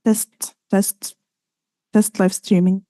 Test, test, test live streaming.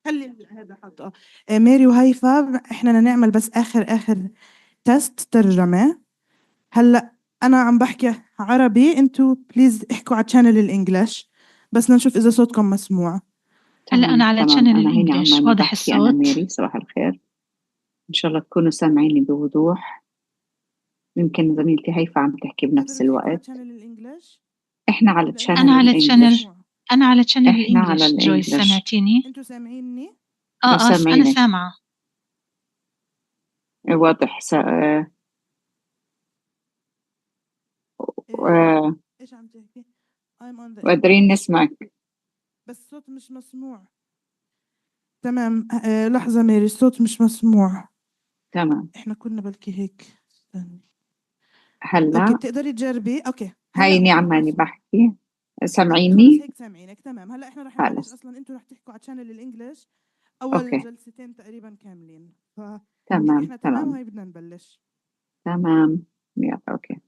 خلي هذا حطه. ماري وهيفا، احنا بدنا نعمل بس اخر تست ترجمه. هلا انا عم بحكي عربي، انتوا بليز احكوا على تشانل الانجليش بس نشوف اذا صوتكم مسموع. هلا أنا على تمام. تشانل أنا هيني الإنجليش، عمالي واضح بحكي. أنا الصوت؟ ميري، صباح الخير. إن شاء الله تكونوا سامعيني بوضوح. يمكن زميلتي هيفا عم تحكي بنفس تقدروا تحكوا على الوقت. تشانل الانجليش إحنا على لانه تشانل أنا على الإنجليش. تشانل أنا على تشانل إحنا على الإنجليش. جويس، الإنجليش. سمعتيني؟ انتوا سامعيني؟ لو أنا سامعينك سامعة. واضح. و- ايش عم تحكي؟ I'm on the وقادرين English نسمعك. بس الصوت مش مسموع. تمام. لحظة ميري، الصوت مش مسموع. تمام. احنا كنا بلكي هيك. استني. اوكي، هلا بتقدري تجربي؟ اوكي هلا هيني صوتك عمالي مسموع. بحكي. خلص سامعيني؟ هيك سامعينك. تمام. هلا احنا رح نبلش. خلص. اصلا انتوا رح تحكوا على تشانل الانجليش اول أوكي. جلستين تقريبا كاملين، فهيك تمام احنا تمام تمام وهي بدنا نبلش. تمام. يلا أوكي.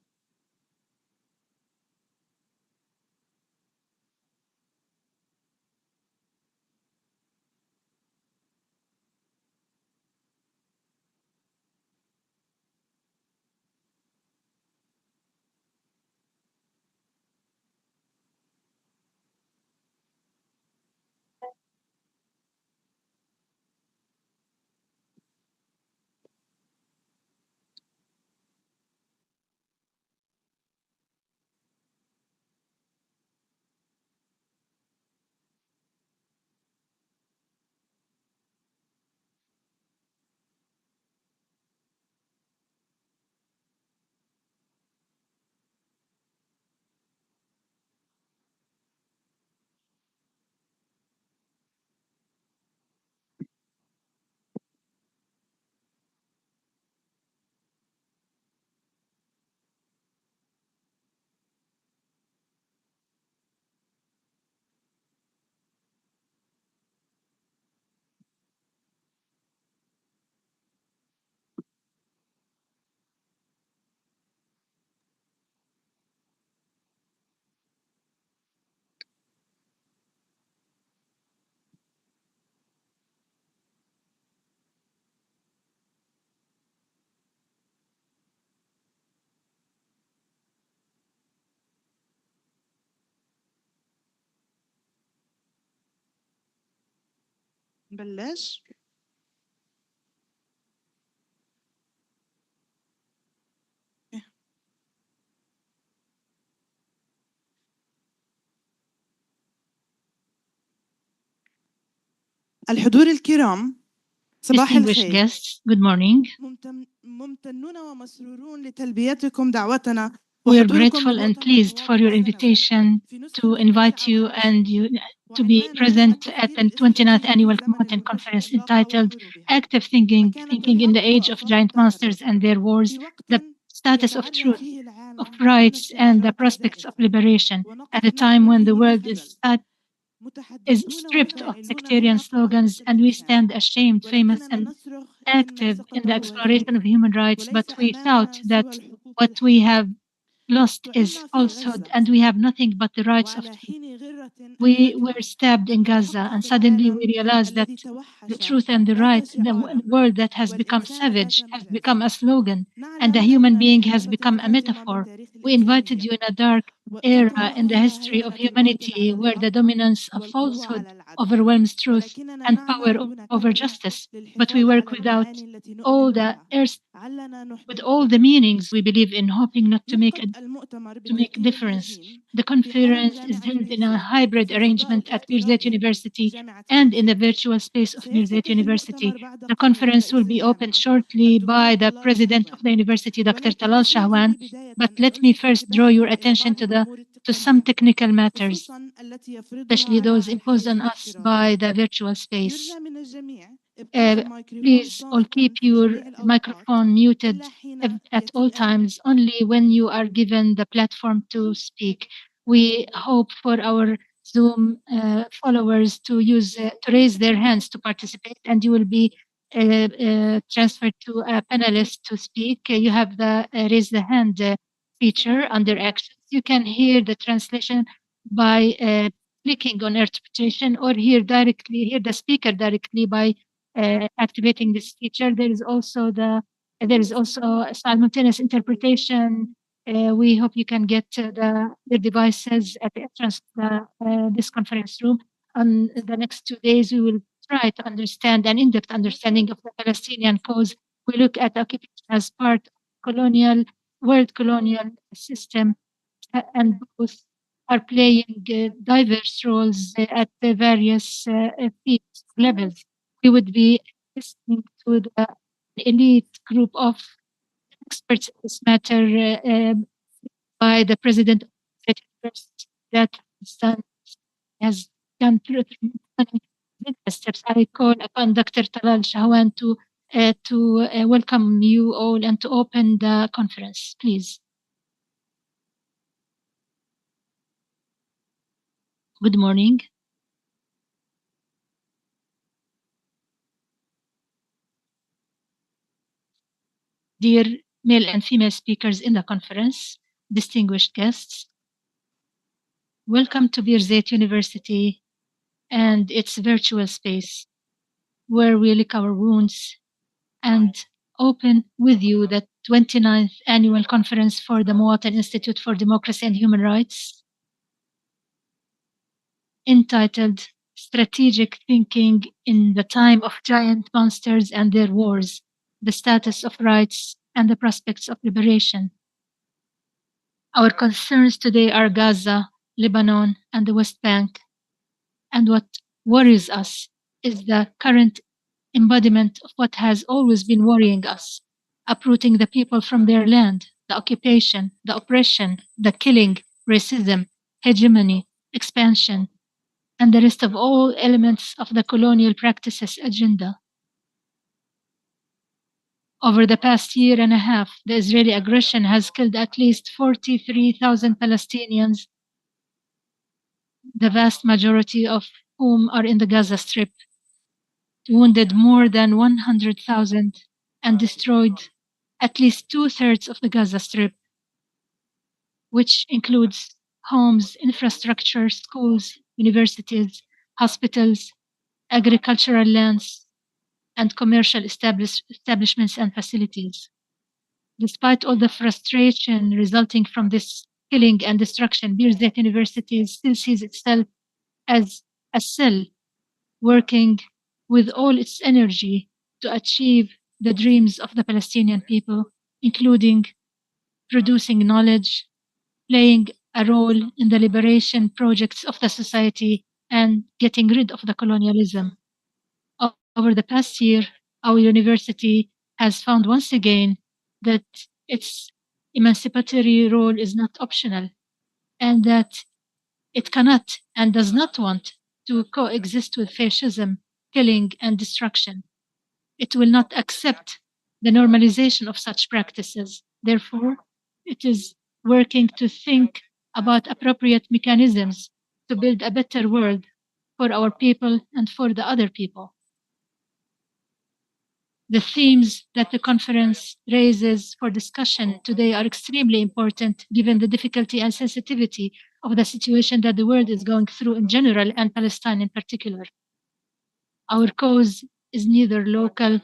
نبلش. الحضور الكرام، صباح Distinguished الخير. guests, good morning. ممتنون ومسرورون لتلبيتكم دعوتنا We are وحضوركم grateful and لمؤتمر pleased for your مواطن سنوي invitation في نسخة to جديدة invite you على and الرسم، you to be وعنوانه present at التفكير the 29th الاستراتيجي في annual زمن Muwatin المنتشر conference الإطلاق entitled وحروبها. Active Thinking, فكانت Thinking in the الحق Age of وأفاق Giant Monsters التحرر and Their Wars, في وقت the status of يتعرى truth, فيه of العالم من rights, and the الشعارات prospects الزائفة، of liberation, at a ونقف time نحن when the فيه world بخجل is متحدثون stripped of وفاعلون sectarian هنا فوق slogans, and we الابتسام، stand ashamed, famous, ولكننا and نصرخ إن active in the سقط هو exploration of ذلك، human rights, but وليس we shout أمامنا that سوى الحقوق what we الحقة. have lost is سئمنا في falsehood, غزة، and we have nothing but the rights of وعلى truth. حين غرة We were أدركنا stabbed in أن Gaza, الحق and في suddenly العالم we realized that الذي the توحش truth and the بات right, شعارا، world that has become والإنسان savage, بات has become مجازا. a slogan, and the نعلم human أننا being في has حقبة become a حاسمة من metaphor. تاريخ We invited you الإنسانية، in a dark era in the وتطرح history of هيمنة الموت humanity where the العربي dominance of والقوة على falsehood العدل، overwhelms truth ولكننا and power نعمل دون over كسل justice. But we للحفاظ work على without المعاني التي all نؤمن the بها. earth, علنا with all نحبكم. the meanings we believe in, hoping not to make يعقد المؤتمر a بترتيب difference. الهجين The في حرم conference is جامعة held in a ميرزيت hybrid في فضاء arrangement at Mirzet الافتراضي University بجامعة and in the ميرزيت. virtual space of Mirzet سيفتتح University. المؤتمر بعد The قليل conference will رئيس be opened الجامعة shortly الدكتور by the طلال president of شهوان. the university, Dr. ولكن Talal اسمحوا لي Shahwan. بداية But أن let me ألفت first draw your انتباهكم إلى attention بعض to الأمور some التقنية، technical matters, خصوصا التي يفرضها especially those عليها imposed الحاجز on us الافتراضي. by the virtual space. يرجى من الجميع إبقاء الميكروفون Please all صامتا keep في your جميع الأوقات microphone muted إلا حين at all يتم times, only when you are given the platform to speak. We hope for our Zoom followers to to raise their hands to participate, and you will be transferred to a panelist to speak. You have the raise the hand feature under actions. You can hear the translation by clicking on interpretation or hear the speaker directly by activating this feature. There is also a simultaneous interpretation. We hope you can get the devices at the entrance of this conference room. On the next 2 days, we will try to understand an in-depth understanding of the Palestinian cause. We look at occupation as part of world colonial system, and both are playing diverse roles at the various fields, levels. We would be listening to the elite group of experts in this matter by the president of the university that has gone through many steps. I call upon Dr. Talal Shahwan to welcome you all and to open the conference, please. Good morning. Dear male and female speakers in the conference, distinguished guests, welcome to Birzeit University and its virtual space, where we lick our wounds and open with you the 29th annual conference for the Muwatin Institute for Democracy and Human Rights, entitled Strategic Thinking in the Time of Giant Monsters and Their Wars, the Status of Rights and the Prospects of Liberation. Our concerns today are Gaza, Lebanon, and the West Bank. And what worries us is the current embodiment of what has always been worrying us, uprooting the people from their land, the occupation, the oppression, the killing, racism, hegemony, expansion, and the rest of all elements of the colonial practices agenda. Over the past year and a half, the Israeli aggression has killed at least 43,000 Palestinians, the vast majority of whom are in the Gaza Strip, wounded more than 100,000, and destroyed at least 2/3 of the Gaza Strip, which includes homes, infrastructure, schools, universities, hospitals, agricultural lands, and commercial establishments and facilities. Despite all the frustration resulting from this killing and destruction, Birzeit University still sees itself as a cell working with all its energy to achieve the dreams of the Palestinian people, including producing knowledge, playing a role in the liberation projects of the society, and getting rid of the colonialism. Over the past year, our university has found once again that its emancipatory role is not optional, and that it cannot and does not want to coexist with fascism, killing, and destruction. It will not accept the normalization of such practices. Therefore, it is working to think about appropriate mechanisms to build a better world for our people and for the other people. The themes that the conference raises for discussion today are extremely important given the difficulty and sensitivity of the situation that the world is going through in general and Palestine in particular. Our cause is neither local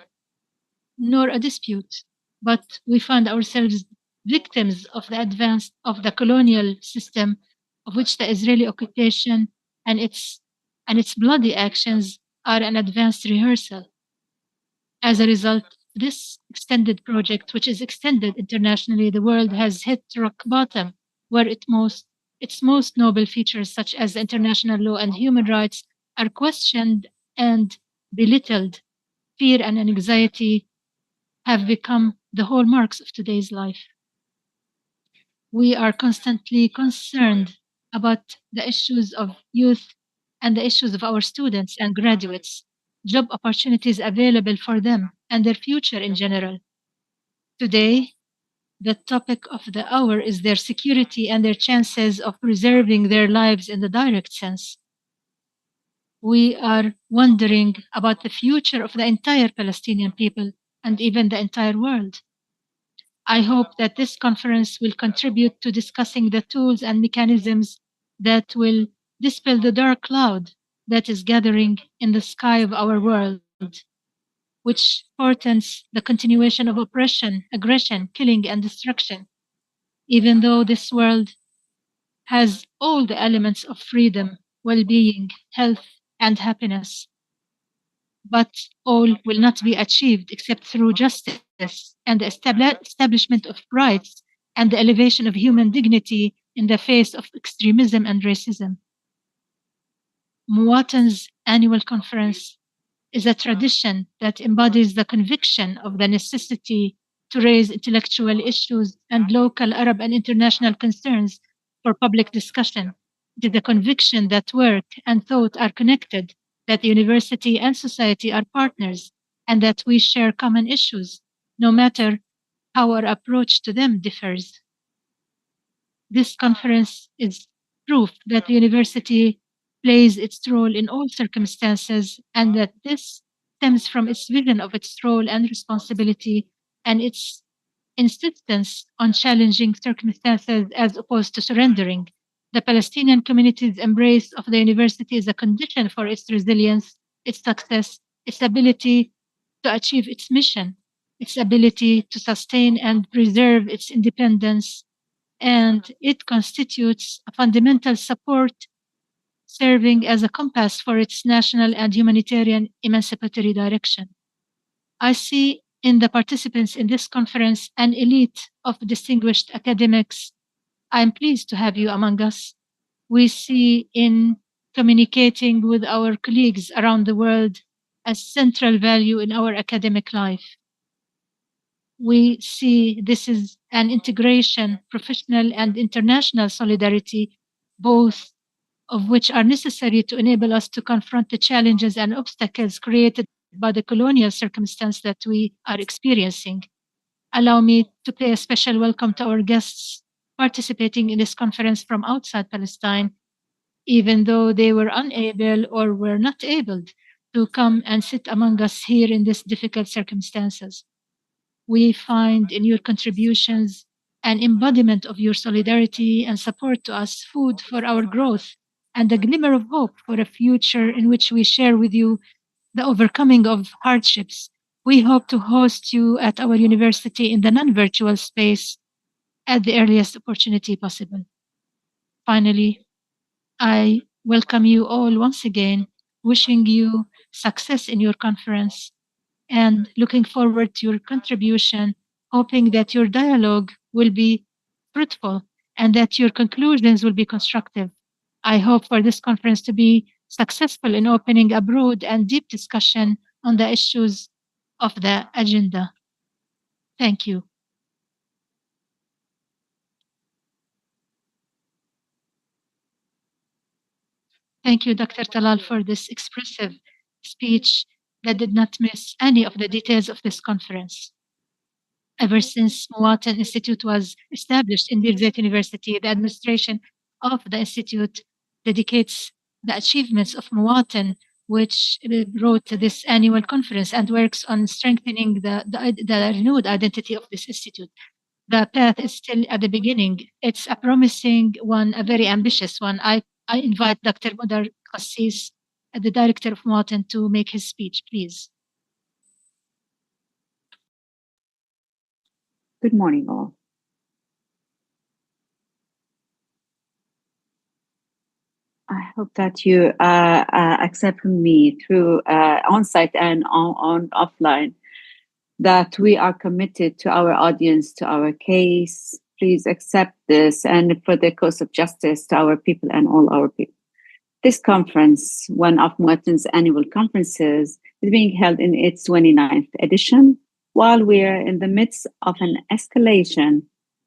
nor a dispute, but we find ourselves victims of the colonial system of which the Israeli occupation and its bloody actions are an advanced rehearsal. As a result, this extended project, which is extended internationally, the world has hit rock bottom, where its most noble features, such as international law and human rights, are questioned and belittled. Fear and anxiety have become the hallmarks of today's life. We are constantly concerned about the issues of youth and the issues of our students and graduates, job opportunities available for them, and their future in general. Today, the topic of the hour is their security and their chances of preserving their lives in the direct sense. We are wondering about the future of the entire Palestinian people and even the entire world. I hope that this conference will contribute to discussing the tools and mechanisms that will dispel the dark cloud that is gathering in the sky of our world, which portends the continuation of oppression, aggression, killing, and destruction. Even though this world has all the elements of freedom, well being, health, and happiness, but all will not be achieved except through justice and the establishment of rights and the elevation of human dignity in the face of extremism and racism. Muwatin's annual conference is a tradition that embodies the conviction of the necessity to raise intellectual issues and local Arab and international concerns for public discussion. It is a conviction that work and thought are connected, that the university and society are partners, and that we share common issues, no matter how our approach to them differs. This conference is proof that the university plays its role in all circumstances and that this stems from its vision of its role and responsibility and its insistence on challenging circumstances as opposed to surrendering. The Palestinian community's embrace of the university is a condition for its resilience, its success, its ability to achieve its mission, its ability to sustain and preserve its independence, and it constitutes a fundamental support serving as a compass for its national and humanitarian emancipatory direction. I see in the participants in this conference an elite of distinguished academics. I am pleased to have you among us. We see in communicating with our colleagues around the world a central value in our academic life. We see this is an integration, professional and international solidarity, both of which are necessary to enable us to confront the challenges and obstacles created by the colonial circumstance that we are experiencing. Allow me to pay a special welcome to our guests participating in this conference from outside Palestine, even though they were unable or were not able to come and sit among us here in these difficult circumstances. We find in your contributions an embodiment of your solidarity and support to us, food for our growth, and a glimmer of hope for a future in which we share with you the overcoming of hardships. We hope to host you at our university in the non virtual space at the earliest opportunity possible. Finally, I welcome you all once again, wishing you success in your conference and looking forward to your contribution, hoping that your dialogue will be fruitful and that your conclusions will be constructive. I hope for this conference to be successful in opening a broad and deep discussion on the issues of the agenda. Thank you. Thank you, Dr. Talal, for this expressive speech that did not miss any of the details of this conference. Ever since Muwatin Institute was established in Birzeit University, the administration of the institute dedicates the achievements of Muwatin, which brought to this annual conference and works on strengthening the renewed identity of this institute. The path is still at the beginning. It's a promising one, a very ambitious one. I invite Dr. Mudar Qassis, the director of Muwatin, to make his speech, please. Good morning, all. I hope that you accept me through on-site and on offline, that we are committed to our audience, to our case. Please accept this, and for the cause of justice to our people and all our people. This conference, one of Muwatin's annual conferences, is being held in its 29th edition, while we are in the midst of an escalation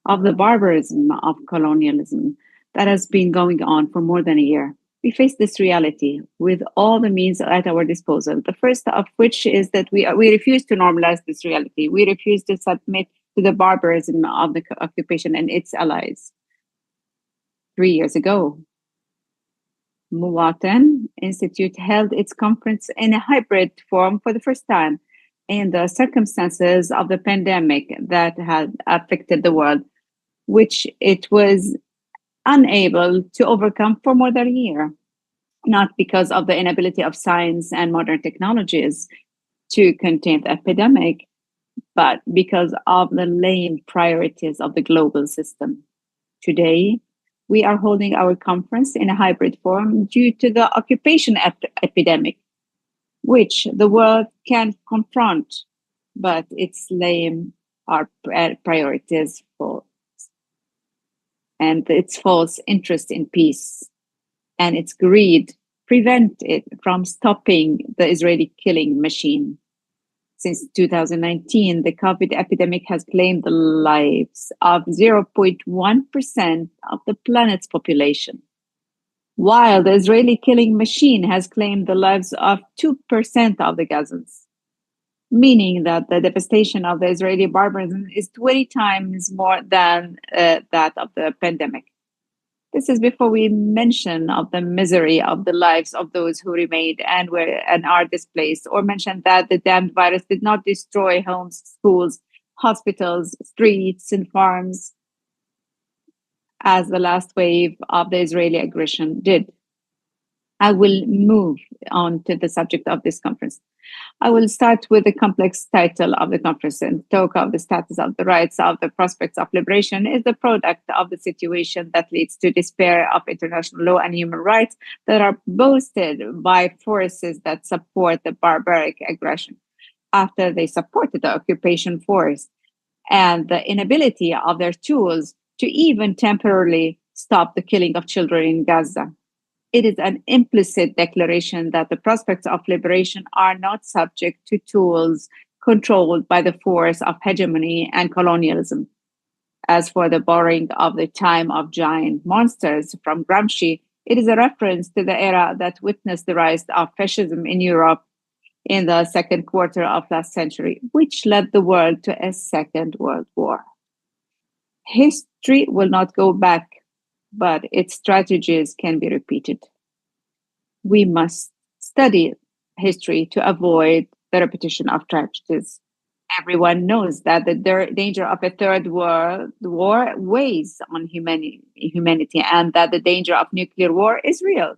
of the barbarism of colonialism that has been going on for more than a year. We face this reality with all the means at our disposal. The first of which is that we refuse to normalize this reality. We refuse to submit to the barbarism of the occupation and its allies. 3 years ago, Muwatin Institute held its conference in a hybrid form for the first time in the circumstances of the pandemic that had affected the world, which it was unable to overcome for more than a year. not because of the inability of science and modern technologies to contain the epidemic, but because of the lame priorities of the global system. Today, we are holding our conference in a hybrid form due to the occupation epidemic, which the world can confront, but its lame are priorities for, and its false interest in peace and its greed prevent it from stopping the Israeli killing machine. Since 2019, the COVID epidemic has claimed the lives of 0.1% of the planet's population, while the Israeli killing machine has claimed the lives of 2% of the Gazans, meaning that the devastation of the Israeli barbarism is 20 times more than that of the pandemic. This is before we mention of the misery of the lives of those who remained and are displaced, or mention that the damned virus did not destroy homes, schools, hospitals, streets, and farms, as the last wave of the Israeli aggression did. I will move on to the subject of this conference. I will start with the complex title of the conference, and talk of the status of the rights of the prospects of liberation is the product of the situation that leads to despair of international law and human rights that are boasted by forces that support the barbaric aggression after they supported the occupation force, and the inability of their tools to even temporarily stop the killing of children in Gaza. It is an implicit declaration that the prospects of liberation are not subject to tools controlled by the force of hegemony and colonialism. As for the borrowing of the time of giant monsters from Gramsci, it is a reference to the era that witnessed the rise of fascism in Europe in the second quarter of last century, which led the world to a Second World War. History will not go back, but its strategies can be repeated. We must study history to avoid the repetition of tragedies. Everyone knows that the danger of a third world war weighs on humanity, and that the danger of nuclear war is real.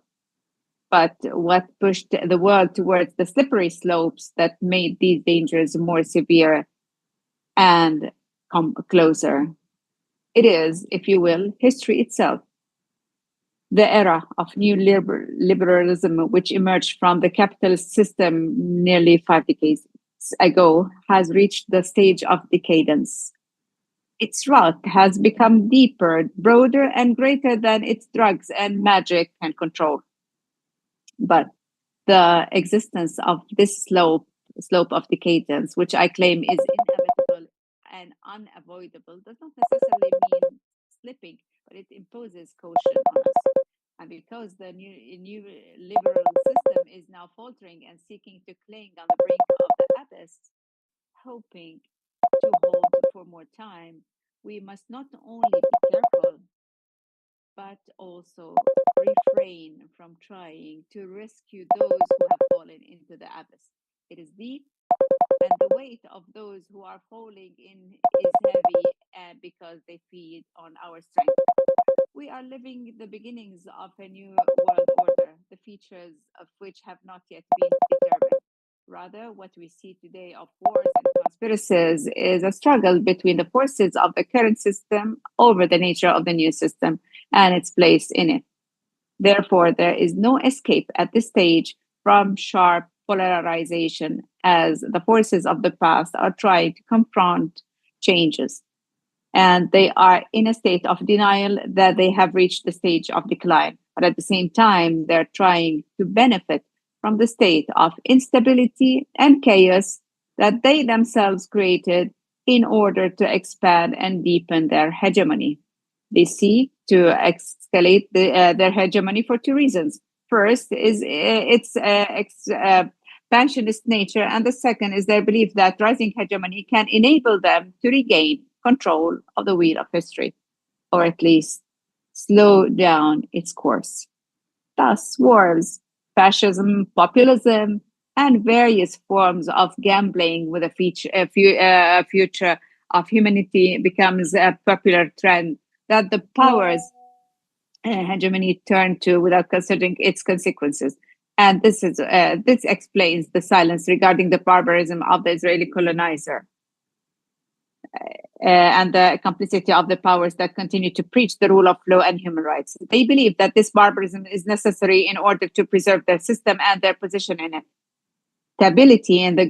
But what pushed the world towards the slippery slopes that made these dangers more severe and come closer? It is, if you will, history itself. The era of new liberalism, which emerged from the capitalist system nearly 5 decades ago, has reached the stage of decadence. Its rot has become deeper, broader, and greater than its drugs and magic can control. But the existence of this slope of decadence, which I claim is inevitable and unavoidable, does not necessarily mean slipping, but it imposes caution on us. And because the new liberal system is now faltering and seeking to cling on the brink of the abyss, hoping to hold for more time, we must not only be careful, but also refrain from trying to rescue those who have fallen into the abyss. It is deep, and the weight of those who are falling in is heavy because they feed on our strength. We are living the beginnings of a new world order, the features of which have not yet been determined. Rather, what we see today of wars and conspiracies is a struggle between the forces of the current system over the nature of the new system and its place in it. Therefore, there is no escape at this stage from sharp polarization, as the forces of the past are trying to confront changes. And they are in a state of denial that they have reached the stage of decline. But at the same time, they're trying to benefit from the state of instability and chaos that they themselves created in order to expand and deepen their hegemony. They seek to escalate their hegemony for 2 reasons. First is its expansionist nature, and the second is their belief that rising hegemony can enable them to regain control of the wheel of history, or at least slow down its course. Thus, wars, fascism, populism, and various forms of gambling with a future of humanity becomes a popular trend that the powers hegemony turned to without considering its consequences. And this explains the silence regarding the barbarism of the Israeli colonizer and the complicity of the powers that continue to preach the rule of law and human rights. They believe that this barbarism is necessary in order to preserve their system and their position in it. Stability in the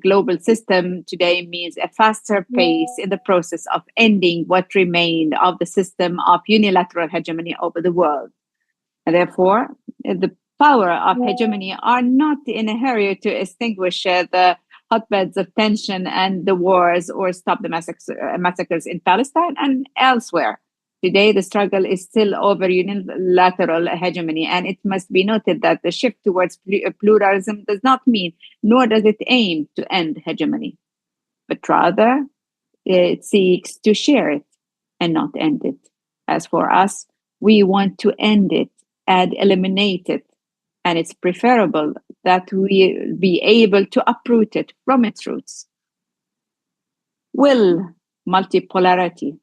global system today means a faster pace in the process of ending what remained of the system of unilateral hegemony over the world. And therefore, the power of hegemony are not in a hurry to extinguish the hotbeds of tension and the wars or stop the massacres in Palestine and elsewhere. Today, the struggle is still over unilateral hegemony, and it must be noted that the shift towards pluralism does not mean, nor does it aim to end hegemony, but rather it seeks to share it and not end it. As for us, we want to end it and eliminate it, and it's preferable that we be able to uproot it from its roots. Will multipolarity,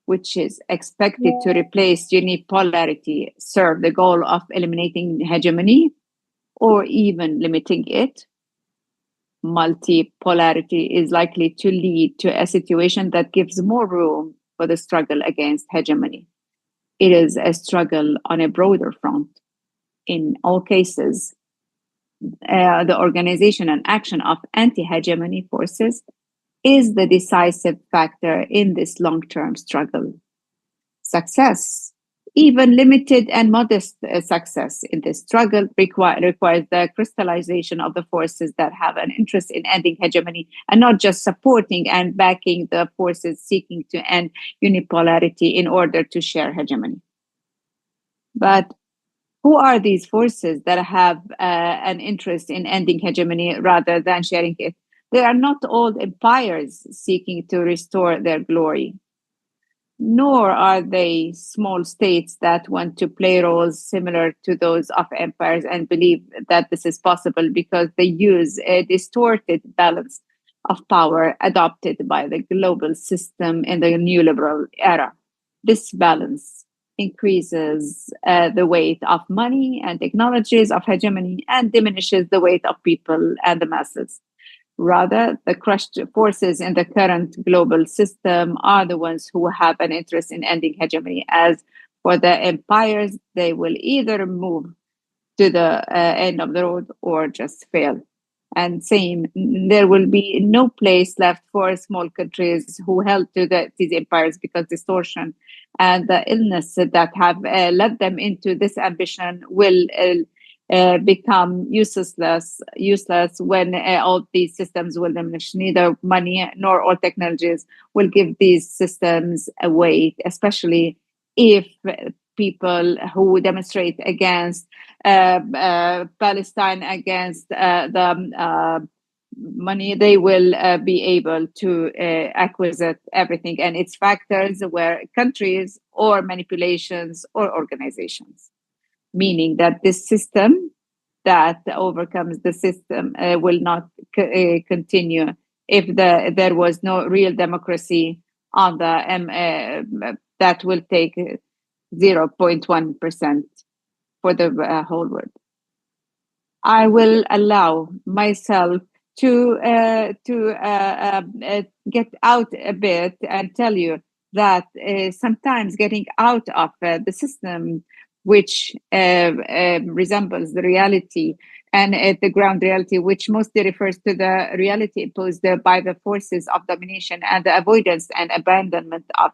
which is expected to replace unipolarity, serve the goal of eliminating hegemony or even limiting it? Multipolarity is likely to lead to a situation that gives more room for the struggle against hegemony. It is a struggle on a broader front. In all cases, the organization and action of anti-hegemony forces is the decisive factor in this long-term struggle. Success, even limited and modest success in this struggle, requires the crystallization of the forces that have an interest in ending hegemony and not just supporting and backing the forces seeking to end unipolarity in order to share hegemony. But who are these forces that have an interest in ending hegemony rather than sharing it? They are not all empires seeking to restore their glory, nor are they small states that want to play roles similar to those of empires and believe that this is possible because they use a distorted balance of power adopted by the global system in the neoliberal era. This balance increases the weight of money and technologies of hegemony and diminishes the weight of people and the masses. Rather, the crushed forces in the current global system are the ones who have an interest in ending hegemony. As for the empires, they will either move to the end of the road or just fail. And same, there will be no place left for small countries who held to these empires because distortion and the illness that have led them into this ambition will become useless when all these systems will diminish. Neither money nor all technologies will give these systems a weight, especially if people who demonstrate against Palestine, against the money, they will be able to acquisite everything and its factors were countries or manipulations or organizations. Meaning that this system that overcomes the system will not continue if there was no real democracy on the that will take 0.1% for the whole world. I will allow myself to get out a bit and tell you that sometimes getting out of the system which resembles the reality and the ground reality, which mostly refers to the reality imposed by the forces of domination and the avoidance and abandonment of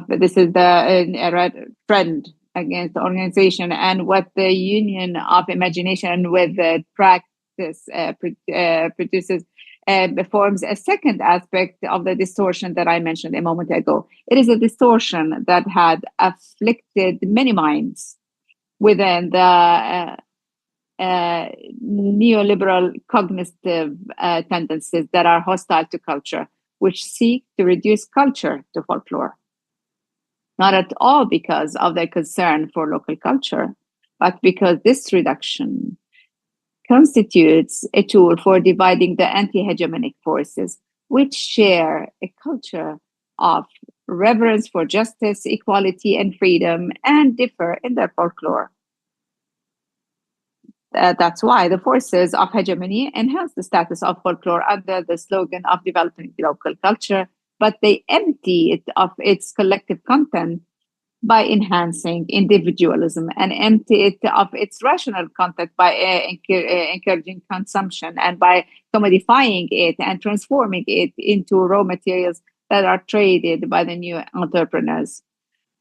this is the trend against the organization and what the union of imagination with practice produces forms a second aspect of the distortion that I mentioned a moment ago. It is a distortion that had afflicted many minds within the neoliberal cognitive tendencies that are hostile to culture, which seek to reduce culture to folklore. Not at all because of their concern for local culture, but because this reduction constitutes a tool for dividing the anti-hegemonic forces, which share a culture of reverence for justice, equality, and freedom, and differ in their folklore. That's why the forces of hegemony enhance the status of folklore under the slogan of developing local culture, but they empty it of its collective content by enhancing individualism and empty it of its rational content by encouraging consumption and by commodifying it and transforming it into raw materials that are traded by the new entrepreneurs.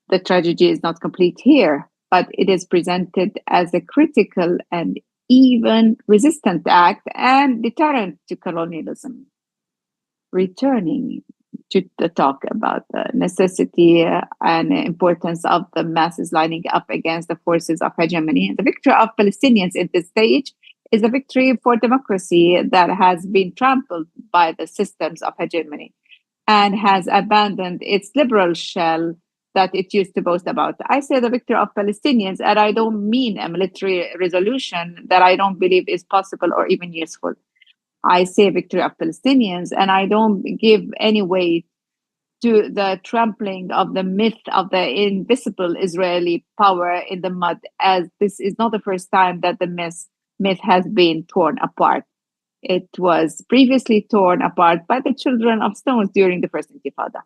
The tragedy is not complete here, but it is presented as a critical and even resistant act and deterrent to colonialism. Returning to the talk about the necessity and importance of the masses lining up against the forces of hegemony, the victory of Palestinians at this stage is a victory for democracy that has been trampled by the systems of hegemony and has abandoned its liberal shell that it used to boast about. I say the victory of Palestinians, and I don't mean a military resolution that I don't believe is possible or even useful. I say victory of Palestinians, and I don't give any weight to the trampling of the myth of the invisible Israeli power in the mud, as this is not the first time that the myth has been torn apart. It was previously torn apart by the children of stones during the first Intifada.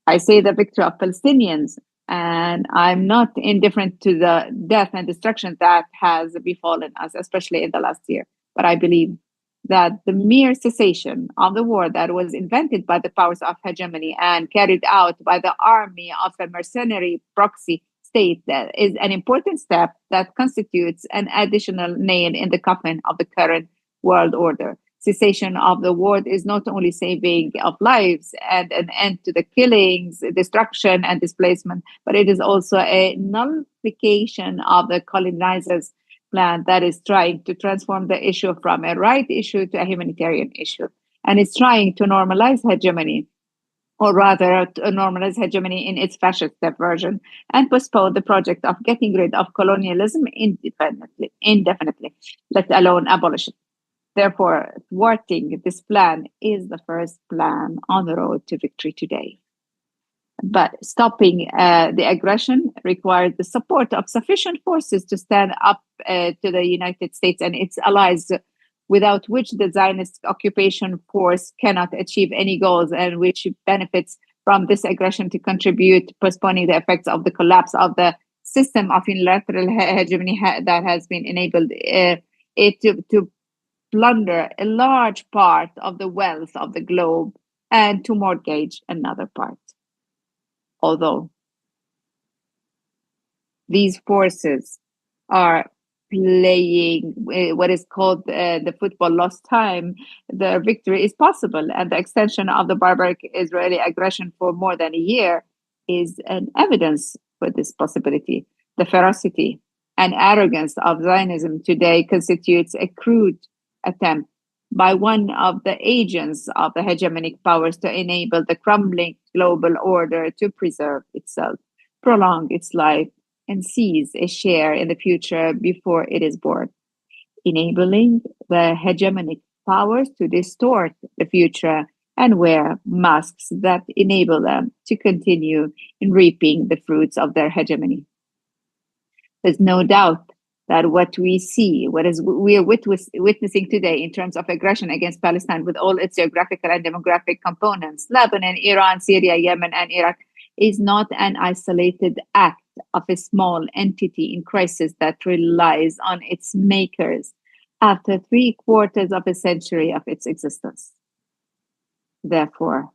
I say the victory of Palestinians, and I'm not indifferent to the death and destruction that has befallen us, especially in the last year. But I believe that the mere cessation of the war that was invented by the powers of hegemony and carried out by the army of a mercenary proxy state that is an important step that constitutes an additional nail in the coffin of the current world order. Cessation of the war is not only saving of lives and an end to the killings, destruction, and displacement, but it is also a nullification of the colonizers' plan that is trying to transform the issue from a right issue to a humanitarian issue. And it's trying to normalize hegemony, or rather to normalize hegemony in its fascist version, and postpone the project of getting rid of colonialism indefinitely, let alone abolish it. Therefore, thwarting this plan is the first plan on the road to victory today. But stopping the aggression requires the support of sufficient forces to stand up to the United States and its allies, without which the Zionist occupation force cannot achieve any goals, and which benefits from this aggression to contribute postponing the effects of the collapse of the system of unilateral hegemony that has been enabled it to plunder a large part of the wealth of the globe and to mortgage another part. Although these forces are playing what is called the football lost time, the victory is possible, and the extension of the barbaric Israeli aggression for more than a year is an evidence for this possibility. The ferocity and arrogance of Zionism today constitutes a crude attempt by one of the agents of the hegemonic powers to enable the crumbling global order to preserve itself, prolong its life, and seize a share in the future before it is born, enabling the hegemonic powers to distort the future and wear masks that enable them to continue in reaping the fruits of their hegemony. There's no doubt that what we see, we are witnessing today in terms of aggression against Palestine with all its geographical and demographic components, Lebanon, Iran, Syria, Yemen, and Iraq, is not an isolated act of a small entity in crisis that relies on its makers after 3/4 of a century of its existence. Therefore,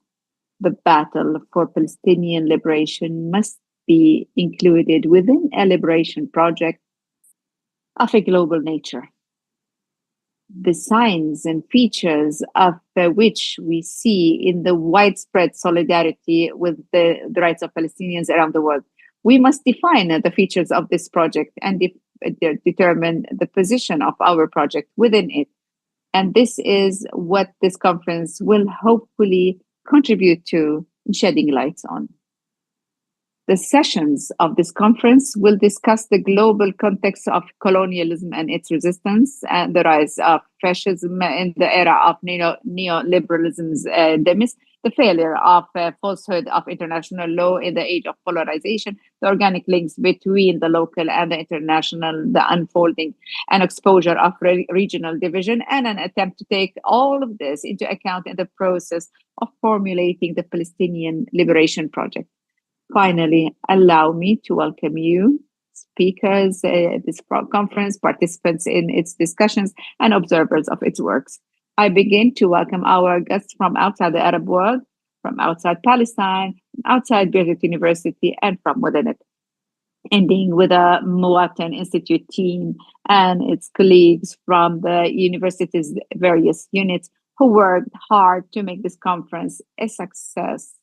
the battle for Palestinian liberation must be included within a liberation project of a global nature. The signs and features of which we see in the widespread solidarity with the rights of Palestinians around the world. We must define the features of this project and determine the position of our project within it. And this is what this conference will hopefully contribute to in shedding lights on. The sessions of this conference will discuss the global context of colonialism and its resistance, and the rise of fascism in the era of neoliberalism's demise, the failure of falsehood of international law in the age of polarization, the organic links between the local and the international, the unfolding and exposure of regional division, and an attempt to take all of this into account in the process of formulating the Palestinian Liberation Project. Finally, allow me to welcome you, speakers, this conference, participants in its discussions, and observers of its works. I begin to welcome our guests from outside the Arab world, from outside Palestine, outside Beirut University, and from within it, ending with the Muwatin Institute team and its colleagues from the university's various units who worked hard to make this conference a success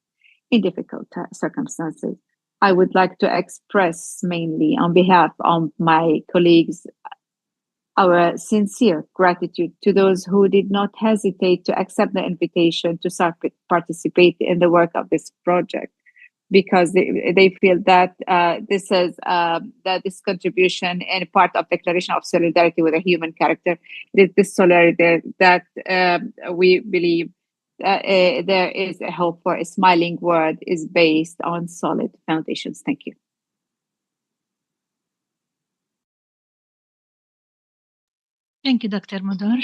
in difficult circumstances. I would like to express mainly on behalf of my colleagues our sincere gratitude to those who did not hesitate to accept the invitation to participate in the work of this project, because they feel that this is that this contribution and part of declaration of solidarity with a human character. It is this solidarity that we believe there is a hope for a smiling world is based on solid foundations. Thank you. Thank you, Dr. Mudar.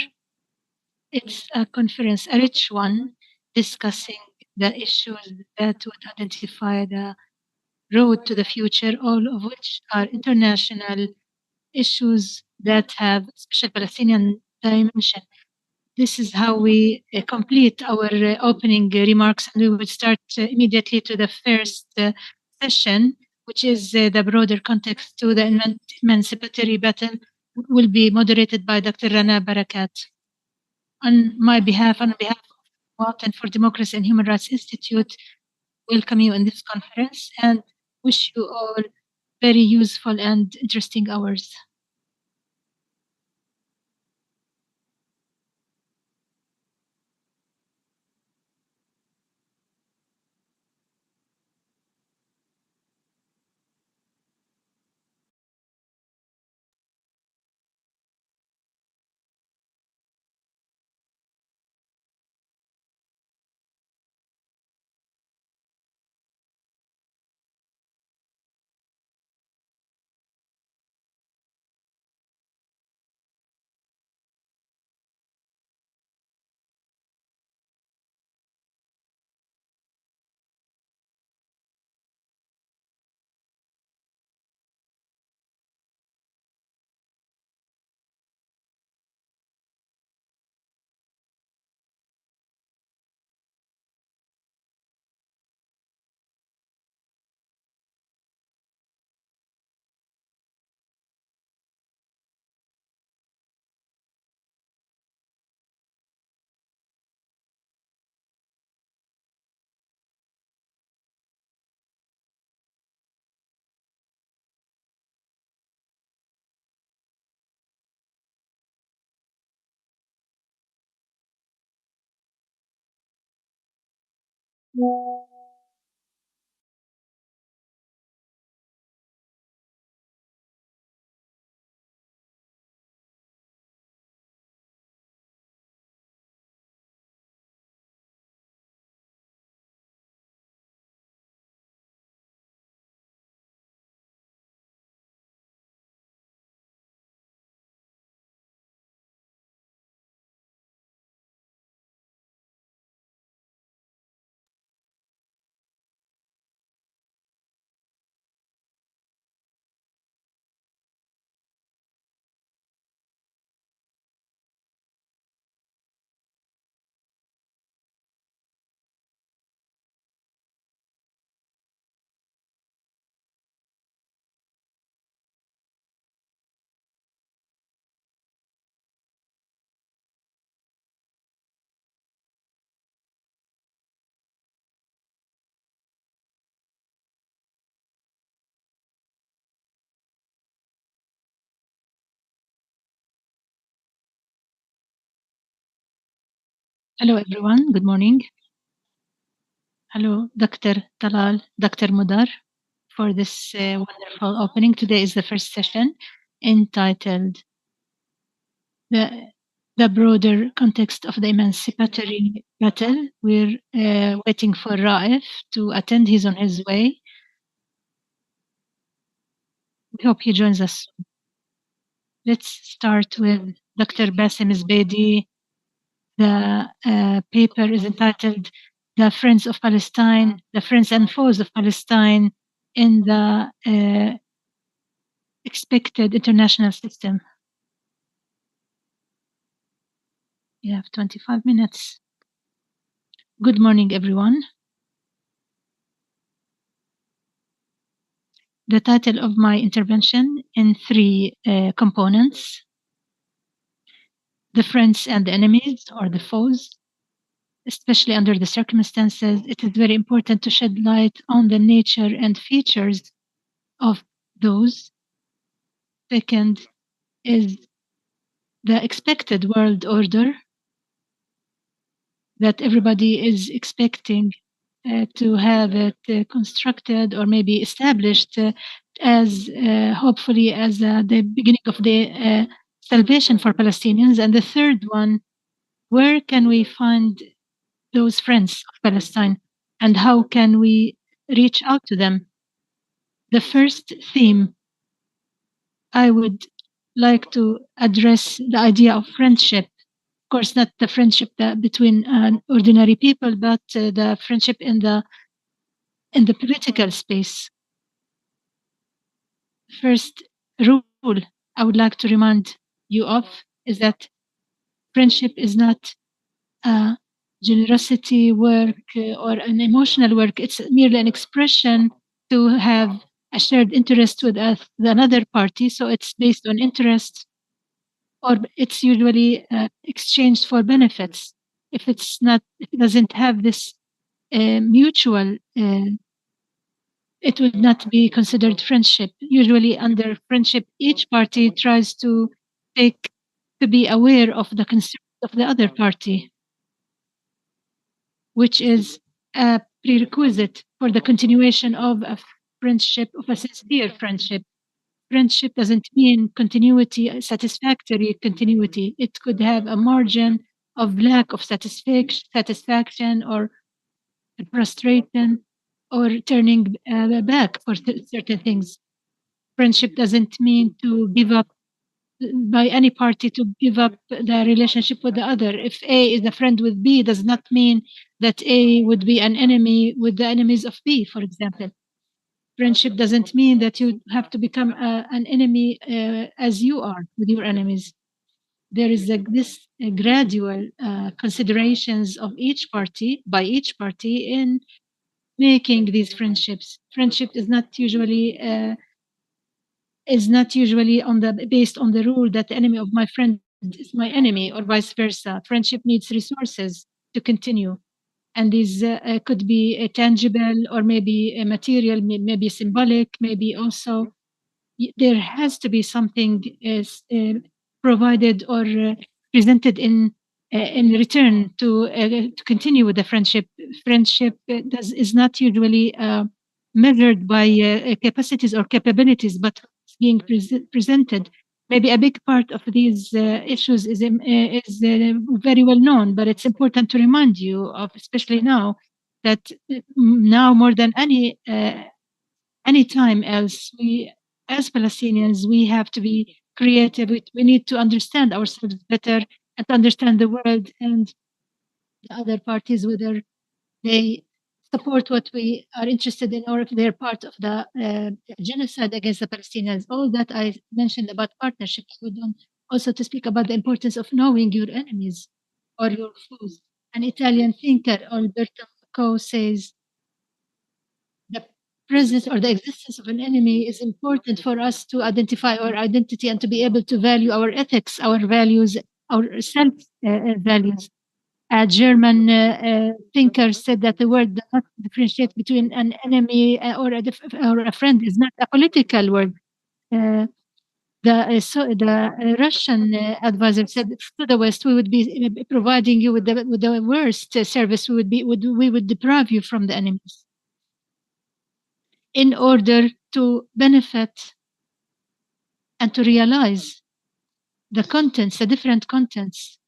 It's a conference, a rich one, discussing the issues that would identify the road to the future, all of which are international issues that have special Palestinian dimension. This is how we complete our opening remarks, and we will start immediately to the first session, which is the broader context to the emancipatory battle, will be moderated by Dr. Rana Barakat. On my behalf, on behalf of Muwatin for Democracy and Human Rights Institute, welcome you in this conference and wish you all very useful and interesting hours. Hello, everyone. Good morning. Hello, Dr. Talal, Dr. Mudar, for this wonderful opening. Today is the first session entitled the broader context of the emancipatory battle. We're waiting for Raif to attend. He's on his way. We hope he joins us. Let's start with Dr. Bassem Zbeidi. The paper is entitled The Friends of Palestine, the Friends and Foes of Palestine in the Expected International System. You have 25 minutes. Good morning, everyone. The title of my intervention in three components: the friends and the enemies, or the foes. Especially under the circumstances, it is very important to shed light on the nature and features of those. Second is the expected world order that everybody is expecting to have it constructed or maybe established as hopefully as the beginning of the salvation for Palestinians. And the third one, where can we find those friends of Palestine and how can we reach out to them? The first theme, I would like to address the idea of friendship. Of course, not the friendship between ordinary people, but the friendship in the political space. First rule I would like to remind you of is that friendship is not a generosity work or an emotional work. It's merely an expression to have a shared interest with another party. So it's based on interest, or it's usually exchanged for benefits. If it's not, if it doesn't have this mutual, it would not be considered friendship. Usually, under friendship, each party tries to be aware of the concerns of the other party, which is a prerequisite for the continuation of a friendship, of a sincere friendship. Friendship doesn't mean continuity, satisfactory continuity. It could have a margin of lack of satisfaction or frustration or turning back for certain things. Friendship doesn't mean to give up by any party to give up the relationship with the other. If A is a friend with B, does not mean that A would be an enemy with the enemies of B, for example. Friendship doesn't mean that you have to become an enemy as you are with your enemies. There is this gradual considerations of each party by each party in making these friendships. Friendship is not usually based on the rule that the enemy of my friend is my enemy or vice versa. Friendship needs resources to continue, and these could be tangible or maybe material, maybe symbolic, maybe also there has to be something is provided or presented in return to continue with the friendship. Friendship is not usually measured by capacities or capabilities, but it's being presented. Maybe a big part of these issues is very well known, but it's important to remind you of, especially now, that now more than any time else, we as Palestinians, we have to be creative. We need to understand ourselves better and understand the world and the other parties, whether they support what we are interested in or if they're part of the genocide against the Palestinians. All that I mentioned about partnerships, we don't also to speak about the importance of knowing your enemies or your foes. An Italian thinker, Alberto Co, says the presence or the existence of an enemy is important for us to identify our identity and to be able to value our ethics, our values, our self values. A German thinker said that the word does not differentiate between an enemy or a friend is not a political word. The Russian advisor said to the West, we would be providing you with the worst service. We would deprive you from the enemies in order to benefit and to realize the contents, the different contents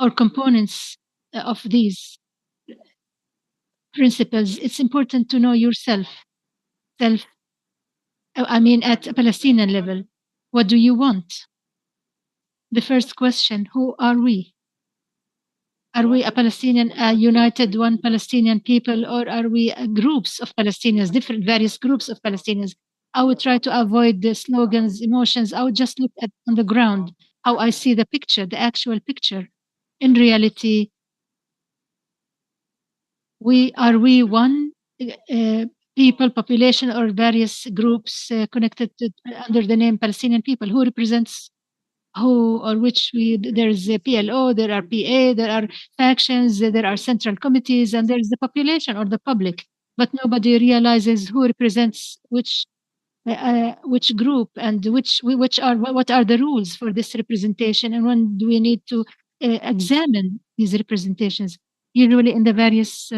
or components of these principles, it's important to know yourself. I mean, at a Palestinian level, what do you want? The first question, who are we? Are we a Palestinian, a united one Palestinian people, or are we groups of Palestinians, different various groups of Palestinians? I would try to avoid the slogans, emotions. I would just look at on the ground, how I see the picture, the actual picture. In reality, are we one people, population, or various groups connected to, under the name Palestinian people? Who represents who or which? There's a PLO, there are PA, there are factions, there are central committees, and there's the population or the public. But nobody realizes who represents which group and what are the rules for this representation, and when do we need to examine these representations? Usually in the various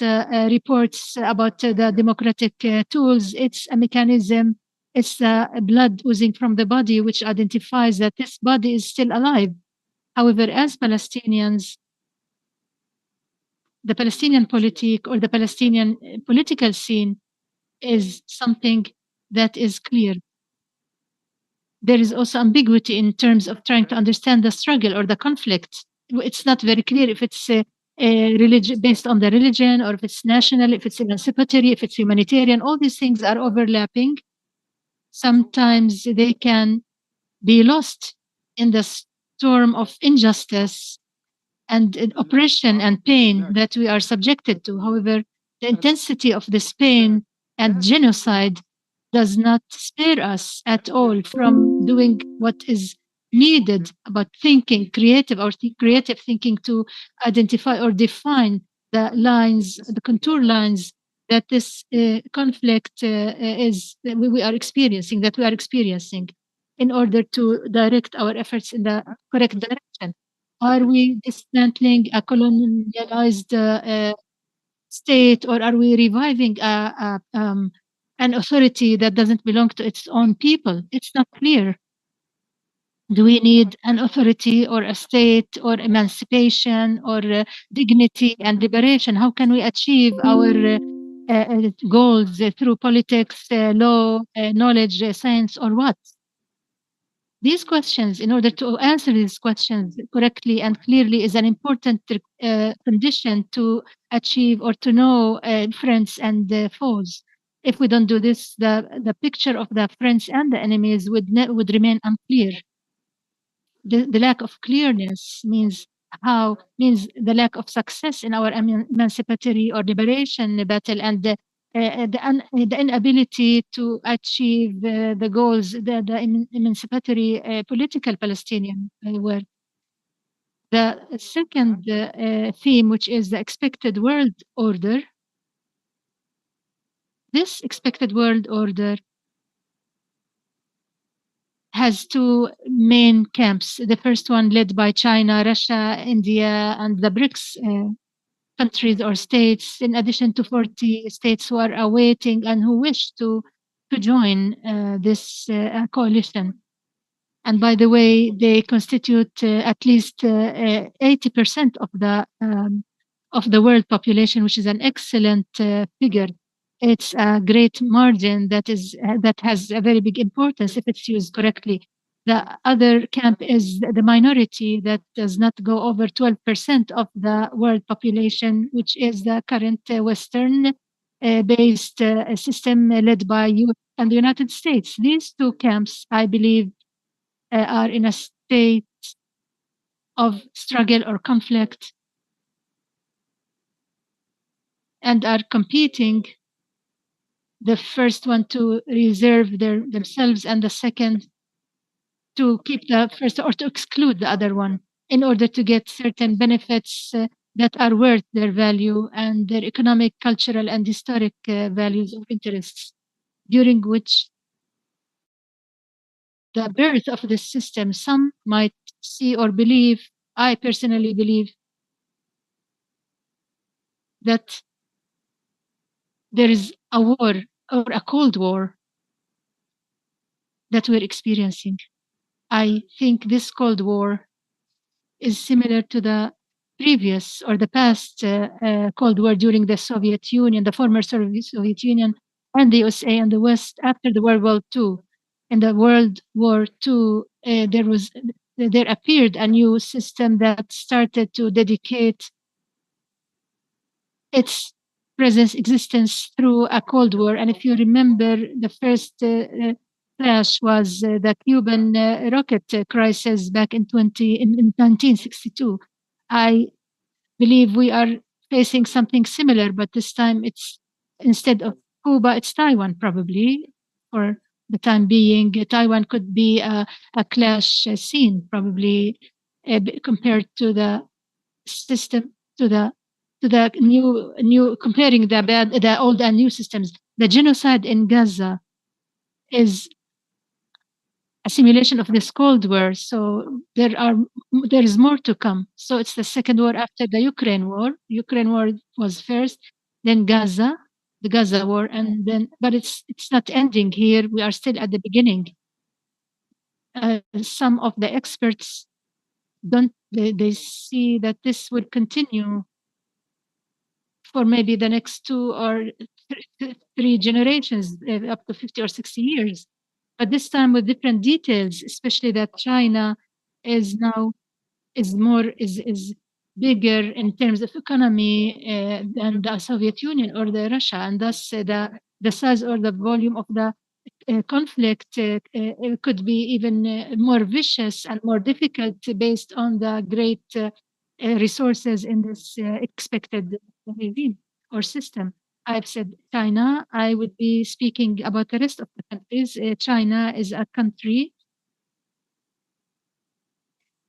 reports about the democratic tools, it's a mechanism, it's blood oozing from the body, which identifies that this body is still alive. However, as Palestinians, the Palestinian politic or the Palestinian political scene is something that is clear. There is also ambiguity in terms of trying to understand the struggle or the conflict. It's not very clear if it's religion based on the religion, or if it's national, if it's emancipatory, if it's humanitarian. All these things are overlapping. Sometimes they can be lost in the storm of injustice and oppression and pain that we are subjected to. However, the intensity of this pain and genocide does not spare us at all from doing what is needed about thinking, creative thinking, to identify or define the lines, the contour lines that this conflict we are experiencing, in order to direct our efforts in the correct direction. Are we dismantling a colonialized state, or are we reviving an authority that doesn't belong to its own people? It's not clear. Do we need an authority or a state or emancipation or dignity and liberation? How can we achieve our goals through politics, law, knowledge, science, or what? These questions, in order to answer these questions correctly and clearly, is an important condition to achieve or to know friends and foes. If we don't do this, the picture of the friends and the enemies would remain unclear. The lack of clearness means the lack of success in our emancipatory or liberation battle, and the inability to achieve the goals, the emancipatory political Palestinian world. The second theme, which is the expected world order, this expected world order has two main camps. The first one led by China, Russia, India, and the BRICS countries or states, in addition to 40 states who are awaiting and who wish to join this coalition. And by the way, they constitute at least 80% of the world population, which is an excellent figure. It's a great margin that has a very big importance if it's used correctly. The other camp is the minority that does not go over 12% of the world population, which is the current Western based system led by you and the United States. These two camps, I believe, are in a state of struggle or conflict and are competing, the first one to reserve themselves, and the second to keep the first or to exclude the other one in order to get certain benefits that are worth their value and their economic, cultural, and historic values or interests, during which the birth of this system, some might see or believe, I personally believe, that there is a war or a cold war that we're experiencing. I think this cold war is similar to the previous or the past Cold War during the Soviet Union, the former Soviet Union, and the USA and the West after the World War II. In the World War II, there appeared a new system that started to dedicate its presence existence through a Cold War. And if you remember, the first flash was the Cuban rocket crisis back in 1962. I believe we are facing something similar, but this time it's instead of Cuba, it's Taiwan probably. For the time being, Taiwan could be a clash scene probably compared to the system to the new comparing the old and new systems. The genocide in Gaza is a simulation of this Cold War. So there is more to come. So it's the second war after the Ukraine war. Ukraine war was first, then Gaza, the Gaza war, and then but it's not ending here. We are still at the beginning. Some of the experts they see that this will continue for maybe the next 2 or 3 generations, up to 50 or 60 years. But this time with different details, especially that China is now is bigger in terms of economy than the Soviet Union or the Russia, and thus the size or the volume of the conflict could be even more vicious and more difficult based on the great resources in this expected regime or system. I've said China. I would be speaking about the rest of the countries. China is a country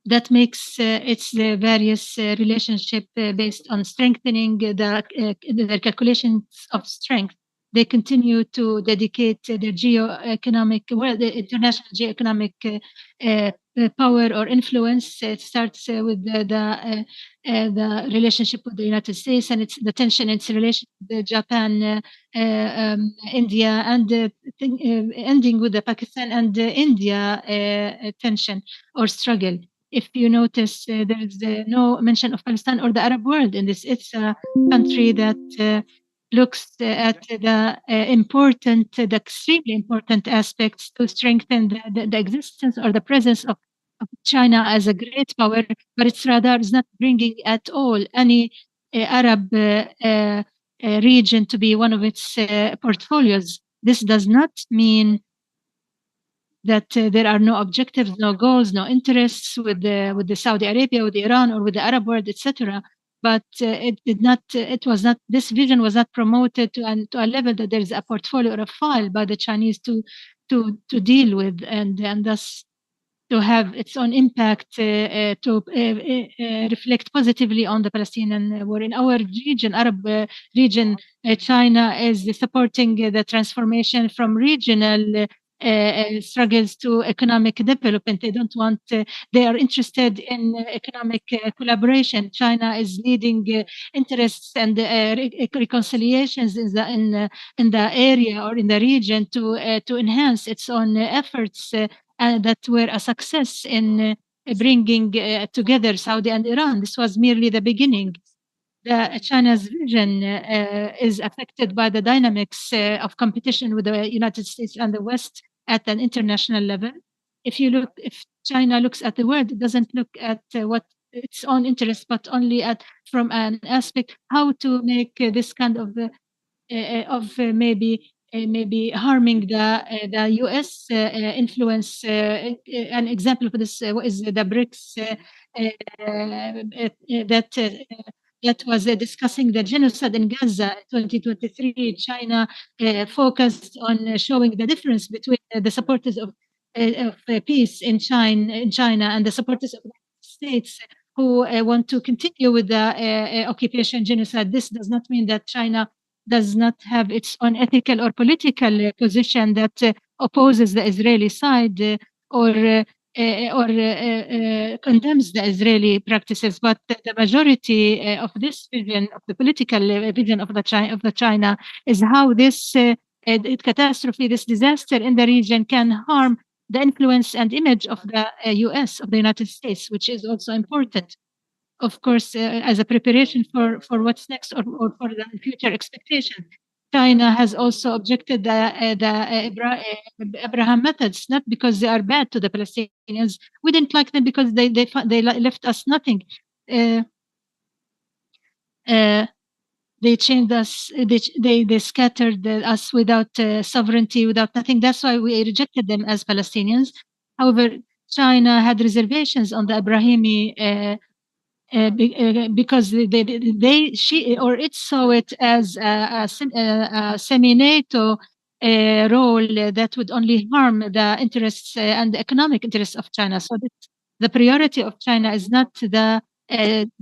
that makes its various relationship based on strengthening the calculations of strength. They continue to dedicate their the international geoeconomic power or influence. It starts with the relationship with the United States and the tension in its relation with Japan, India, and ending with the Pakistan and India tension or struggle. If you notice, there is no mention of Palestine or the Arab world in this. It's a country that looks at the important, the extremely important aspects to strengthen the existence or the presence of China as a great power, but its radar is not bringing at all any Arab region to be one of its portfolios. This does not mean that there are no objectives, no goals, no interests with the Saudi Arabia, with Iran, or with the Arab world, etc. But it was not. This vision was not promoted to a level that there is a portfolio or a file by the Chinese to deal with, and thus to have its own impact to reflect positively on the Palestinian war. In our region, Arab region, China is supporting the transformation from regional struggles to economic development. They don't want, they are interested in economic collaboration. China is leading interests and reconciliations in the area or in the region to enhance its own efforts that were a success in bringing together Saudi and Iran. This was merely the beginning. China's vision is affected by the dynamics of competition with the United States and the West at an international level. If China looks at the world, it doesn't look at what its own interest, but only from an aspect how to make this kind of maybe harming the U.S. influence. An example of this is the BRICS that was discussing the genocide in Gaza in 2023. China focused on showing the difference between the supporters of peace in China and the supporters of the United States who want to continue with the occupation genocide. This does not mean that China does not have its own ethical or political position that opposes the Israeli side or condemns the Israeli practices, but the majority of this vision, of the political vision of the China, is how this catastrophe, this disaster in the region can harm the influence and image of the US, of the United States, which is also important. Of course, as a preparation for what's next, or for the future expectation. China has also objected the Abraham methods, not because they are bad to the Palestinians. We didn't like them because they left us nothing. Uh, uh, they changed us. They scattered us without sovereignty, without nothing. That's why we rejected them as Palestinians. However, China had reservations on the Abrahami because it saw it as a semi-NATO role that would only harm the interests and the economic interests of China. So the priority of China is not the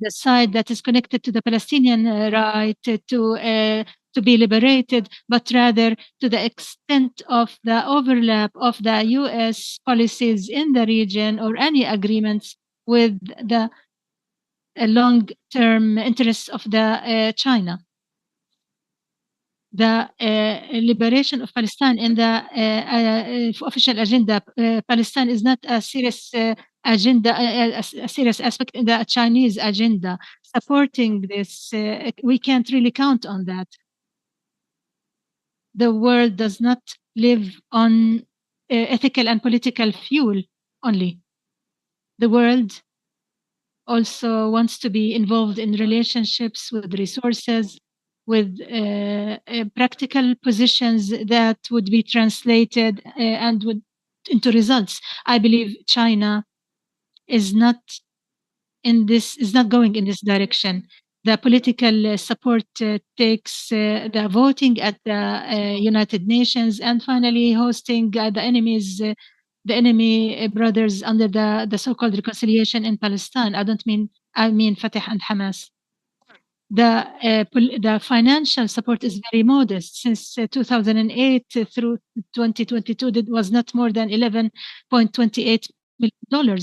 side that is connected to the Palestinian right to be liberated, but rather to the extent of the overlap of the U.S. policies in the region or any agreements with the long-term interests of the China. The liberation of Palestine in the official agenda, Palestine is not a serious agenda, a serious aspect in the Chinese agenda. Supporting this, we can't really count on that. The world does not live on ethical and political fuel only. The world also wants to be involved in relationships with resources, with practical positions that would be translated and would into results. I believe China is not going in this direction. The political support takes the voting at the United Nations, and finally hosting the enemy brothers under the so-called reconciliation in Palestine. I mean Fatah and Hamas. The financial support is very modest. Since 2008 through 2022, it was not more than $11.28 million,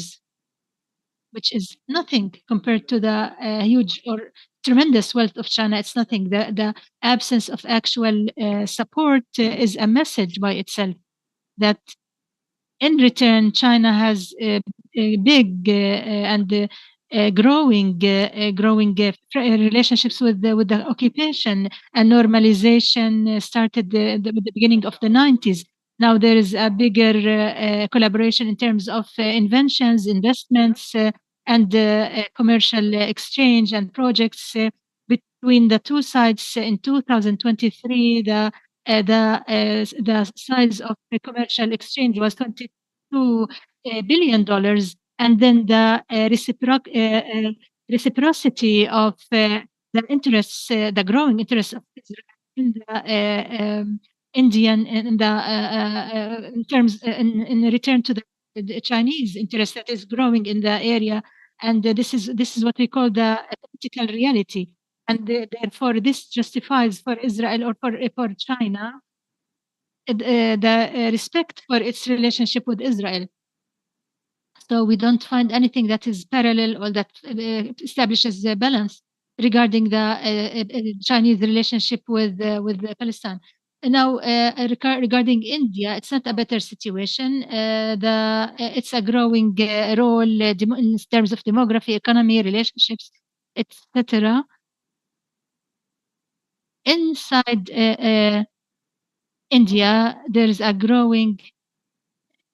which is nothing compared to the huge or tremendous wealth of China. It's nothing. The absence of actual support is a message by itself that in return, China has big and growing relationships with the occupation, and normalization started with the beginning of the 90s. Now there is a bigger collaboration in terms of inventions, investments, and commercial exchange and projects between the two sides. In 2023, the size of the commercial exchange was $22 billion, and then the reciprocity of the interests, the growing interests of Israel in the Indian, in terms in return to the Chinese interest that is growing in the area, and this is what we call the political reality. And therefore, this justifies for Israel or for China the respect for its relationship with Israel. So we don't find anything that is parallel or that establishes a balance regarding the Chinese relationship with Palestine. Now, regarding India, it's not a better situation. It's a growing role in terms of demography, economy, relationships, etc. Inside India, there is a growing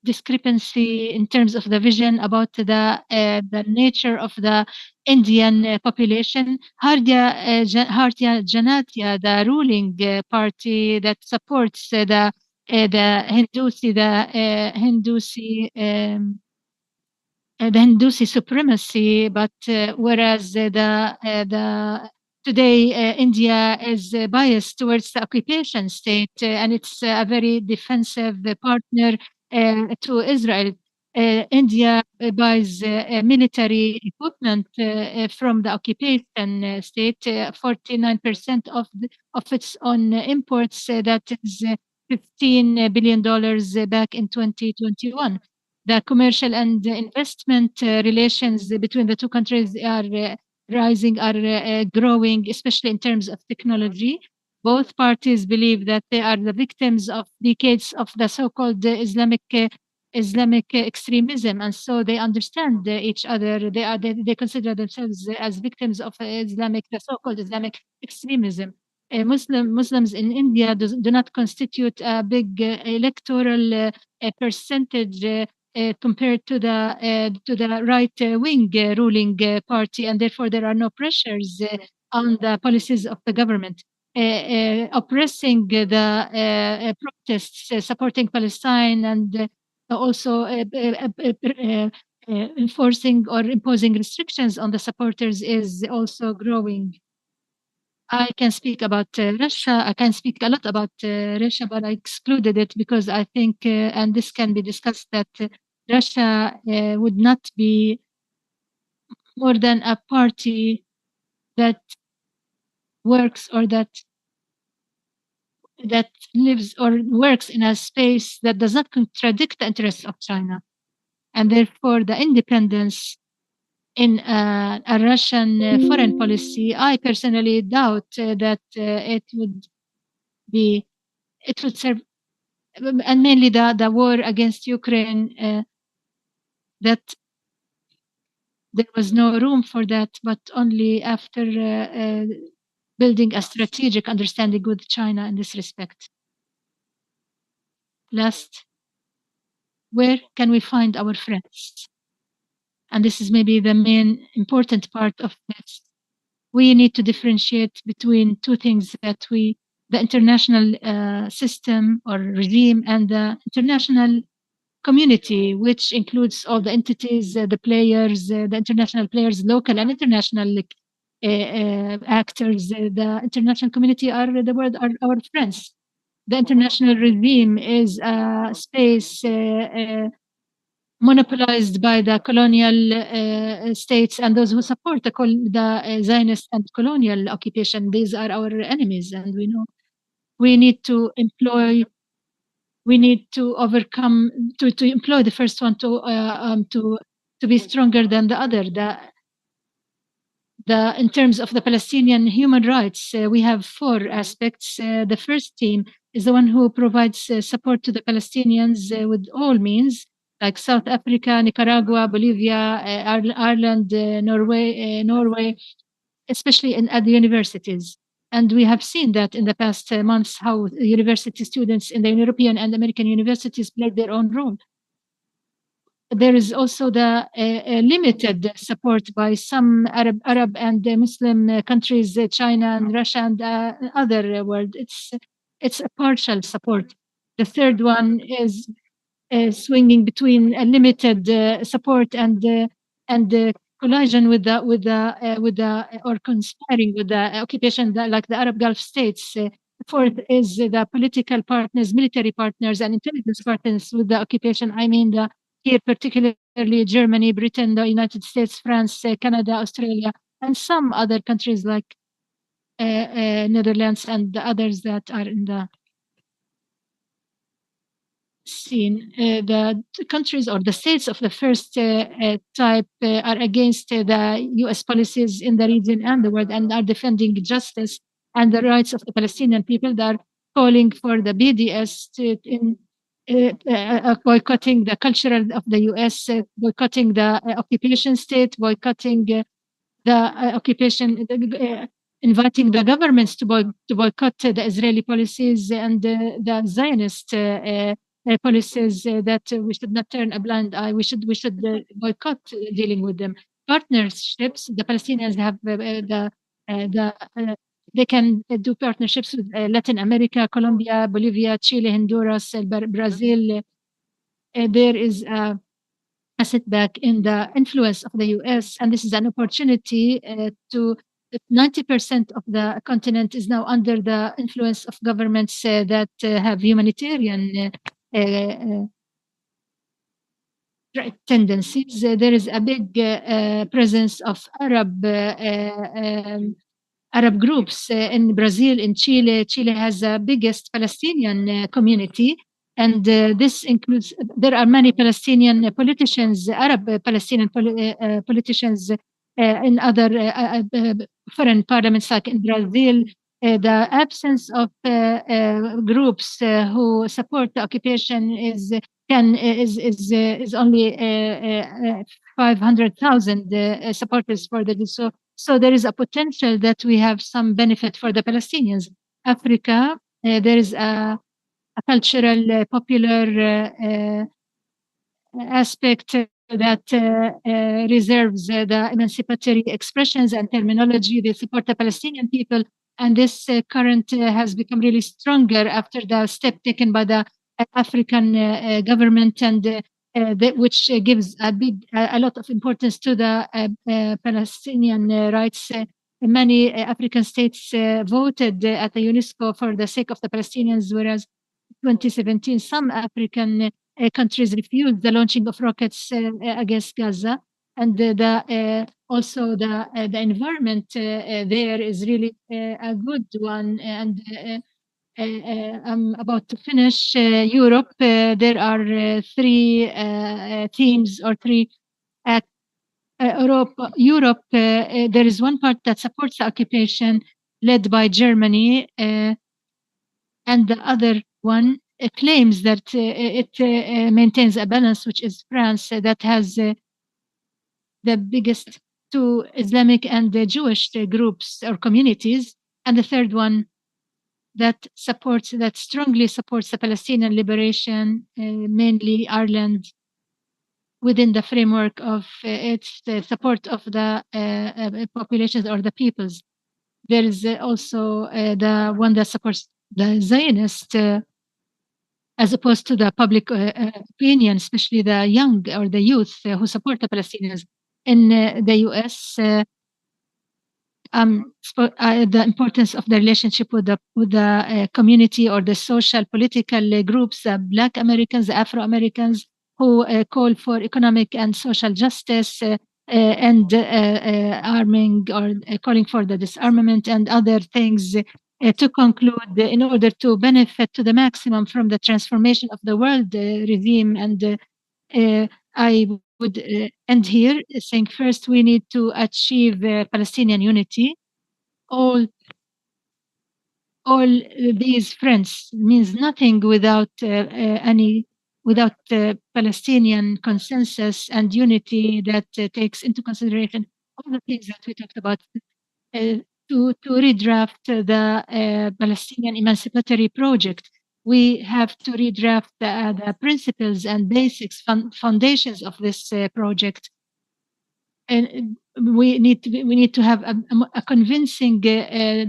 discrepancy in terms of the vision about the nature of the Indian population. Bharatiya Janata, the ruling party that supports the Hindusi supremacy, but whereas today India is biased towards the occupation state, and it's a very defensive partner to Israel. India buys military equipment from the occupation state. 49% of its own imports, that is $15 billion back in 2021. The commercial and investment relations between the two countries are rising, are growing, especially in terms of technology. Both parties believe that they are the victims of decades of the so-called Islamic Islamic extremism, and so they understand each other. They consider themselves as victims of Islamic, the so-called Islamic extremism. Muslims in India do not constitute a big electoral percentage compared to the right-wing ruling party, and therefore there are no pressures on the policies of the government. Oppressing the protests supporting Palestine, and also enforcing or imposing restrictions on the supporters is also growing. I can speak about Russia. I can speak a lot about Russia, but I excluded it because I think, and this can be discussed, that Russia would not be more than a party that works or that lives or works in a space that does not contradict the interests of China. And therefore, the independence in a Russian foreign policy, I personally doubt that it would serve, and mainly the war against Ukraine, that there was no room for that, but only after building a strategic understanding with China in this respect. Last, where can we find our friends? And this is maybe the main important part of this. We need to differentiate between two things, that the international system or regime and the international community, which includes all the entities, the players, the international players, local and international actors. The international community are our friends. The international regime is a space monopolized by the colonial states and those who support the Zionist and colonial occupation. These are our enemies, and we know we need to overcome, to employ the first one to be stronger than the other. In terms of the Palestinian human rights, we have four aspects. The first team is the one who provides support to the Palestinians with all means, like South Africa, Nicaragua, Bolivia, Ireland, Norway, especially at the universities. And we have seen that in the past months, how university students in the European and American universities played their own role. There is also the limited support by some Arab and Muslim countries, China and Russia and other world. It's a partial support. The third one is swinging between a limited support and collision with the or conspiring with the occupation, like the Arab Gulf states. Fourth is the political partners, military partners, and intelligence partners with the occupation. I mean, here particularly Germany, Britain, the United States, France, Canada, Australia, and some other countries like Netherlands and the others that are in the scene. The countries or the states of the first type are against the US policies in the region and the world, and are defending justice and the rights of the Palestinian people. They are calling for the BDS boycotting the cultural of the US, boycotting the occupation state, boycotting the occupation, inviting the governments to boycott the Israeli policies and the Zionist policies, that we should not turn a blind eye. We should boycott dealing with them. Partnerships. The Palestinians have they can do partnerships with Latin America, Colombia, Bolivia, Chile, Honduras, Brazil. There is a setback in the influence of the US, and this is an opportunity to 90% of the continent is now under the influence of governments that have humanitarian tendencies. There is a big presence of Arab groups in Brazil, in Chile. Chile has the biggest Palestinian community, and this includes, there are many Palestinian politicians, Arab Palestinian politicians in other foreign parliaments, like in Brazil. The absence of groups who support the occupation is is only 500,000 supporters for the so there is a potential that we have some benefit for the Palestinians. Africa, there is a cultural, popular aspect that reserves the emancipatory expressions and terminology. They support the Palestinian people, and this current has become really stronger after the step taken by the African government, and which gives a lot of importance to the Palestinian rights. Many African states voted at the UNESCO for the sake of the Palestinians, whereas 2017 some African countries refused the launching of rockets against Gaza, and also the environment there is really a good one. And I'm about to finish. Europe, there are three themes or three. Europe, there is one part that supports the occupation led by Germany, and the other one claims that it maintains a balance, which is France, that has the biggest two Islamic and Jewish groups or communities, and the third one that strongly supports the Palestinian liberation, mainly Ireland, within the framework of its support of the populations or the peoples. There is also the one that supports the Zionist, as opposed to the public opinion, especially the young or the youth who support the Palestinians. In the US, the importance of the relationship with the community or the social political groups, Black Americans, Afro Americans, who call for economic and social justice and arming or calling for the disarmament and other things. To conclude, in order to benefit to the maximum from the transformation of the world regime, and I would end here saying first we need to achieve Palestinian unity. All these friends means nothing without Palestinian consensus and unity that takes into consideration all the things that we talked about. To redraft the Palestinian Emancipatory Project, we have to redraft the principles and basics, foundations of this project. And we need to have a convincing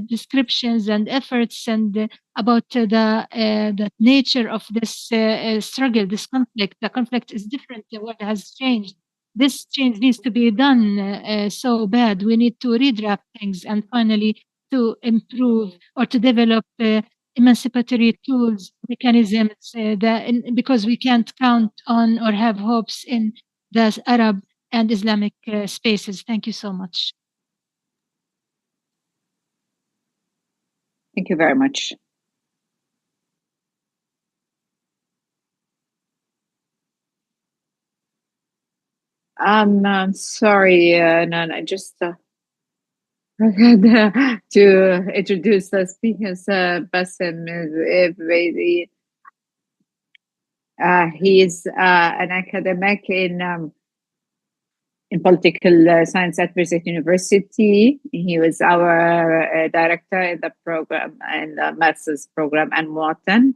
descriptions and efforts and about the nature of this struggle, this conflict. The conflict is different. The world has changed. This change needs to be done so bad. We need to redraft things and finally to improve or to develop emancipatory tools, mechanisms, because we can't count on or have hopes in the Arab and Islamic spaces. Thank you so much. Thank you very much. I'm sorry, Nana, just to introduce the speakers. Bassem is he is an academic in political science at Birzeit University. He was our director in the program, in the master's program at Muwatin.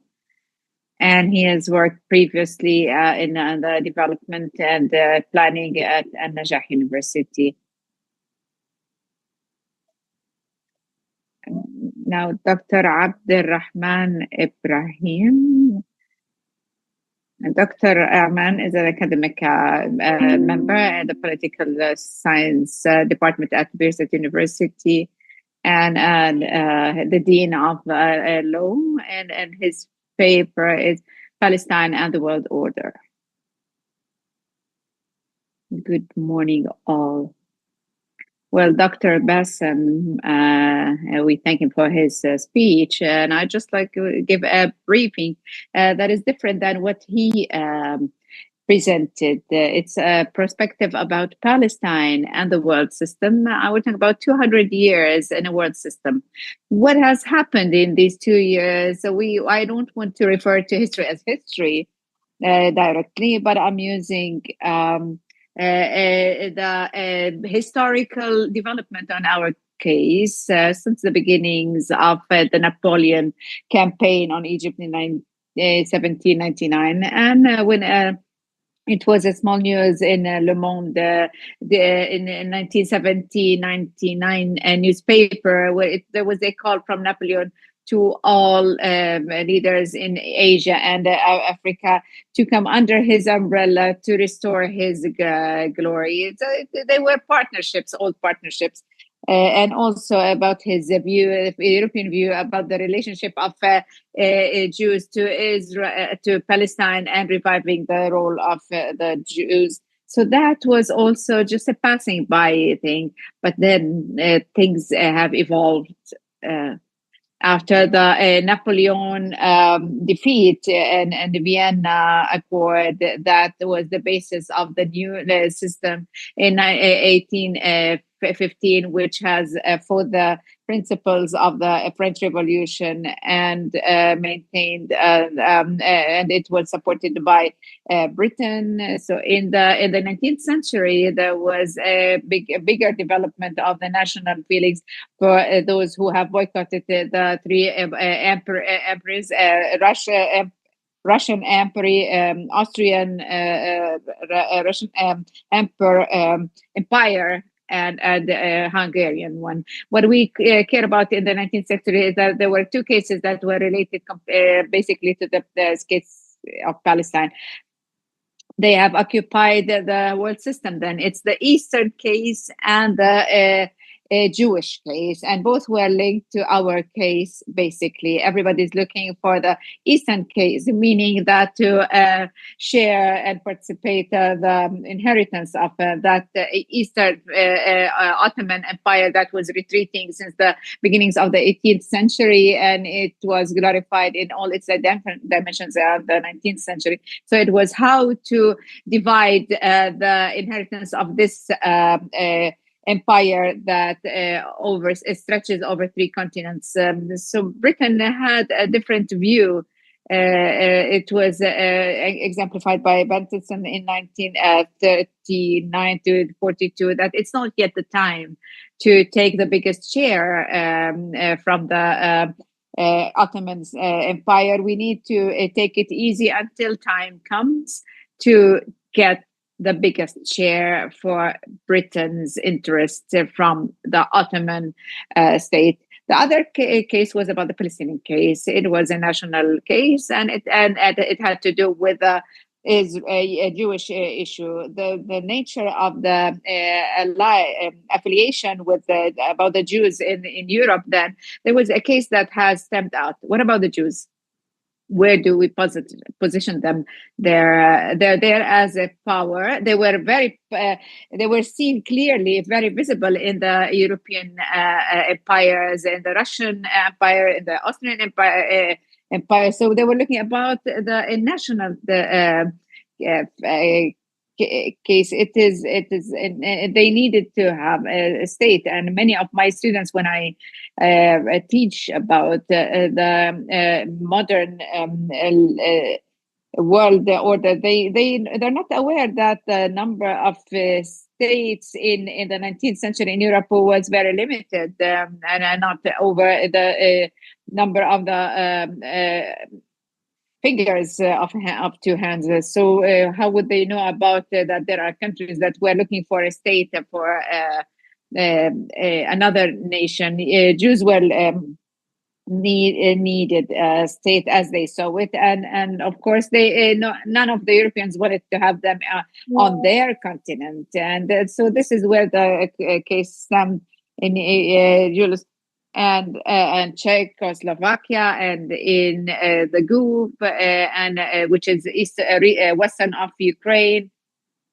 And he has worked previously in the development and planning at Najah University. Now, Dr. Abdelrahman Ibrahim. Dr. Rahman is an academic member in the political science department at Birzeit University, and the dean of law. And his paper is Palestine and the World Order. Good morning, all. Well, Dr. Bassem, we thank him for his speech, and I'd just like to give a briefing that is different than what he presented. It's a perspective about Palestine and the world system. I would talk about 200 years in a world system. What has happened in these 2 years? I don't want to refer to history as history, directly, but I'm using the historical development on our case since the beginnings of the Napoleon campaign on Egypt in 1799, and when it was a small news in Le Monde in 1970-99 newspaper where there was a call from Napoleon to all leaders in Asia and Africa to come under his umbrella to restore his glory. So they were partnerships, old partnerships. And also about his view, European view about the relationship of Jews to Israel, to Palestine, and reviving the role of the Jews. So that was also just a passing by thing. But then things have evolved after the Napoleon defeat and the Vienna Accord. That was the basis of the new system in 1815, which has for the principles of the French Revolution and maintained, and it was supported by Britain. So in the 19th century, there was a bigger development of the national feelings for those who have boycotted the three emperors, Russian emperor, Austrian Russian empire, and Hungarian one. What we care about in the 19th century is that there were two cases that were related basically to the case of Palestine. They have occupied the world system. Then it's the Eastern case and the Jewish case, and both were linked to our case. Basically, everybody's looking for the Eastern case, meaning that to share and participate the inheritance of that Eastern Ottoman Empire that was retreating since the beginnings of the 18th century, and it was glorified in all its dimensions in the 19th century. So it was how to divide the inheritance of this empire that stretches over three continents. So Britain had a different view. It was exemplified by Bentinson in 1939 to 42 that it's not yet the time to take the biggest share from the Ottoman Empire. We need to take it easy until time comes to get the biggest share for Britain's interests from the Ottoman state. The other case was about the Palestinian case. It was a national case, and it had to do with is a Jewish issue. The nature of the affiliation with about the Jews in Europe. Then there was a case that has stamped out. What about the Jews? Where do we position them? They're there as a power. They were they were seen clearly, very visible in the European empires, in the Russian Empire, in the Austrian Empire. So they were looking about the national case. It is they needed to have a state, and many of my students, when I teach about the modern world order, they're not aware that the number of states in the 19th century in Europe was very limited, and not over the number of the fingers of two hands. So how would they know about that there are countries that were looking for a state for another nation? Jews were needed state as they saw it, and of course they none of the Europeans wanted to have them on their continent, and so this is where the case stemmed in Julius and Czechoslovakia, and in the Gulf, and which is western of Ukraine.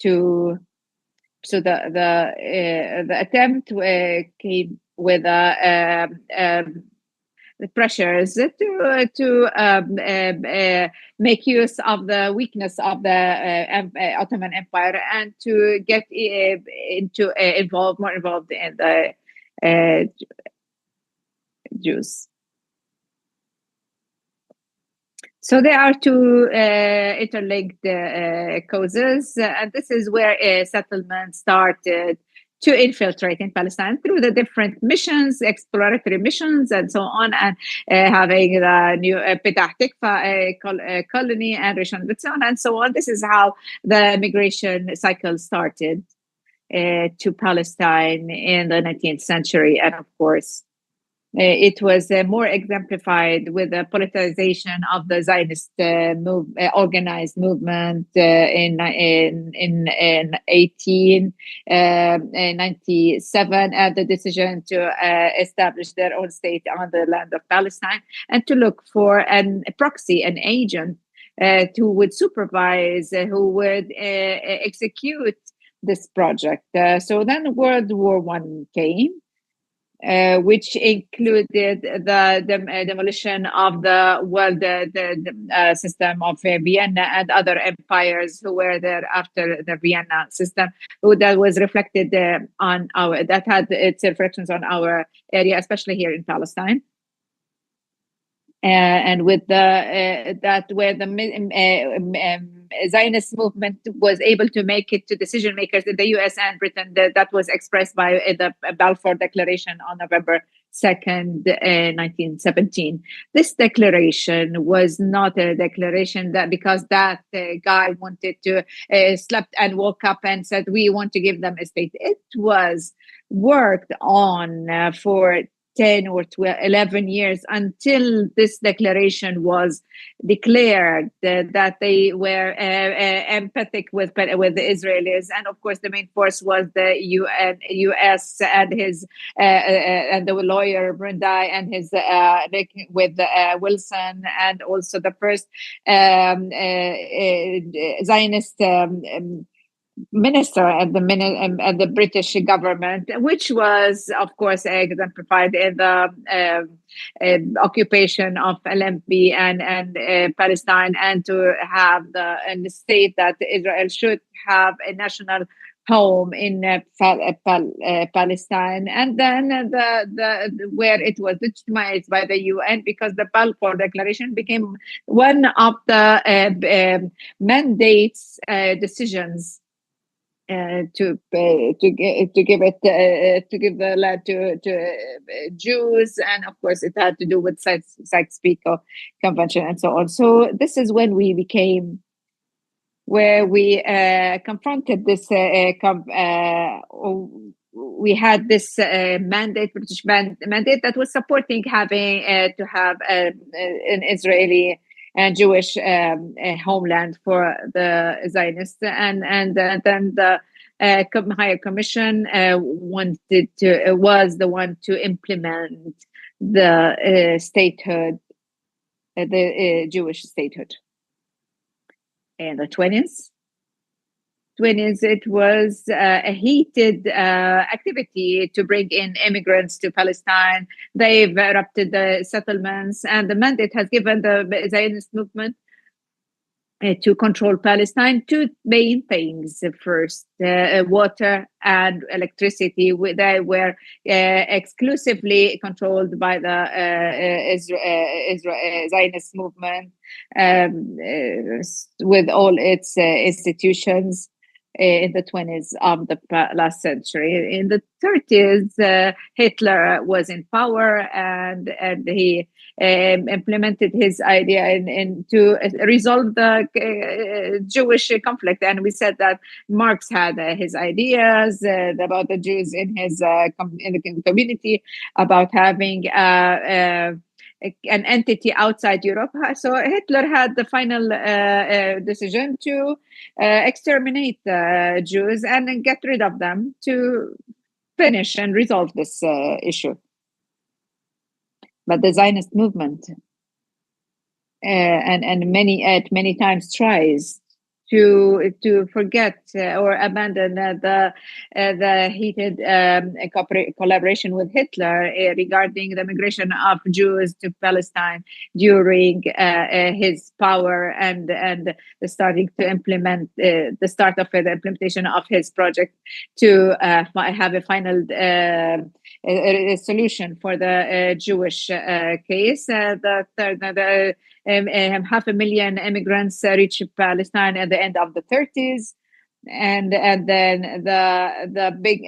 So the attempt came with the pressures to make use of the weakness of the Ottoman Empire and to get more involved in the Jews. So there are two interlinked causes, and this is where settlement started to infiltrate in Palestine through the different missions, exploratory missions, and so on, and having the new Petah Tikva colony and Rishon LeZion, and so on. This is how the migration cycle started to Palestine in the 19th century, and of course, it was more exemplified with the politicization of the Zionist organized movement in 1897, and the decision to establish their own state on the land of Palestine, and to look for a proxy, an agent who would supervise, who would execute this project. So then World War I came. Which included the demolition of the system of Vienna and other empires who were there after the Vienna system. That was reflected that had its reflections on our area, especially here in Palestine. And with that, where the Zionist movement was able to make it to decision makers in the US and Britain, that was expressed by the Balfour Declaration on November 2nd, 1917. This declaration was not a declaration that because that guy wanted to slept and woke up and said, we want to give them a state. It was worked on for 10 or 12, 11 years until this declaration was declared that they were empathic with the Israelis, and of course the main force was the U.S. and his and the lawyer Brundai and his with Wilson, and also the first Zionist minister at the British government, which was, of course, exemplified in the occupation of Aleppo and Palestine, and to have the state that Israel should have a national home in Palestine, and then where it was legitimized by the UN, because the Balfour Declaration became one of the mandates decisions to give the land to Jews, and of course it had to do with Sykes-Picot Convention and so on. So this is when we became, where we confronted this. We had this mandate, British mandate, that was supporting having to have an Israeli and Jewish homeland for the Zionists, and then the Higher Commission was the one to implement the statehood, the Jewish statehood. In the 20s, it was a heated activity to bring in immigrants to Palestine. They've erupted the settlements, and the mandate has given the Zionist movement to control Palestine two main things. First, water and electricity. They were exclusively controlled by the Zionist movement, with all its institutions in the 20s of the last century. In the 30s, Hitler was in power, and he implemented his idea in to resolve the Jewish conflict. And we said that Marx had his ideas about the Jews in his in the community, about having an entity outside Europe. So Hitler had the final decision to exterminate the Jews and get rid of them to finish and resolve this issue. But the Zionist movement and many times tries to forget or abandon the heated collaboration with Hitler regarding the migration of Jews to Palestine during his power, and the starting to implement the start of the implementation of his project to have a final solution for the Jewish case. The 500,000 immigrants reached Palestine at the end of the 30s. And then the big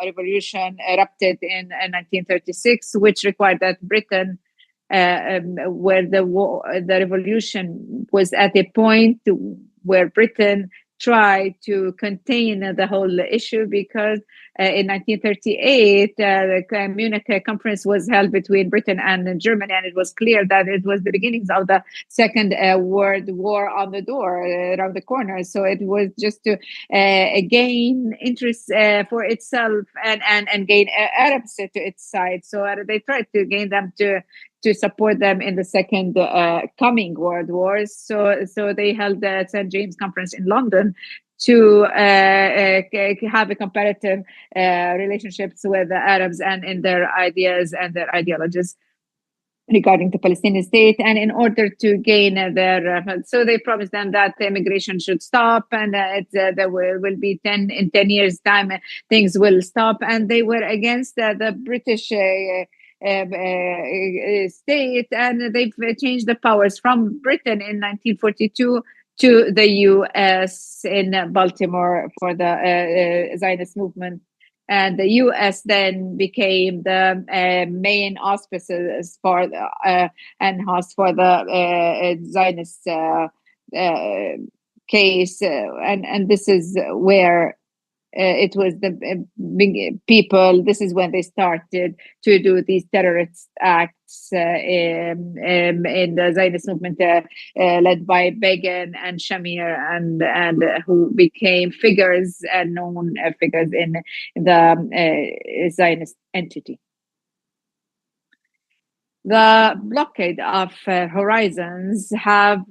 revolution erupted in 1936, which required that Britain, where the revolution was at a point where Britain tried to contain the whole issue, because in 1938 the Munich conference was held between Britain and Germany, and it was clear that it was the beginnings of the Second World War on the door, around the corner. So it was just to gain interest for itself and gain Arabs to its side. So they tried to gain them to support them in the second coming world wars. So they held the St. James Conference in London to have a comparative relationships with the Arabs and in their ideas and their ideologies regarding the Palestinian state. And in order to gain so they promised them that the immigration should stop, and there will be 10 years time things will stop. And they were against the British state, and they've changed the powers from Britain in 1942 to the US in Baltimore for the Zionist movement. And the US then became the main auspices for and host for the Zionist case. And this is where it was the big people. This is when they started to do these terrorist acts in the Zionist movement, led by Begin and Shamir, and who became figures and known figures in the Zionist entity. The blockade of horizons have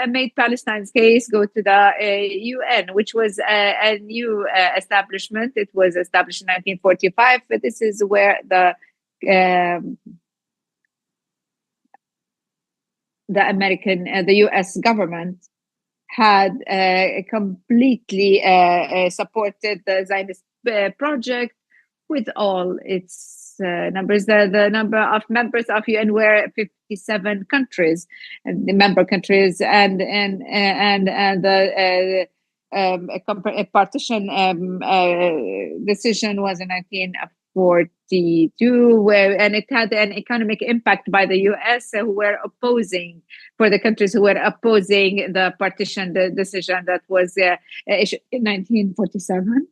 made Palestine's case go to the UN, which was a new establishment. It was established in 1945, but this is where the American, the US government had completely supported the Zionist project with all its numbers. The number of members of UN were 57 countries, and the member countries, and the partition decision was in 1942, and it had an economic impact by the US, who were opposing, for the countries who were opposing the partition, the decision that was issued in 1947.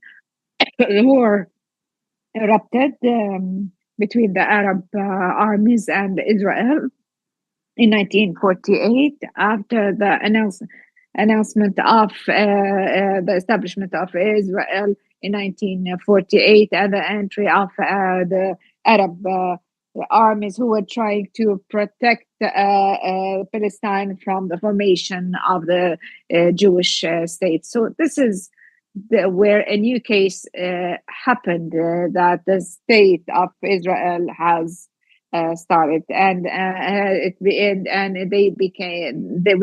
The war erupted between the Arab armies and Israel in 1948, after the announcement of the establishment of Israel in 1948, and the entry of the Arab armies who were trying to protect Palestine from the formation of the Jewish state. So this is where a new case happened, that the state of Israel has started, and we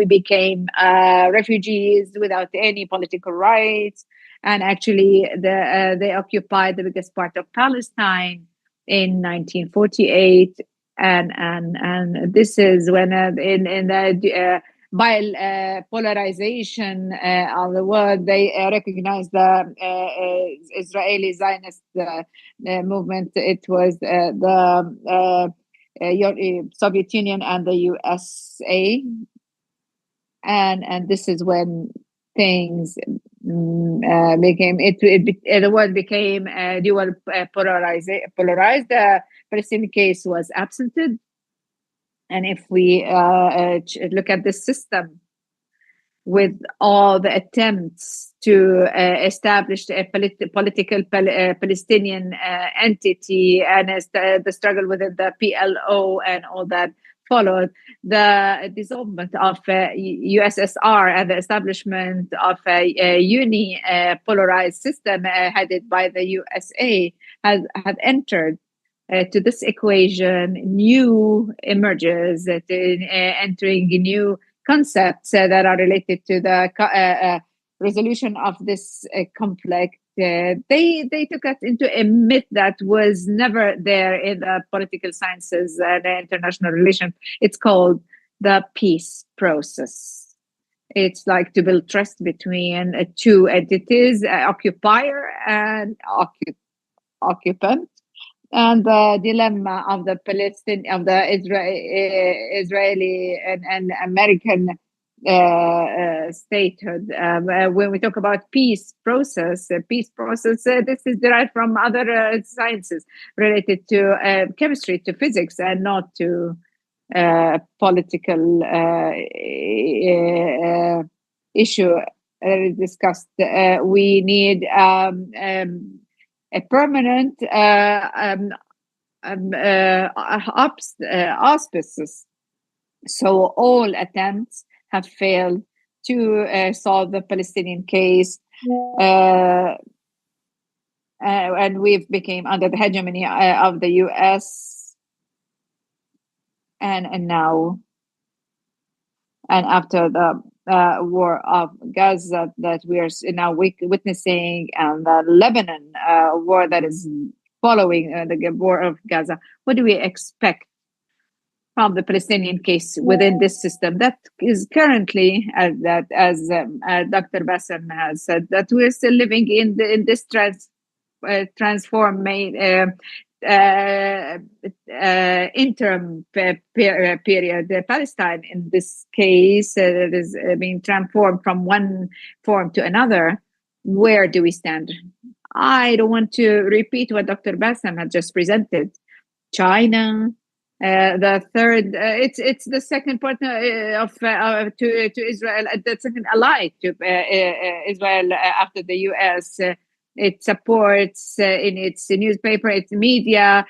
became refugees without any political rights, and actually they occupied the biggest part of Palestine in 1948, and this is when in the polarization of the world, they recognize the Israeli Zionist movement. It was the Soviet Union and the USA, and this is when things became the world became dual polarized. The Palestinian case was absented. And if we look at the system, with all the attempts to establish a political Palestinian entity, and the struggle within the PLO and all that followed, the dissolvement of USSR and the establishment of a uni-polarized system headed by the USA have entered to this equation. New emerges, entering new concepts that are related to the resolution of this conflict. They took us into a myth that was never there in the political sciences and international relations. It's called the peace process. It's like to build trust between two entities, occupier and occupant. And the dilemma of the Israeli and American statehood. When we talk about peace process, this is derived from other sciences related to chemistry, to physics, and not to political issue discussed. We need a permanent auspices. So all attempts have failed to solve the Palestinian case, and we've become under the hegemony of the U.S. and now, and after the war of Gaza that we are now witnessing, and the Lebanon war that is following the war of Gaza, what do we expect from the Palestinian case within this system that is currently, as Dr. Bassem has said, that we're still living in this transformed interim period. Palestine, in this case, is being transformed from one form to another. Where do we stand? I don't want to repeat what Dr. Bassem had just presented. China, the third, it's the second partner to Israel, the second ally to Israel after the U.S. It supports in its newspaper, its media,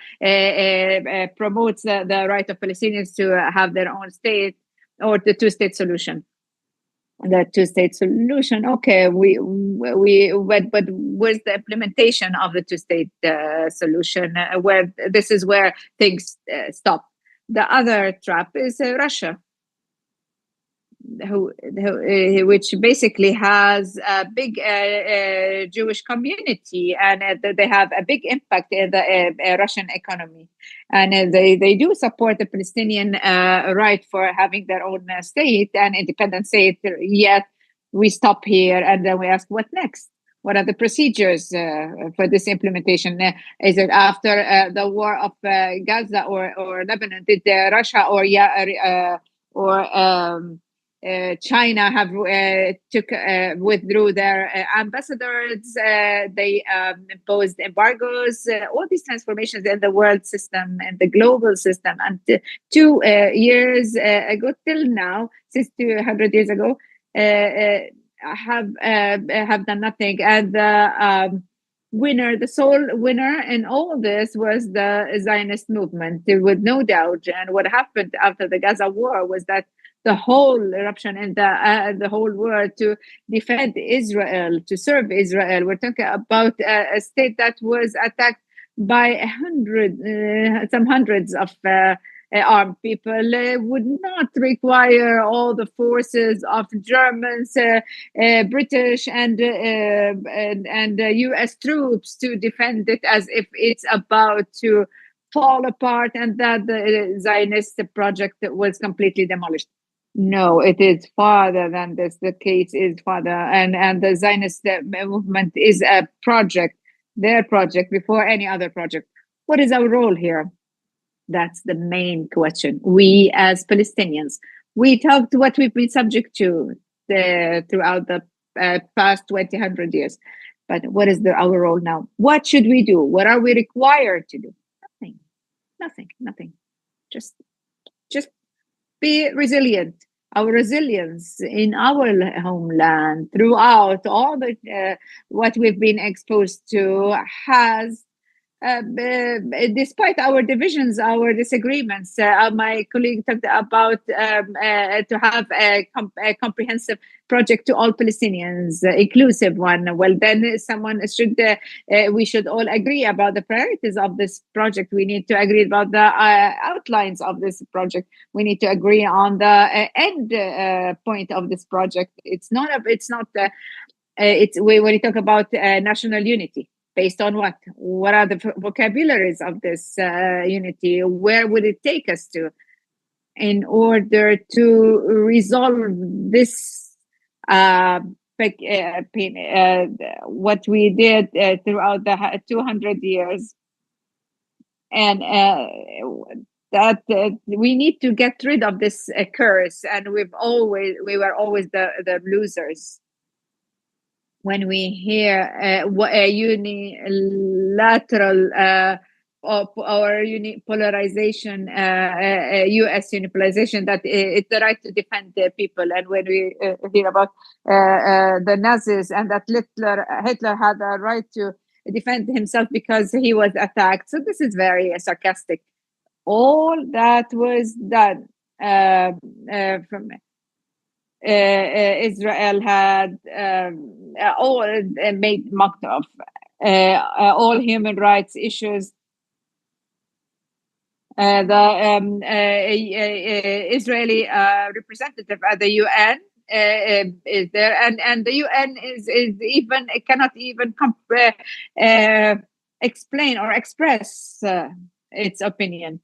promotes the right of Palestinians to have their own state, or the two-state solution. The two-state solution, okay, but where's the implementation of the two-state solution? Where this is where things stop. The other trap is Russia, which basically has a big Jewish community, and they have a big impact in the Russian economy, and they do support the Palestinian right for having their own state and independent state. Yet we stop here, and then we ask, what next? What are the procedures for this implementation? Is it after the war of Gaza or Lebanon? Did Russia or China have withdrew their ambassadors? They imposed embargoes. All these transformations in the world system and the global system, and 2 years ago till now, since 200 years ago, have done nothing. And the sole winner in all this was the Zionist movement, with no doubt. And what happened after the Gaza war was that the whole eruption in the whole world to defend Israel, to serve Israel. We're talking about a state that was attacked by some hundreds of armed people, would not require all the forces of Germans, British, and U.S. troops to defend it, as if it's about to fall apart and that the Zionist project was completely demolished. No, it is farther than this. The case is farther, and the Zionist movement is a project, their project before any other project. What is our role here? That's the main question. We as Palestinians, we talked what we've been subject to throughout the past 200 years. But what is our role now? What should we do? What are we required to do? Nothing. Just be resilient. Our resilience in our homeland throughout all the what we've been exposed to has, despite our divisions, our disagreements, my colleague talked about to have a comprehensive project to all Palestinians, inclusive one. Well, then someone should, we should all agree about the priorities of this project. We need to agree about the outlines of this project. We need to agree on the end point of this project. It's when we talk about national unity. Based on what? What are the vocabularies of this unity? Where would it take us to? in order to resolve this what we did throughout the 200 years, and that we need to get rid of this curse, and we were always the losers when we hear a unilateral or polarization, U.S. unipolarization, that it's the right to defend the people. And when we hear about the Nazis, and that Hitler had a right to defend himself because he was attacked. So this is very sarcastic. All that was done from Israel had all made mock of all human rights issues. The Israeli representative at the UN is there, and the UN is even cannot even explain or express its opinion.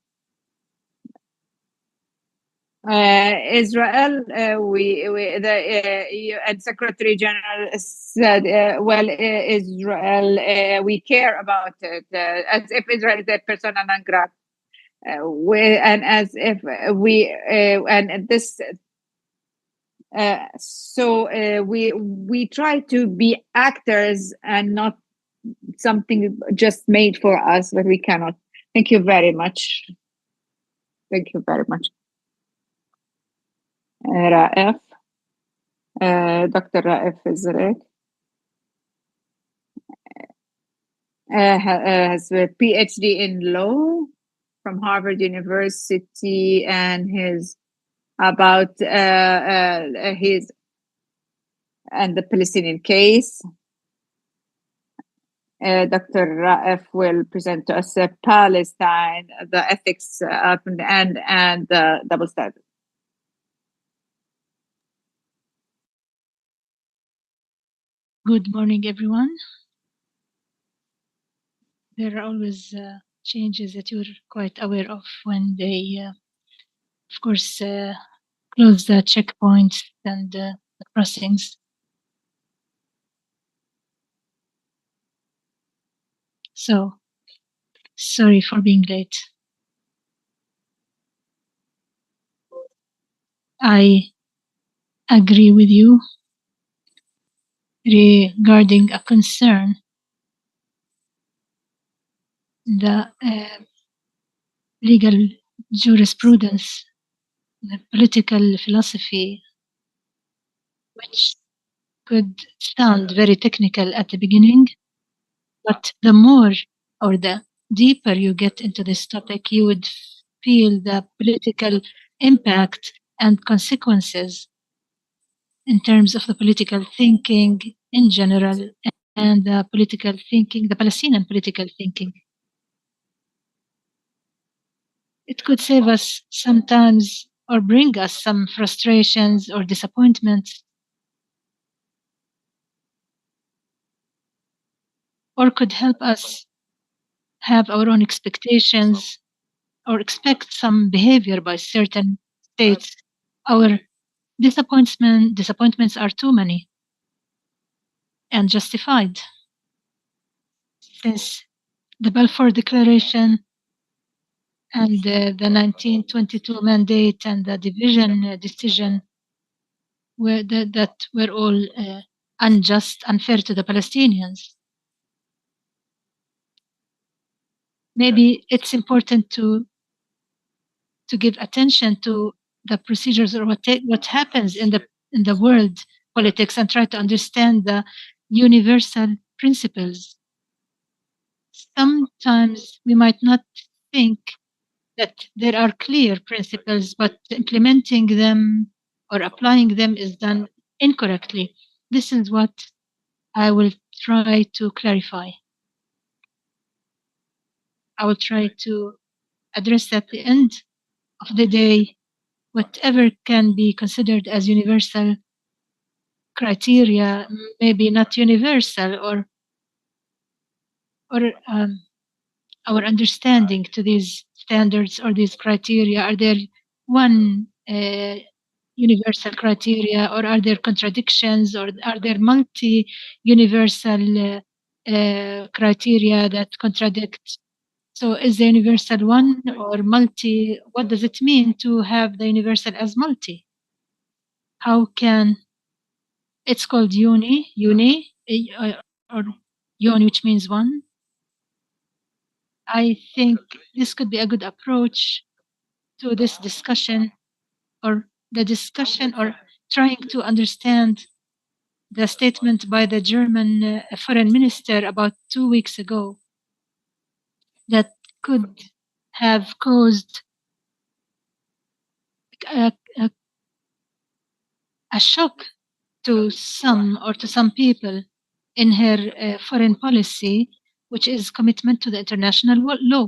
Israel, the UN Secretary General said, well, Israel, we care about it, as if Israel is a persona non grata. And as if we and this so we try to be actors and not something just made for us, but we cannot. Thank you very much. Thank you very much. Raif, Dr. Raif Izrek has a PhD in law from Harvard University, and his about his and the Palestinian case. Dr. Raif will present to us Palestine, the ethics and the double standard. Good morning, everyone. There are always changes that you're quite aware of when they, of course, close the checkpoints and the crossings. So, sorry for being late. I agree with you regarding a concern, the legal jurisprudence, the political philosophy, which could sound very technical at the beginning, but the more or the deeper you get into this topic, you would feel the political impact and consequences in terms of the political thinking in general and the political thinking, the Palestinian political thinking. It could save us sometimes or bring us some frustrations or disappointments, or could help us have our own expectations or expect some behavior by certain states. Our disappointments are too many and justified, since the Balfour Declaration and the 1922 mandate and the division decision that were all unjust, unfair to the Palestinians. Maybe it's important to give attention to the procedures or what happens in the world politics, and try to understand the universal principles. Sometimes we might not think that there are clear principles, but implementing them or applying them is done incorrectly. This is what I will try to clarify. I will try to address at the end of the day whatever can be considered as universal criteria, maybe not universal, or our understanding to these standards or these criteria, are they one universal criteria, or are there contradictions, or are there multi-universal criteria that contradict? So is the universal one or multi? What does it mean to have the universal as multi? How can it's called uni, or uni, which means one. I think this could be a good approach to this discussion, or trying to understand the statement by the German foreign minister about 2 weeks ago that could have caused a, a shock to some people in her foreign policy, which is commitment to the international law.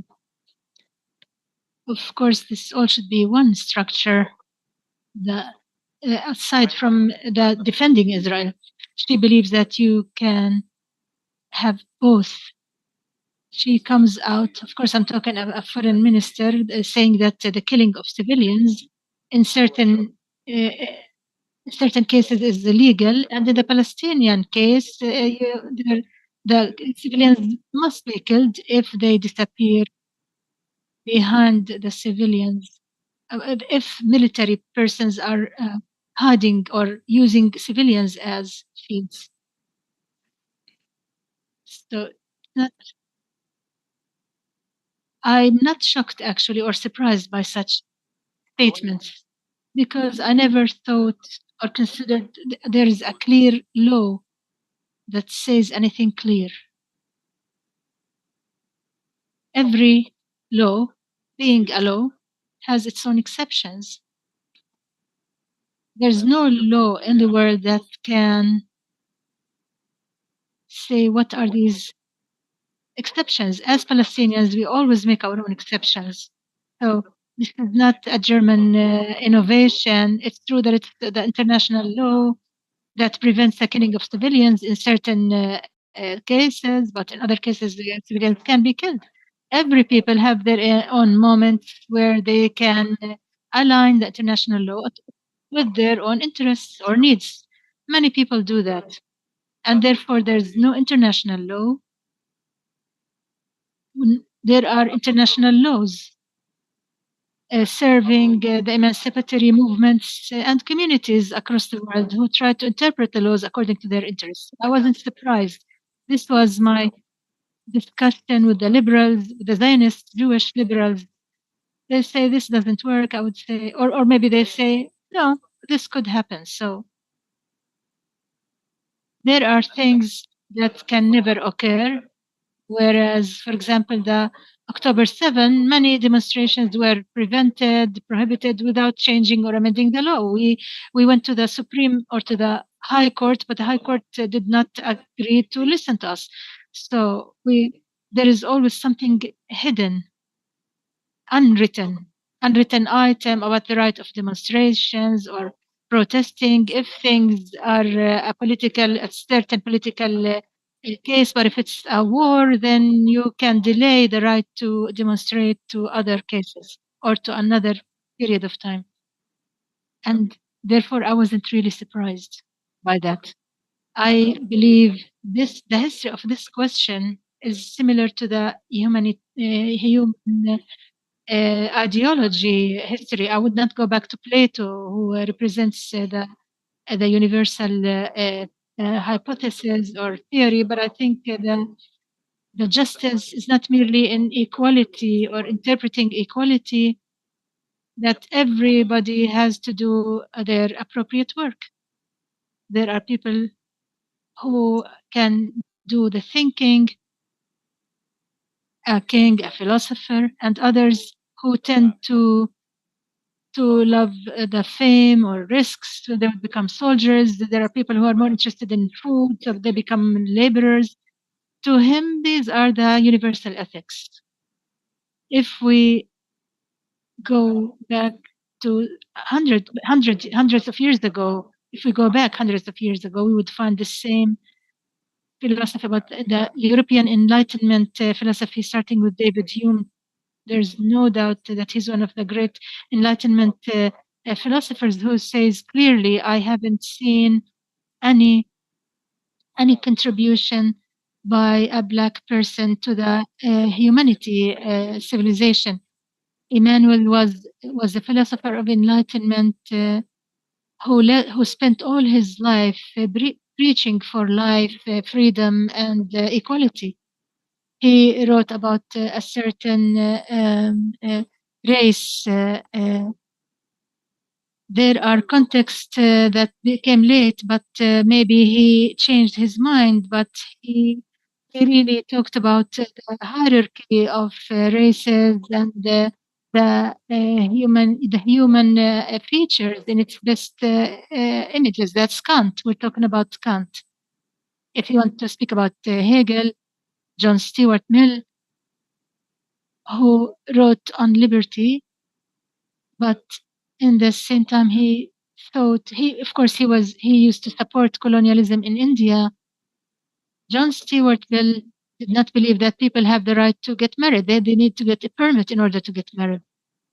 Of course, this all should be one structure. Aside from the defending Israel, she believes that you can have both. She comes out, of course, I'm talking a foreign minister saying that the killing of civilians in certain cases is illegal, and in the Palestinian case, the civilians must be killed if they disappear behind the civilians. If military persons are hiding or using civilians as shields. So I'm not shocked actually or surprised by such statements, because I never thought or considered there is a clear law that says anything clear. Every law, being a law, has its own exceptions. There's no law in the world that can say what are these exceptions. As Palestinians, we always make our own exceptions. So this is not a German innovation. It's true that it's the international law that prevents the killing of civilians in certain cases, but in other cases, the civilians can be killed. Every people have their own moments where they can align the international law with their own interests or needs. Many people do that. And therefore, there's no international law. There are international laws serving the emancipatory movements and communities across the world who try to interpret the laws according to their interests. I wasn't surprised. This was my discussion with the liberals, the Zionist Jewish liberals. They say this doesn't work. I would say, or maybe they say, no, this could happen. So there are things that can never occur. Whereas, for example, the October 7, many demonstrations were prohibited without changing or amending the law. We went to the Supreme or to the High Court, but the High Court did not agree to listen to us. So there is always something hidden, unwritten item about the right of demonstrations or protesting. If things are a certain political case, but if it's a war, then you can delay the right to demonstrate to other cases or to another period of time. And therefore, I wasn't really surprised by that. I believe the history of this question is similar to the human ideology history. I would not go back to Plato, who represents the universal hypothesis or theory, but I think the justice is not merely in equality or interpreting equality, that everybody has to do their appropriate work. There are people who can do the thinking, a king, a philosopher, and others who tend to love the fame or risks, so they become soldiers. There are people who are more interested in food, so they become laborers. To him, these are the universal ethics. If we go back to hundreds of years ago, if we go back hundreds of years ago, we would find the same philosophy about the European Enlightenment philosophy, starting with David Hume, There's no doubt that he's one of the great Enlightenment philosophers who says clearly, I haven't seen any contribution by a Black person to the humanity civilization. Emmanuel was a philosopher of Enlightenment who spent all his life preaching for life, freedom, and equality. He wrote about a certain race. There are contexts that became late, but maybe he changed his mind. But he really talked about the hierarchy of races and the human features in its best images. That's Kant. We're talking about Kant. If you want to speak about Hegel, John Stuart Mill, who wrote on liberty, but in the same time he thought he used to support colonialism in India. John Stuart Mill did not believe that people have the right to get married. They need to get a permit in order to get married.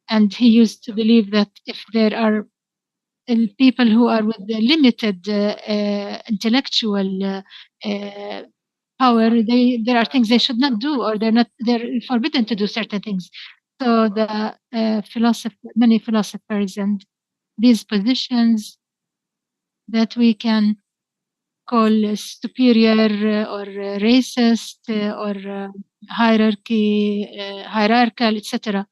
And he used to believe that if there are people who are with the limited intellectual power, there are things they should not do, or they're forbidden to do certain things. So the many philosophers and these positions that we can call superior or racist or hierarchical, etc.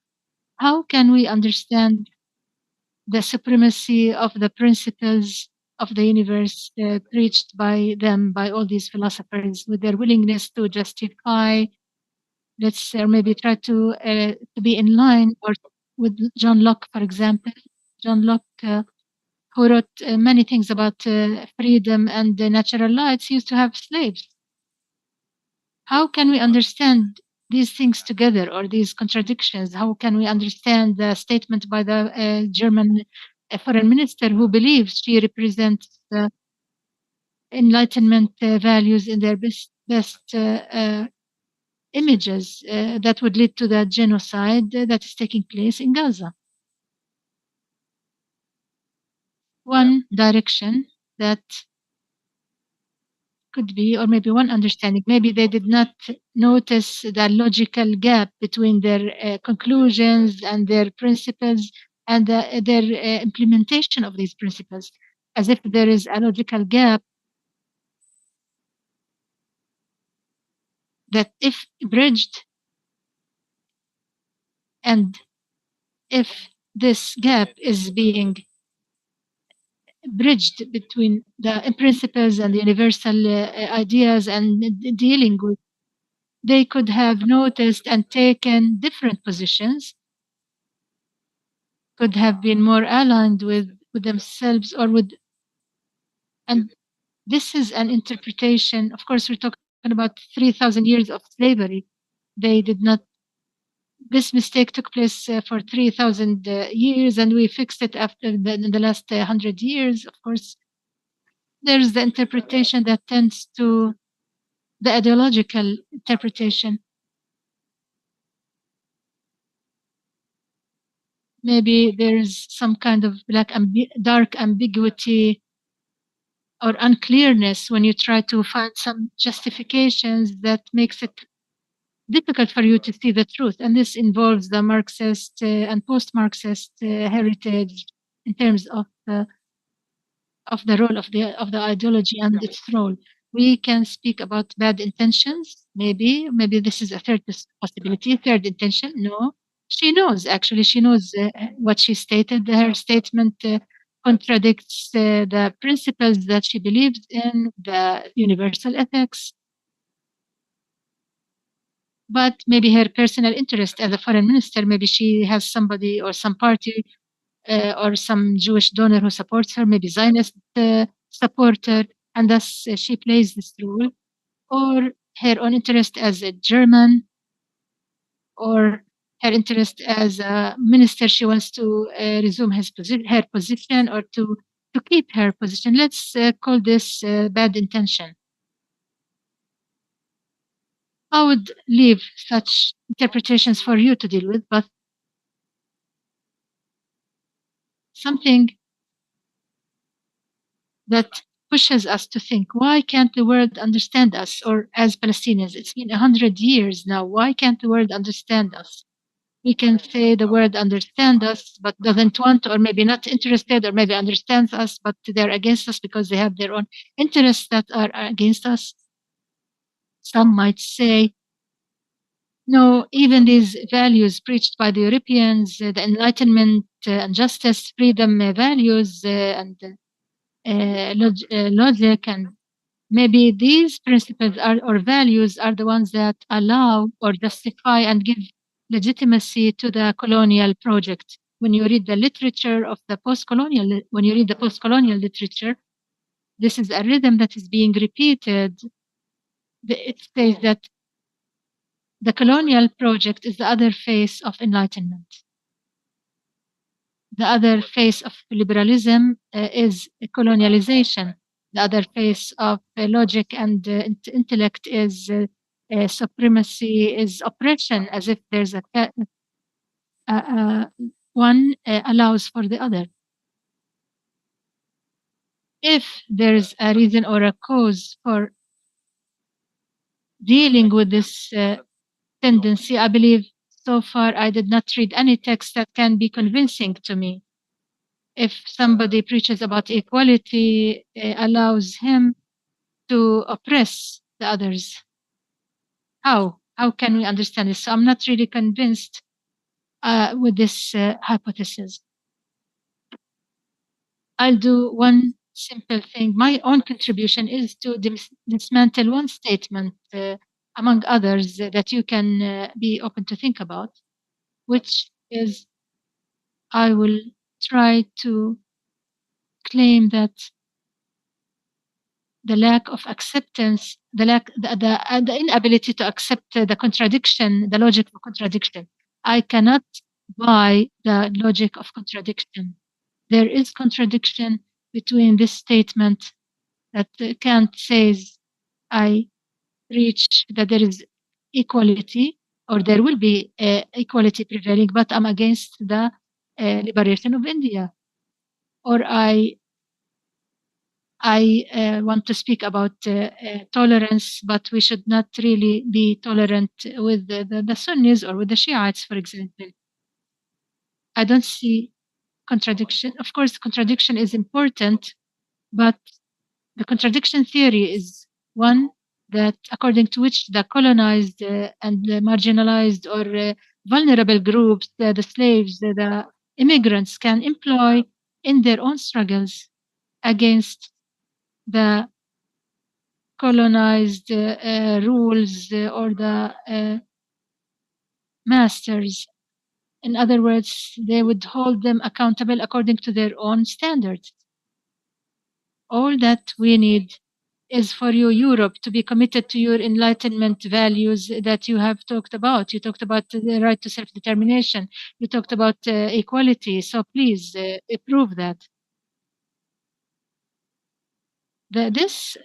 How can we understand the supremacy of the principles of the universe preached by them, by all these philosophers, with their willingness to justify, maybe try to be in line, or with John Locke, for example. John Locke, who wrote many things about freedom and natural rights, used to have slaves. How can we understand these things together, or these contradictions? How can we understand the statement by the German foreign minister, who believes she represents Enlightenment values in their best images that would lead to the genocide that is taking place in Gaza? One direction that could be, or maybe one understanding, maybe they did not notice the logical gap between their conclusions and their principles and their implementation of these principles, as if there is a logical gap that, if bridged, and if this gap is being bridged between the principles and the universal ideas and dealing with, they could have noticed and taken different positions, could have been more aligned with themselves, or with, and this is an interpretation. Of course, we're talking about 3,000 years of slavery. They did not, this mistake took place for 3,000 years, and we fixed it after in the last 100 years. Of course, there's the interpretation that tends to the ideological interpretation. Maybe there's some kind of dark ambiguity or unclearness when you try to find some justifications that makes it difficult for you to see the truth. And this involves the Marxist and post-Marxist heritage in terms of the role of the ideology and its role. We can speak about bad intentions. Maybe this is a third possibility. Third intention, no. She knows, actually, she knows what she stated. Her statement contradicts the principles that she believes in, the universal ethics. But maybe her personal interest as a foreign minister, maybe she has somebody or some party or some Jewish donor who supports her, maybe Zionist supporter, and thus she plays this role. Or her own interest as a German, or her interest as a minister, she wants to resume her position, or to keep her position. Let's call this bad intention. I would leave such interpretations for you to deal with, but something that pushes us to think, why can't the world understand us? Or as Palestinians, it's been 100 years now. Why can't the world understand us? We can say the world understands us, but doesn't want, or maybe not interested, or maybe understands us, but they're against us because they have their own interests that are against us. Some might say, no, even these values preached by the Europeans, the Enlightenment and justice, freedom values and logic, and maybe these principles are, or values are the ones that allow or justify and give legitimacy to the colonial project. When you read the literature of the post-colonial, when you read the post-colonial literature, this is a rhythm that is being repeated. It says that the colonial project is the other face of enlightenment. The other face of liberalism is colonialization. The other face of logic and intellect is supremacy, is oppression, as if there's one allows for the other. If there's a reason or a cause for dealing with this tendency, I believe so far I did not read any text that can be convincing to me. If somebody preaches about equality, allows him to oppress the others. How? How can we understand this? So I'm not really convinced with this hypothesis. I'll do one simple thing. My own contribution is to dismantle one statement among others that you can be open to think about, which is I will try to claim that the lack of acceptance, the inability to accept the contradiction, the logic of contradiction. I cannot buy the logic of contradiction. There is contradiction between this statement that Kant says, I reach that there is equality, or there will be equality prevailing, but I'm against the liberation of India. Or I want to speak about tolerance, but we should not really be tolerant with the Sunnis or with the Shiites, for example. I don't see contradiction. Of course, contradiction is important, but the contradiction theory is one that, according to which the colonized and the marginalized or vulnerable groups, the slaves, the immigrants, can employ in their own struggles against the colonized rules or the masters. In other words, they would hold them accountable according to their own standards. All that we need is for you, Europe, to be committed to your enlightenment values that you have talked about. You talked about the right to self-determination. You talked about equality. So please prove that. This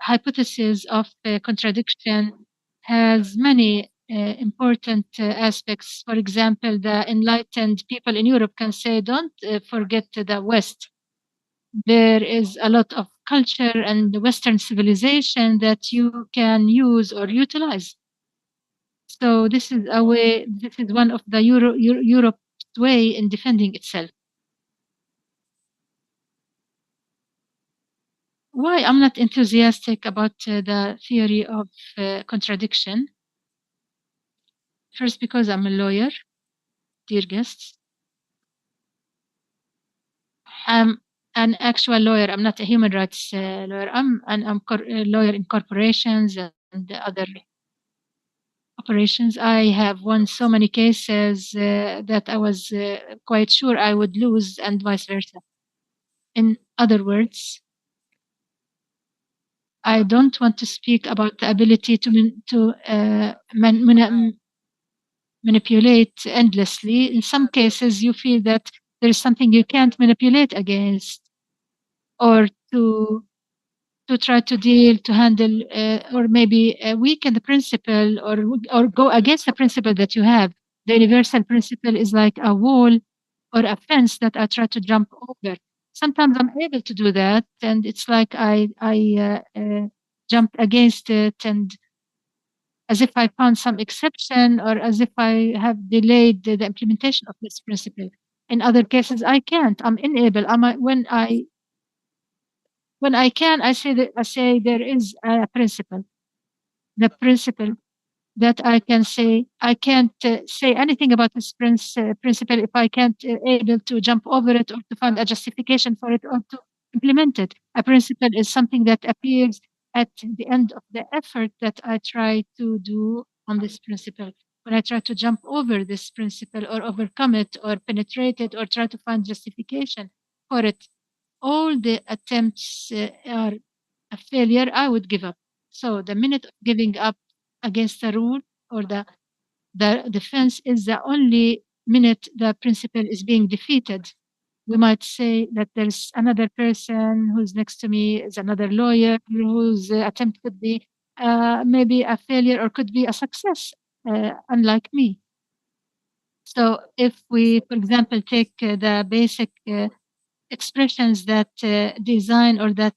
hypothesis of contradiction has many important aspects. For example, the enlightened people in Europe can say, don't forget the West. There is a lot of culture and Western civilization that you can use or utilize. So this is a way, this is one of the Europe's way in defending itself. Why I'm not enthusiastic about the theory of contradiction? First, because I'm a lawyer, dear guests. I'm an actual lawyer. I'm not a human rights lawyer. I'm a lawyer in corporations and other operations. I have won so many cases that I was quite sure I would lose, and vice versa. In other words, I don't want to speak about the ability to manipulate endlessly. In some cases, you feel that there is something you can't manipulate against, or to to try to handle, or maybe weaken the principle, or go against the principle that you have. The universal principle is like a wall or a fence that I try to jump over. Sometimes I'm able to do that, and it's like I jumped against it, and as if I found some exception, or as if I have delayed the implementation of this principle. In other cases, I can't. I'm unable. When I can, I say there is a principle. The principle that I can say, I can't say anything about this principle if I can't able to jump over it, or to find a justification for it, or to implement it. A principle is something that appears at the end of the effort that I try to do on this principle. When I try to jump over this principle, or overcome it, or penetrate it, or try to find justification for it, all the attempts are a failure. I would give up. So the minute of giving up against the rule, or the defense, is the only minute the principle is being defeated. We might say that there's another person who's next to me, is another lawyer whose attempt could be maybe a failure, or could be a success, unlike me. So if we, for example, take the basic expressions that design, or that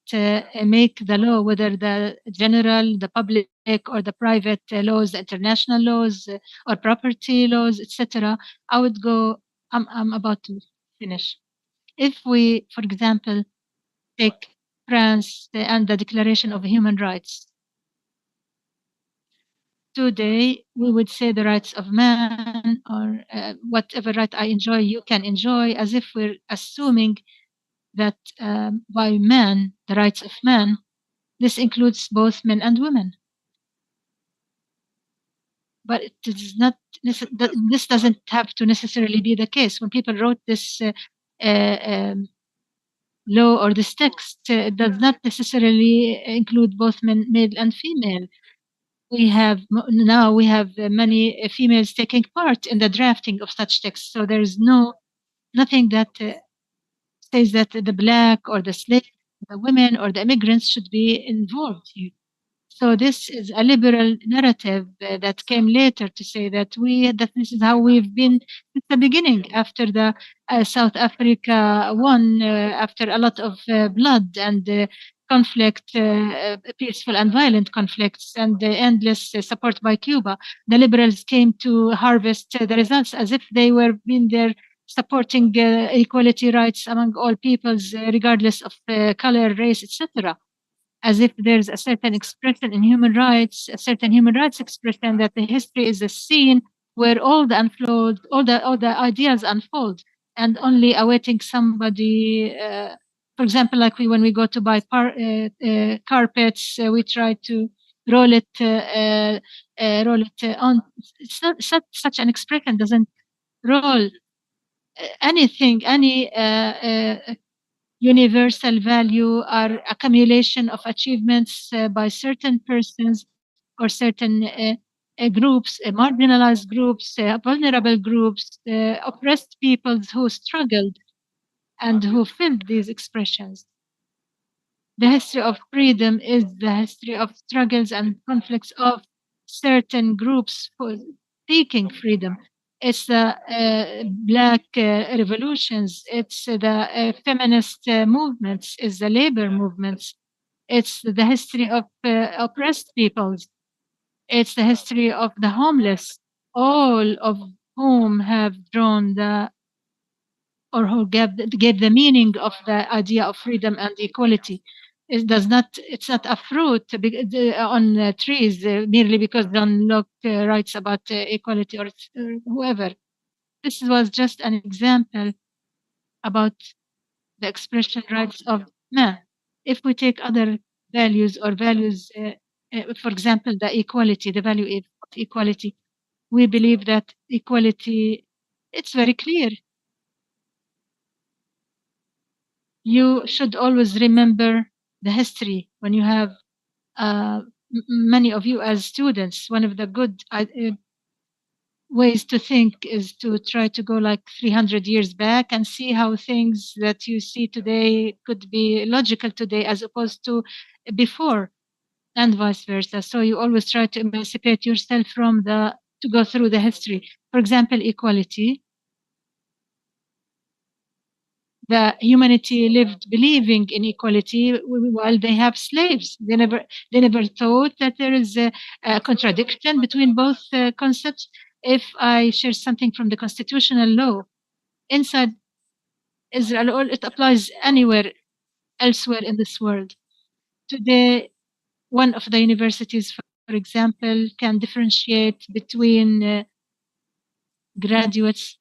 make the law, whether the general, the public, or the private laws, the international laws, or property laws, etc. I would go. I'm about to finish. If we, for example, take France and the Declaration of Human Rights, today we would say the rights of man, or whatever right I enjoy, you can enjoy, as if we're assuming that by man, the rights of man, this includes both men and women. But it is not. This doesn't have to necessarily be the case. When people wrote this law, or this text, it does not necessarily include both male and female. We have many females taking part in the drafting of such texts. So there is nothing that says that the black, or the slave, the women, or the immigrants should be involved here. So this is a liberal narrative that came later to say that this is how we've been since the beginning, after the South Africa won, after a lot of blood and conflict, peaceful and violent conflicts, and endless support by Cuba. The liberals came to harvest the results, as if they were been there supporting equality rights among all peoples, regardless of color, race, etc. As if there's a certain expression in human rights, a certain human rights expression, that the history is a scene where all the ideas unfold, and only awaiting somebody. For example, like when we go to buy carpets, we try to roll it on. It's not such an expression doesn't roll anything, any universal value, are accumulation of achievements by certain persons, or certain groups, marginalized groups, vulnerable groups, oppressed peoples who struggled and who filled these expressions. The history of freedom is the history of struggles and conflicts of certain groups for seeking freedom. It's the black revolutions, it's the feminist movements, it's the labor movements, it's the history of oppressed peoples, it's the history of the homeless, all of whom have drawn or who gave the meaning of the idea of freedom and equality. It's not a fruit on trees merely because John Locke writes about equality, or whoever. This was just an example about the expression rights of man. If we take other values, or values, for example, the value of equality, we believe that equality, it's very clear. You should always remember the history when you have many of you as students. One of the good ways to think is to try to go like 300 years back and see how things that you see today could be logical today as opposed to before, and vice versa. So you always try to emancipate yourself from to go through the history. For example, equality. The humanity lived believing in equality while they have slaves. They never thought that there is a contradiction between both concepts. If I share something from the constitutional law inside Israel, or it applies anywhere elsewhere in this world. Today, one of the universities, for example, can differentiate between graduates,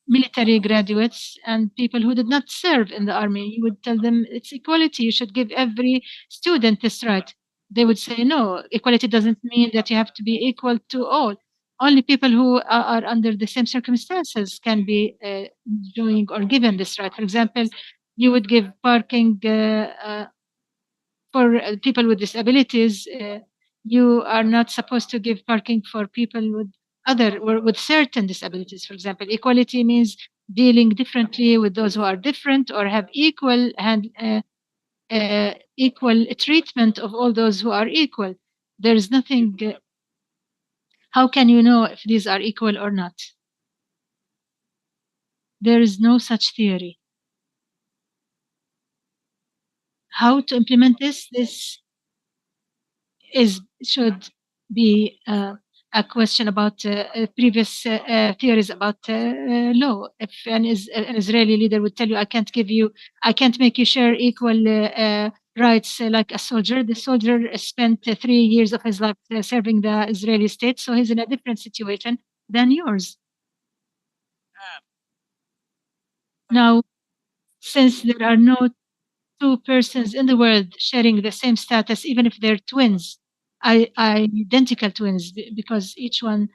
military graduates, and people who did not serve in the army. You would tell them it's equality. You should give every student this right. They would say, no, equality doesn't mean that you have to be equal to all. Only people who are under the same circumstances can be enjoying or given this right. For example, you would give parking for people with disabilities. You are not supposed to give parking for people with with certain disabilities. For example, equality means dealing differently with those who are different, or have equal treatment of all those who are equal. There is nothing. How can you know if these are equal or not? There is no such theory. How to implement this? This should be a question about previous theories about law. If an Israeli leader would tell you, I can't make you share equal rights like a soldier. The soldier spent 3 years of his life serving the Israeli state, so he's in a different situation than yours. Now, since there are no two persons in the world sharing the same status, even if they're twins, identical twins, because each one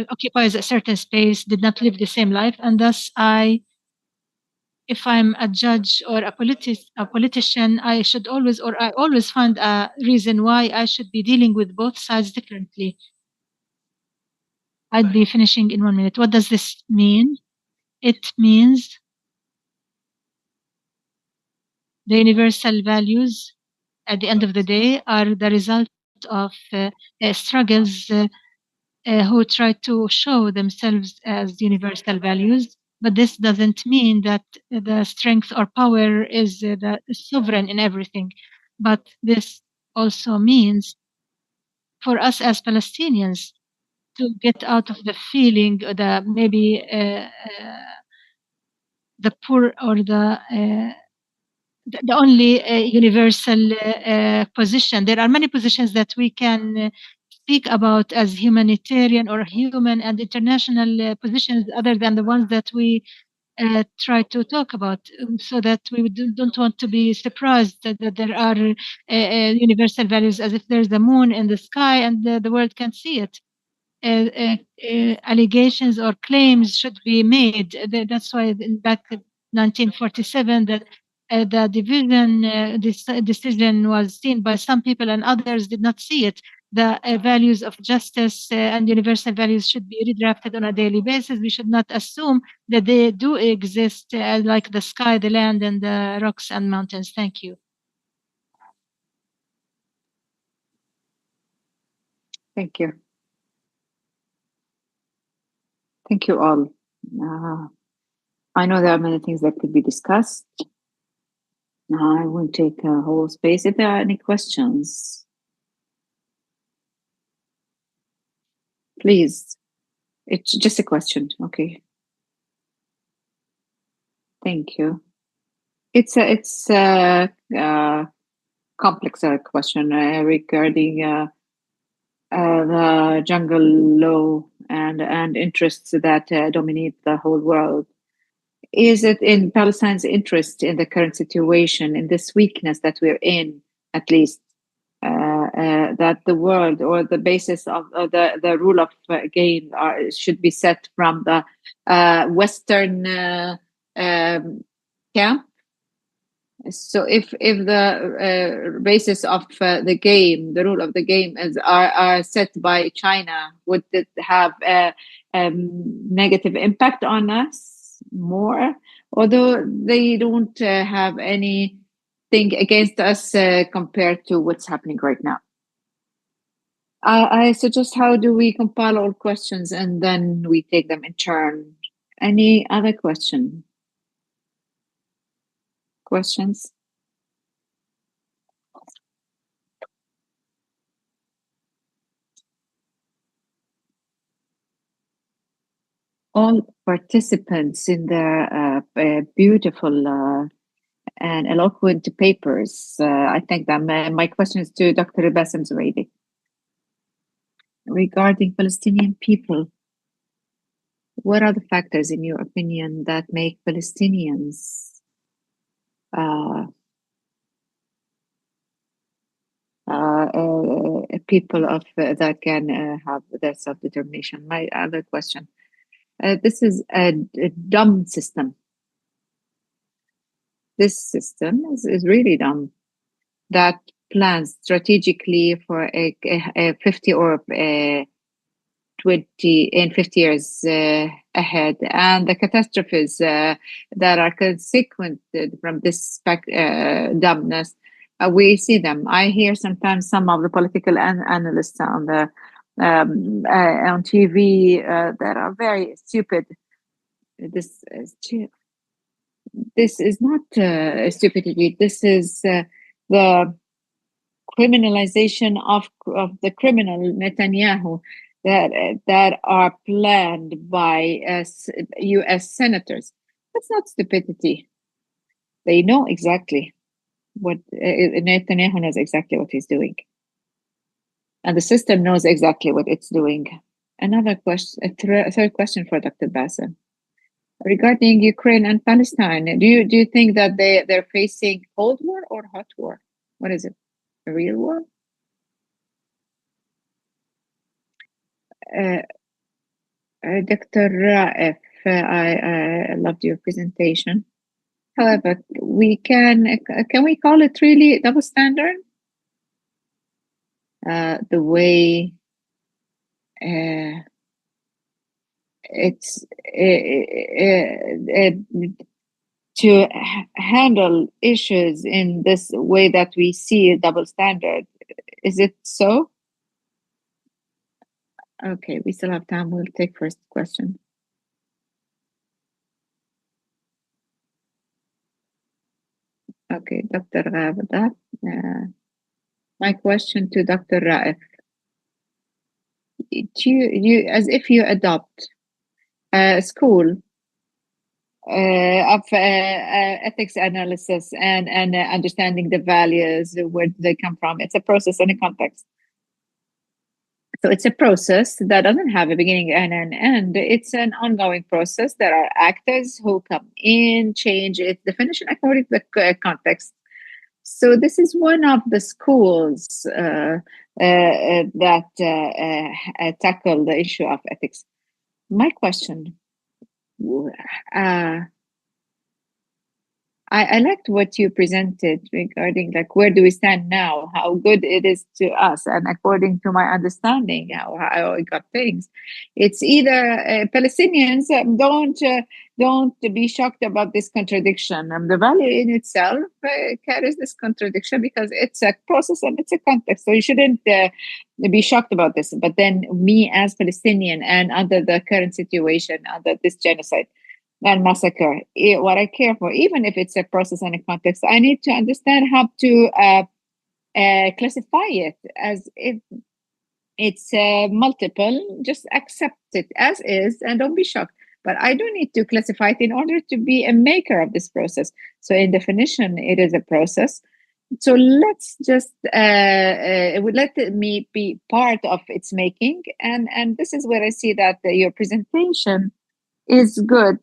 occupies a certain space, did not live the same life, and thus if I'm a judge or a politician, I always find a reason why I should be dealing with both sides differently. I'd be finishing in 1 minute. What does this mean? It means the universal values at the end of the day are the result of struggles who try to show themselves as universal values. But this doesn't mean that the strength or power is the sovereign in everything. But this also means for us as Palestinians to get out of the feeling that maybe the poor or the only universal position. There are many positions that we can speak about as humanitarian or human and international positions other than the ones that we try to talk about, so that we don't want to be surprised that there are universal values, as if there's a moon in the sky and the world can see it. Allegations or claims should be made. That's why back in 1947 that the division decision was seen by some people and others did not see it. The values of justice and universal values should be redrafted on a daily basis. We should not assume that they do exist like the sky, the land, and the rocks and mountains. Thank you. Thank you. Thank you all. I know there are many things that could be discussed. I won't take a whole space. If there are any questions, please. It's just a question. Okay. Thank you. It's a complex question regarding the jungle law and interests that dominate the whole world. Is it in Palestine's interest in the current situation, in this weakness that we're in, at least, that the world or the basis of the rule of game should be set from the Western camp, So if the basis of the game, the rule of the game are set by China, would it have a negative impact on us more? Although they don't have anything against us compared to what's happening right now. I suggest, how do we compile all questions and then we take them in turn? Any other questions? All participants in their beautiful and eloquent papers. I thank them. My question is to Dr. Bassem Zuwaidi. Regarding Palestinian people, what are the factors, in your opinion, that make Palestinians people of that can have their self-determination? My other question. This is a dumb system. This system is really dumb. That plans strategically for a 50 or 50 years ahead, and the catastrophes that are consequent from this dumbness, we see them. I hear sometimes some of the political analysts on the on TV that are very stupid. This is not stupidity. This is the criminalization of the criminal Netanyahu that are planned by U.S. senators. That's not stupidity. They know exactly what Netanyahu knows exactly what he's doing, and the system knows exactly what it's doing. Another question, third question for Dr. Bassem. Regarding Ukraine and Palestine, do you think that they're facing cold war or hot war? What is it? A real war? Dr. Raif, I loved your presentation. However, can we call it really double standard? The way it's to handle issues in this way that we see a double standard. Is it so? Okay, we still have time. We'll take first question. Okay, Dr. Ghavda. My question to Dr. Raif. You, as if you adopt a school of ethics analysis and understanding the values, where they come from. It's a process and a context. So it's a process that doesn't have a beginning and an end. It's an ongoing process. There are actors who come in, change its definition according to the context. So this is one of the schools that tackle the issue of ethics. My question, I liked what you presented regarding like where do we stand now, how good it is to us, and according to my understanding how I got things, it's either Palestinians don't be shocked about this contradiction, and the value in itself carries this contradiction because it's a process and it's a context, so you shouldn't be shocked about this. But then me as Palestinian and under the current situation, under this genocide and massacre, what I care for, even if it's a process and a context, I need to understand how to classify it as if it's multiple. Just accept it as is and don't be shocked. But I do need to classify it in order to be a maker of this process. So in definition, it is a process. So let's just let me be part of its making. And this is where I see that your presentation is good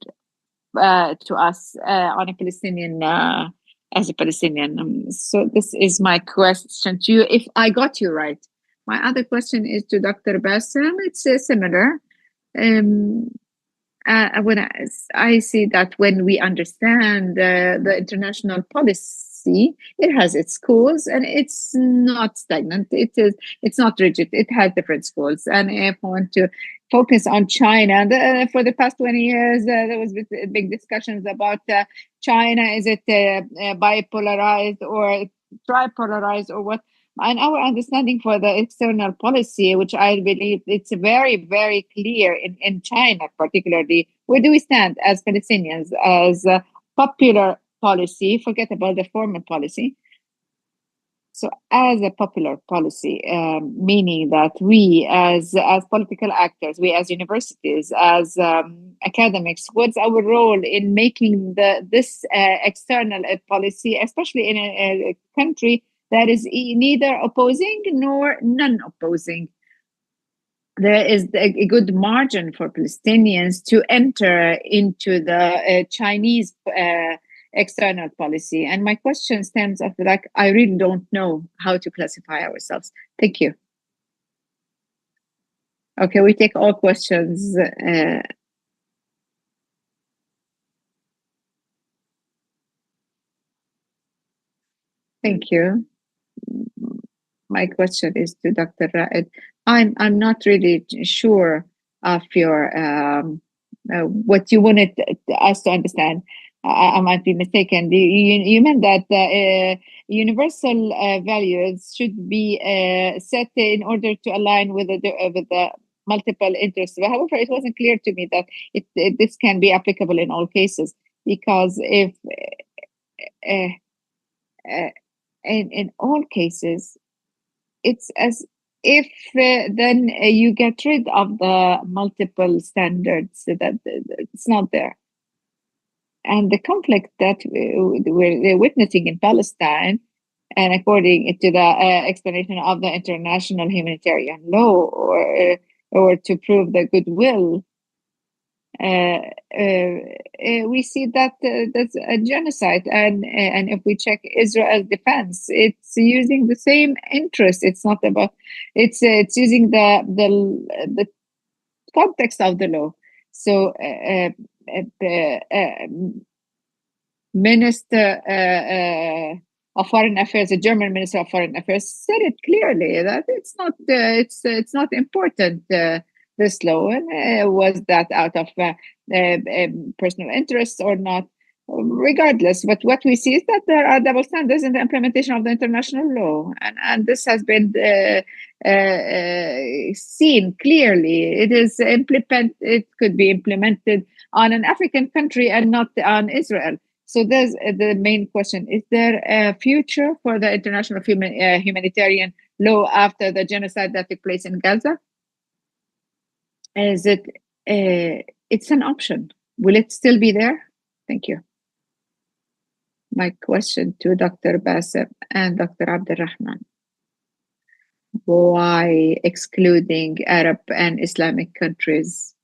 to us on a Palestinian, as a Palestinian. So this is my question to you, if I got you right. My other question is to Dr. Bassem. It's similar. When I see that when we understand the international policy policy. It has its schools, and it's not stagnant. It's not rigid. It has different schools. And if I want to focus on China, for the past 20 years, there was big discussions about China. Is it bipolarized or tripolarized or what? And our understanding for the external policy, which I believe it's very, very clear in China, particularly, where do we stand as Palestinians, as a popular policy, forget about the formal policy. So as a popular policy, meaning that we as political actors, we as universities, as academics, what's our role in making this external policy, especially in a country that is neither opposing nor non-opposing? There is a good margin for Palestinians to enter into the Chinese external policy. And my question stems of like, I really don't know how to classify ourselves. Thank you. Okay, we take all questions. Thank you. My question is to Dr. Raed. I'm not really sure of your what you wanted us to understand. I might be mistaken. You meant that universal values should be set in order to align with the multiple interests. However, it wasn't clear to me that this can be applicable in all cases, because if in all cases, it's as if then you get rid of the multiple standards, that it's not there. And the conflict that we're witnessing in Palestine, and according to the explanation of the international humanitarian law, or to prove the goodwill, we see that that's a genocide. And if we check Israel's defense, it's using the same interest. It's not about. It's using the context of the law. So Minister of Foreign Affairs, the German Minister of Foreign Affairs, said it clearly that it's not important. This law, and was that out of personal interest or not? Regardless, but what we see is that there are double standards in the implementation of the international law, and this has been seen clearly. It could be implemented on an African country and not on Israel. So there's the main question: is there a future for the international humanitarian law after the genocide that took place in Gaza? Is it? It's an option. Will it still be there? Thank you. My question to Dr. Bassem and Dr. Abdulrahman: why excluding Arab and Islamic countries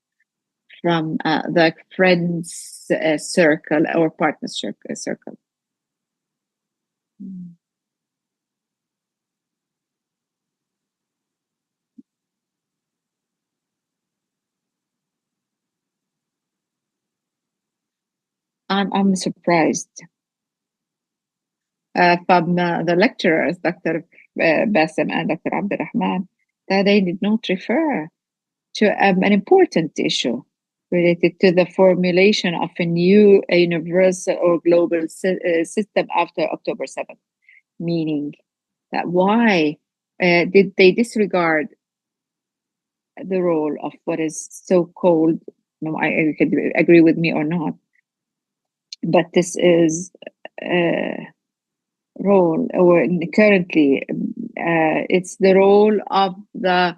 from the friends circle or partnership circle? I'm surprised from the lecturers, Dr. Bassem and Dr. Abdulrahman, that they did not refer to an important issue related to the formulation of a new universal or global system after October 7th. Meaning that why did they disregard the role of what is so-called, you could agree with me or not, but this is role, or currently it's the role of the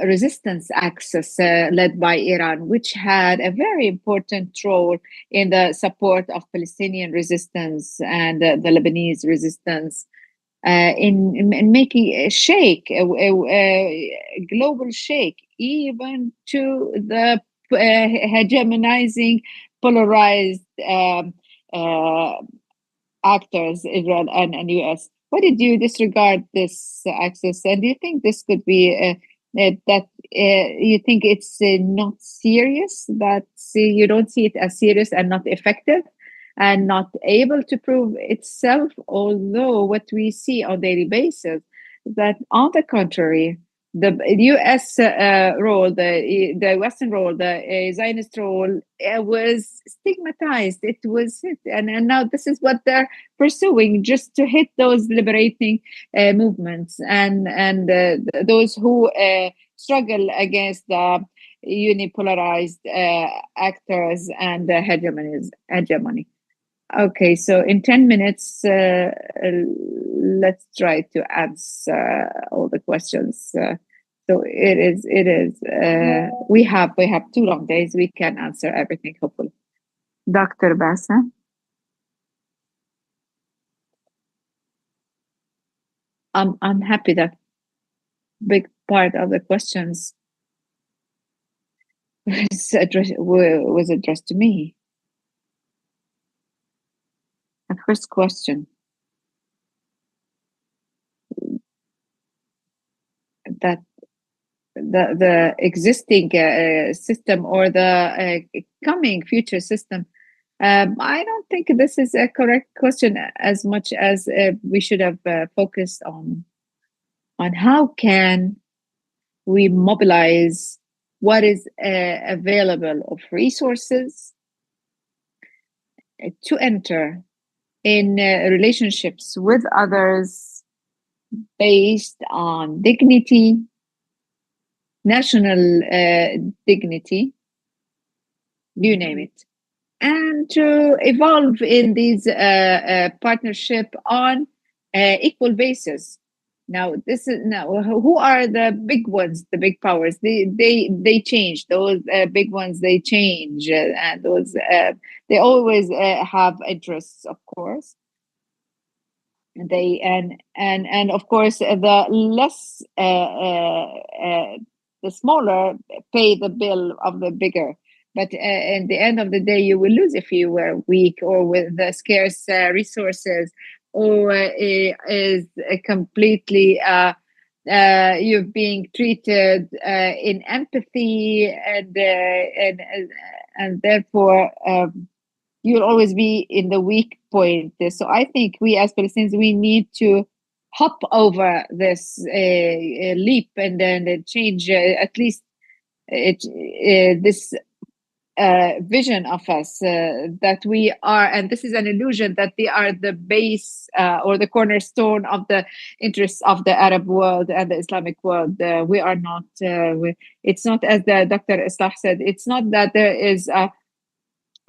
resistance axis led by Iran, which had a very important role in the support of Palestinian resistance and the Lebanese resistance, in making a shake, a global shake, even to the hegemonizing, polarized actors, Israel and US. Why did you disregard this axis? And do you think this could be that you think it's not serious, that you don't see it as serious and not effective? and not able to prove itself, although what we see on daily basis that on the contrary, the U.S. Role, the Western role, the Zionist role was stigmatized. It was, and now this is what they're pursuing, just to hit those liberating movements and those who struggle against the unipolarized actors and the hegemony. Okay, so in 10 minutes, let's try to answer all the questions. So it is. We have 2 long days. We can answer everything, hopefully. Dr. Bassa? I'm happy that big part of the questions was addressed to me. The first question, that the existing system or the coming future system, I don't think this is a correct question as much as we should have focused on how can we mobilize what is available of resources to enter in relationships with others based on dignity, national dignity, you name it, and to evolve in these partnership on equal basis. Now, who are the big ones, the big powers? They change. Those big ones, they change, and those they always have interests, of course. They and of course the less the smaller pay the bill of the bigger. But in the end of the day, you will lose if you were weak or with the scarce resources, or is completely you're being treated in empathy, and therefore you'll always be in the weak point. So I think we as Palestinians, we need to hop over this leap and then change at least this vision of us that we are, and this is an illusion that they are the base or the cornerstone of the interests of the Arab world and the Islamic world. We are not. It's not, as the Dr. Islah said, it's not that there is a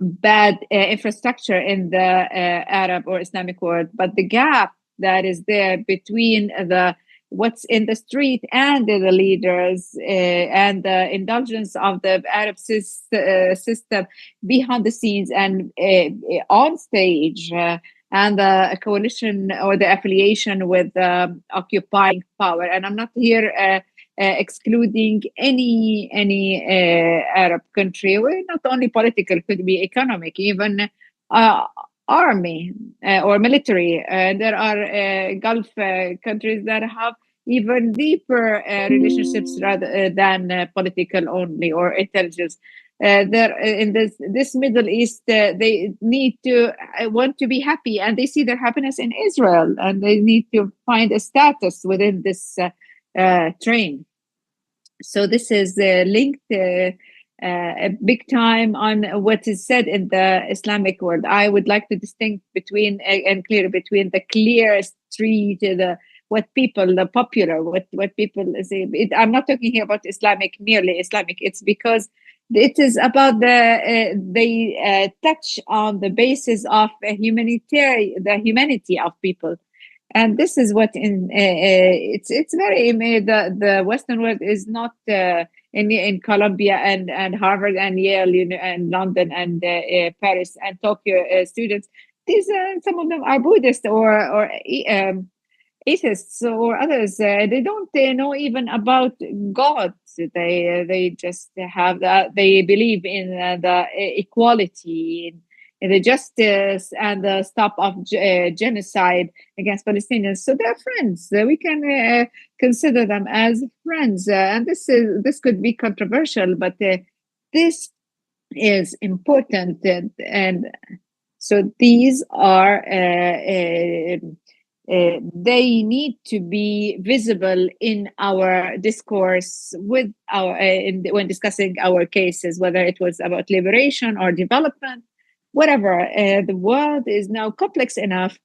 bad infrastructure in the Arab or Islamic world, but the gap that is there between what's in the street and the leaders and the indulgence of the Arab system behind the scenes and on stage, and the coalition or the affiliation with occupying power. And I'm not here excluding any Arab country. Well, not only political, could be economic, even army or military. There are Gulf countries that have even deeper relationships rather than political only or intelligence. There in this Middle East, they need to want to be happy, and they see their happiness in Israel, and they need to find a status within this train. So this is linked a big time on what is said in the Islamic world. I would like to distinguish between and clear between the clear street, what people, the popular, what people say. I'm not talking here about Islamic, merely Islamic. It's because it is about they touch on the basis of the humanity of people. And this is what it's very the Western world is not in Columbia and Harvard and Yale, and London and Paris and Tokyo students. These some of them are Buddhist or atheists or others. They don't know even about God. They just have that. They believe in the equality, in the justice and the stop of genocide against Palestinians. So they're friends. We can consider them as friends. And this could be controversial, but this is important. And So these are they need to be visible in our discourse with our when discussing our cases, whether it was about liberation or development, whatever. The world is now complex enough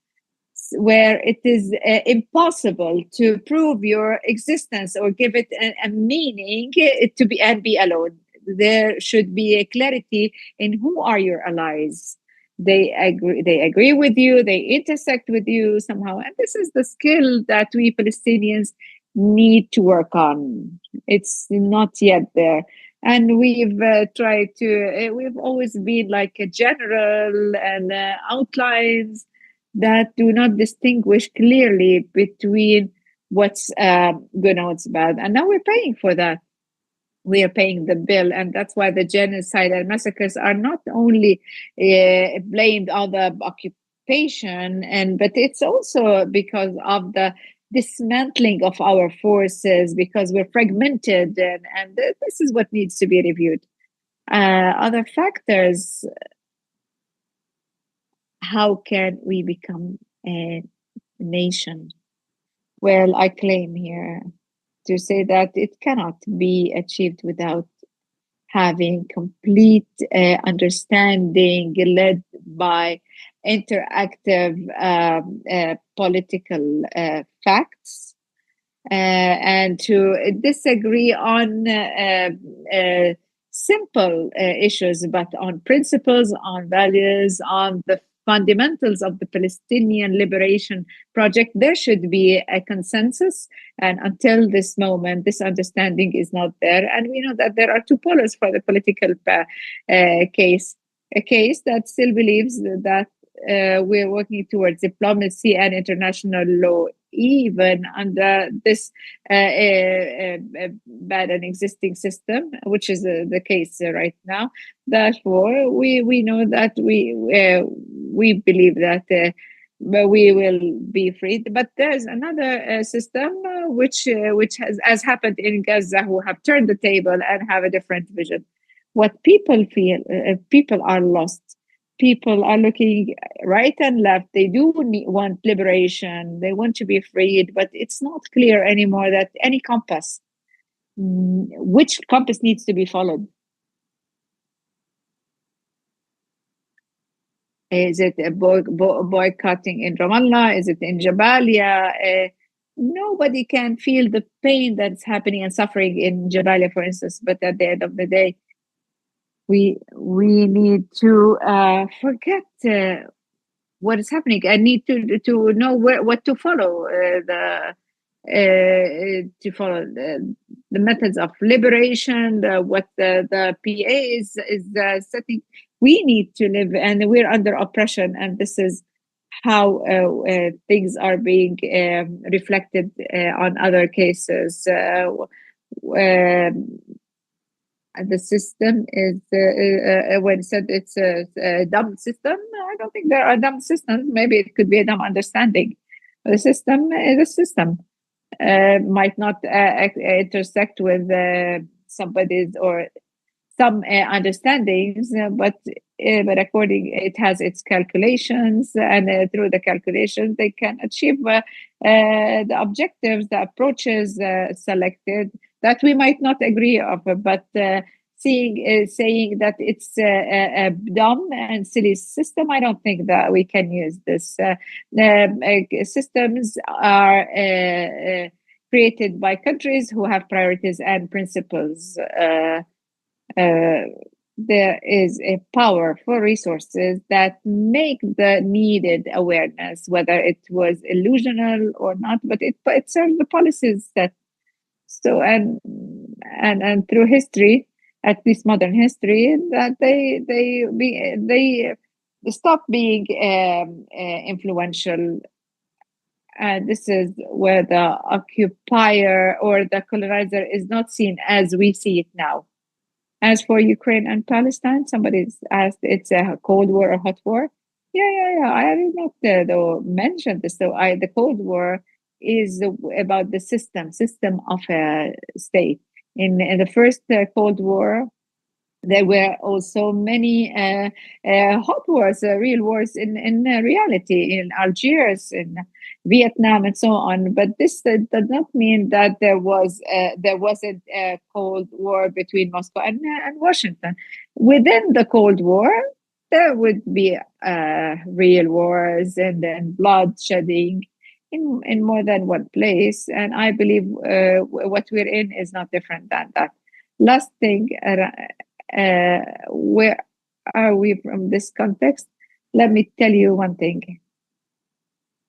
where it is impossible to prove your existence or give it a meaning to be and be alone. There should be a clarity in who are your allies. They agree with you, they intersect with you somehow, and this is the skill that we Palestinians need to work on. It's not yet there, and we've tried to we've always been like a general and outlines that do not distinguish clearly between what's good and what's bad. And now we're paying for that. We are paying the bill. And that's why the genocide and massacres are not only blamed on the occupation, but it's also because of the dismantling of our forces, because we're fragmented. And this is what needs to be reviewed. Other factors, how can we become a nation? Well, I claim here to say that it cannot be achieved without having complete understanding led by interactive political facts and to disagree on simple issues, but on principles, on values, on the fundamentals of the Palestinian Liberation Project, there should be a consensus. And until this moment, this understanding is not there. And we know that there are two polars for the political case. A case that still believes that we're working towards diplomacy and international law, even under this bad and existing system, which is the case right now. Therefore, we know that we believe that we will be freed. But there's another system which has happened in Gaza, who have turned the table and have a different vision. What people feel, people are lost. People are looking right and left. They do want liberation. They want to be freed, but it's not clear anymore that any compass, which compass needs to be followed. Is it a boycotting in Ramallah? Is it in Jabalia? Nobody can feel the pain that's happening and suffering in Jabalia, for instance. But at the end of the day, we need to forget what is happening. I need to know what to follow. To follow the methods of liberation, what the PA is setting. We need to live, and we're under oppression, and this is how things are being reflected on other cases. The system is when said it's a dumb system. I don't think there are dumb systems. Maybe it could be a dumb understanding. But the system is a system. Might not intersect with somebody's or some understandings, but according, it has its calculations, and through the calculations they can achieve the objectives, the approaches selected that we might not agree of, but saying that it's a dumb and silly system, I don't think that we can use this. Systems are created by countries who have priorities and principles. There is a power for resources that make the needed awareness, whether it was illusional or not, but it serves the policies that. So and through history, at least modern history, that they stop being influential. And this is where the occupier or the colonizer is not seen as we see it now. As for Ukraine and Palestine, somebody's asked, it's a Cold War or hot war? Yeah. I did not mention this. So the Cold War is about the system of a state. In the first Cold War, there were also many hot wars, real wars in reality, in Algiers, in Vietnam, and so on. But this does not mean that there wasn't a Cold War between Moscow and Washington. Within the Cold War, there would be real wars and then bloodshedding in more than one place. And I believe what we're in is not different than that. Last thing, where are we from this context? Let me tell you one thing.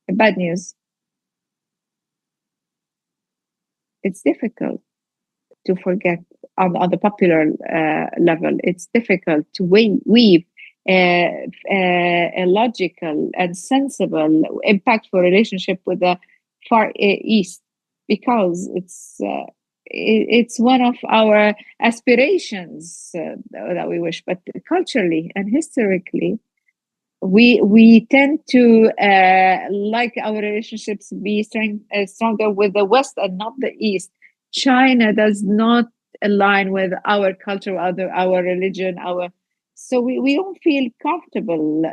Bad news. It's difficult to forget on the popular level. It's difficult to weave a logical and sensible, impactful relationship with the Far East, because it's one of our aspirations that we wish, but culturally and historically, we tend to like our relationships be stronger with the West and not the East. China does not align with our culture, our religion, so we don't feel comfortable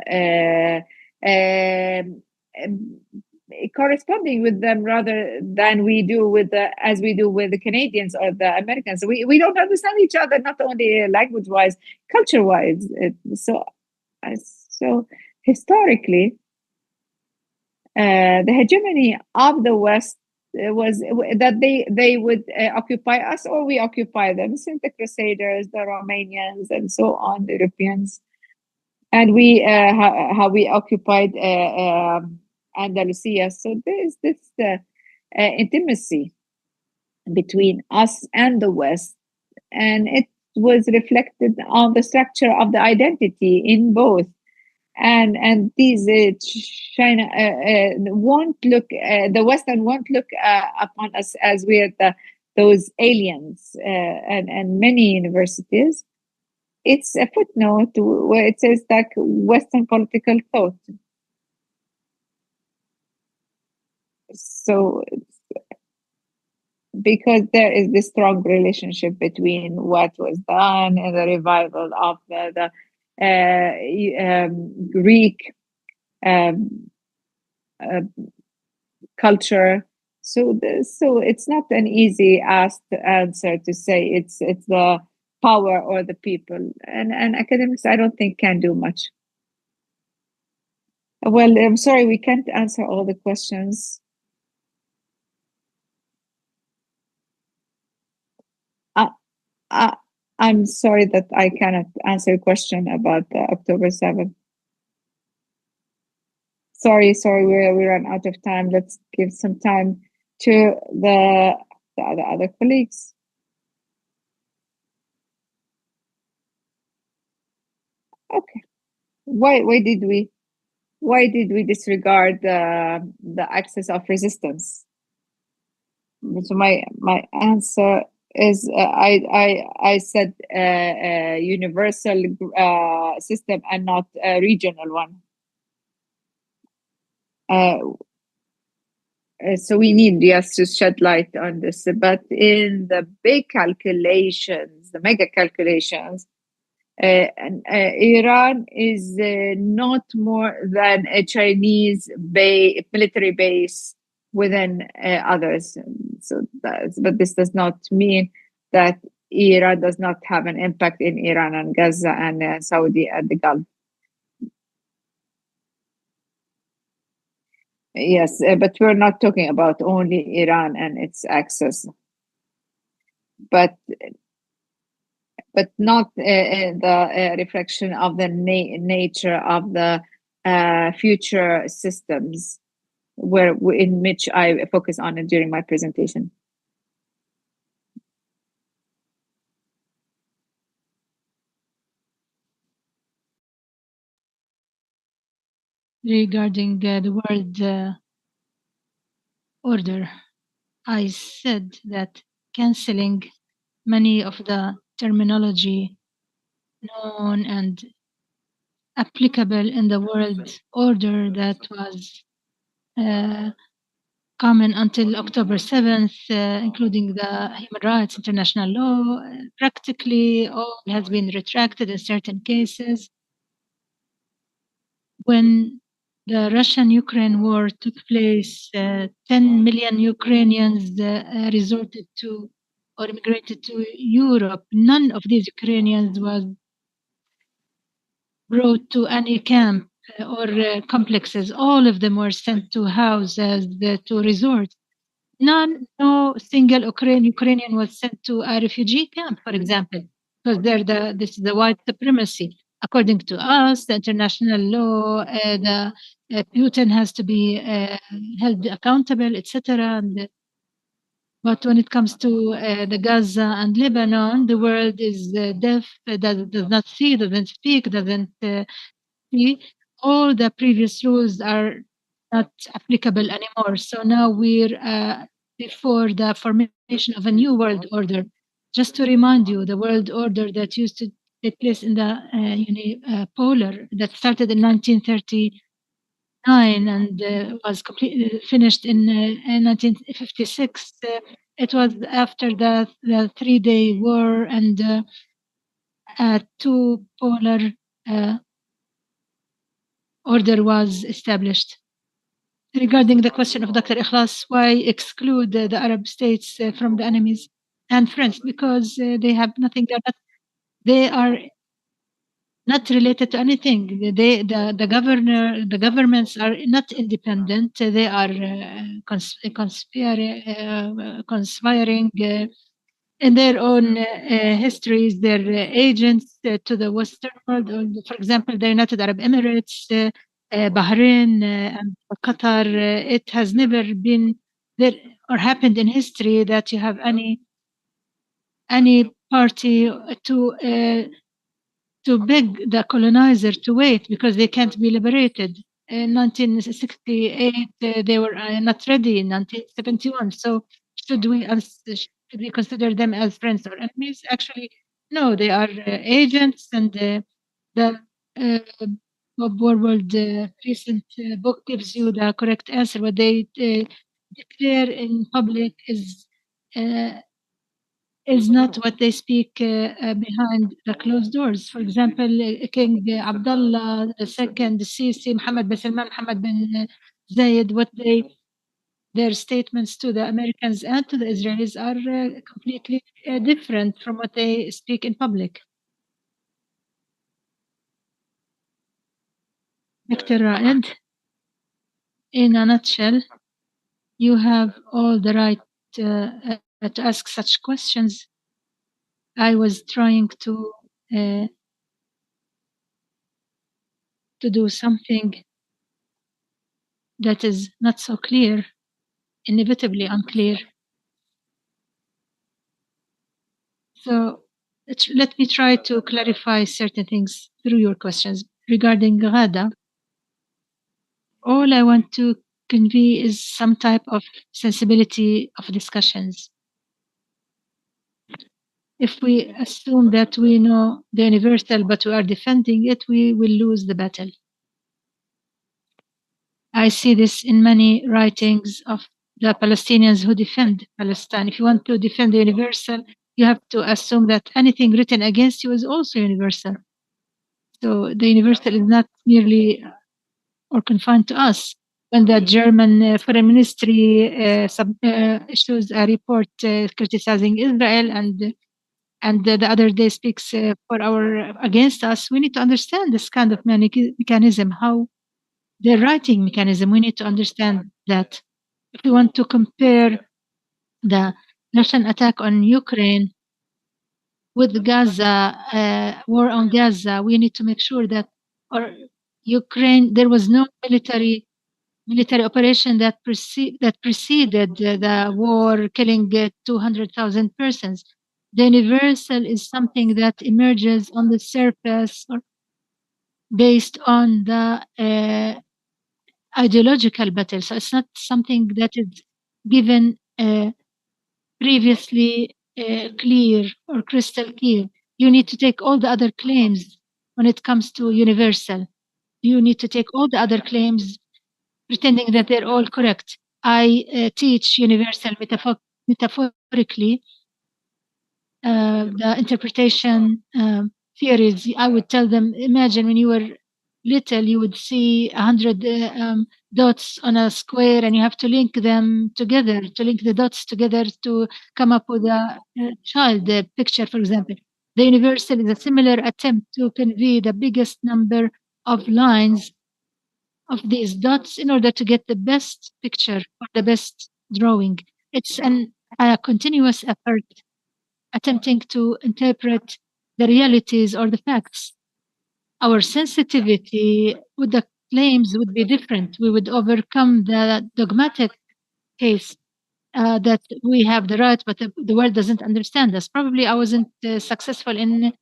corresponding with them rather than we do with the Canadians or the Americans. We don't understand each other, not only language wise, culture wise. So historically, the hegemony of the West was that they would occupy us or we occupy them, since the Crusaders, the Romanians, and so on, the Europeans, and we how we occupied Andalusia. So there is this intimacy between us and the West, and it was reflected on the structure of the identity in both. And these China won't look, the Western won't look upon us as we're those aliens, and many universities. It's a footnote where it says that Western political thought. So, because there is this strong relationship between what was done and the revival of the Greek culture. So it's not an easy answer to say it's the power or the people, and academics I don't think can do much. Well, I'm sorry we can't answer all the questions. I'm sorry that I cannot answer a question about October 7th. Sorry, we ran out of time. Let's give some time to the other colleagues. Okay. Why did we disregard the axis of resistance? So my answer is I said a universal system and not a regional one. So we need, yes, to shed light on this, but in the big calculations, the mega calculations, Iran is not more than a Chinese military base within others. But this does not mean that Iran does not have an impact in Iran and Gaza and Saudi and the Gulf. Yes, but we're not talking about only Iran and its access, but not the reflection of the nature of the future systems in which I focus on it during my presentation. Regarding the world order, I said that canceling many of the terminology known and applicable in the world order that was common until October 7th, including the human rights, international law. Practically all has been retracted in certain cases. When the Russian-Ukraine war took place, 10 million Ukrainians resorted to or immigrated to Europe. None of these Ukrainians was brought to any camp or complexes. All of them were sent to houses, to resorts. No single Ukrainian was sent to a refugee camp, for example, because this is the white supremacy. According to us, the international law, Putin has to be held accountable, etc. But when it comes to the Gaza and Lebanon, the world is deaf, does not see, doesn't speak, doesn't see. All the previous rules are not applicable anymore. So now we're before the formation of a new world order. Just to remind you, the world order that used to take place in the polar that started in 1939 and was finished in 1956. It was after the 3-day war and two polar order was established. Regarding the question of Dr. Ikhlas, why exclude the Arab states from the enemies and friends? Because they have nothing, they are not related to anything. The governments are not independent. They are conspiring in their own histories. They're agents to the Western world. For example, the United Arab Emirates, Bahrain, and Qatar. It has never been there or happened in history that you have any party to beg the colonizer to wait because they can't be liberated. In 1968, they were not ready. In 1971, so should we consider them as friends or enemies? Actually, no. They are agents, and the Bob Warward recent book gives you the correct answer. What they declare in public is not what they speak behind the closed doors. For example, King Abdullah II, Sisi, Mohammed bin Salman, Mohammed bin Zayed, their statements to the Americans and to the Israelis are completely different from what they speak in public. Dr. Raed, in a nutshell, you have all the right to ask such questions. I was trying to do something that is not so clear, inevitably unclear. So let me try to clarify certain things through your questions. Regarding Ghada, all I want to convey is some type of sensibility of discussions. If we assume that we know the universal but we are defending it, we will lose the battle. I see this in many writings of the Palestinians who defend Palestine. If you want to defend the universal, you have to assume that anything written against you is also universal. So the universal is not merely or confined to us. When the German foreign ministry issues a report criticizing Israel and the other day speaks against us, we need to understand this kind of mechanism, how the writing mechanism. We need to understand that if we want to compare the Russian attack on Ukraine with Gaza, war on Gaza, we need to make sure that Ukraine, there was no military operation that preceded the war, killing 200,000 persons. The universal is something that emerges on the surface or based on the ideological battle. So it's not something that is given previously clear or crystal clear. You need to take all the other claims when it comes to universal. You need to take all the other claims pretending that they're all correct. I teach universal metaphorically the interpretation theories. I would tell them, imagine when you were little, you would see 100 dots on a square, and you have to link them together, to link the dots together to come up with a child picture, for example. The universal is a similar attempt to convey the biggest number of lines of these dots in order to get the best picture or the best drawing. It's a continuous effort attempting to interpret the realities or the facts. Our sensitivity with the claims would be different. We would overcome the dogmatic case that we have the right, but the world doesn't understand us. Probably I wasn't successful in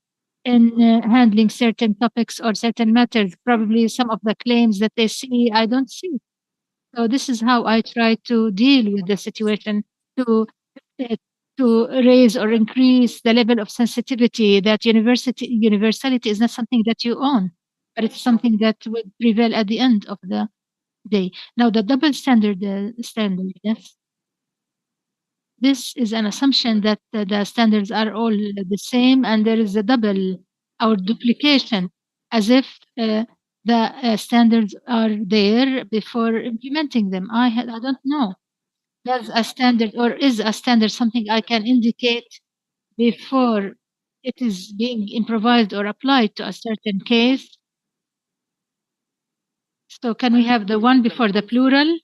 handling certain topics or certain matters. Probably some of the claims that they see, I don't see. So this is how I try to deal with the situation to uh, to raise or increase the level of sensitivity that universality is not something that you own, but it's something that would prevail at the end of the day. Now the double standard, yes. This is an assumption that the standards are all the same and there is a double or duplication, as if the standards are there before implementing them. I don't know. Does a standard or is a standard something I can indicate before it is being improvised or applied to a certain case? So can we have the one before the plural?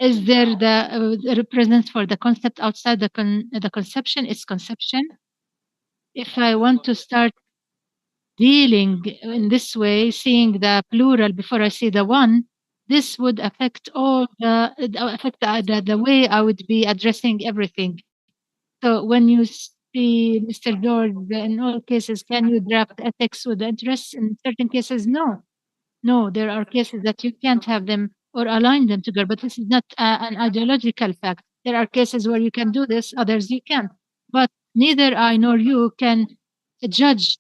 Is there the represents for the concept outside the conception? It's conception. If I want to start dealing in this way, seeing the plural before I see the one, this would affect all the way I would be addressing everything. So when you see Mr. George, in all cases, can you draft ethics with interests? In certain cases, no. No, there are cases that you can't have them or align them together, but this is not an ideological fact. There are cases where you can do this, others you can't. But neither I nor you can judge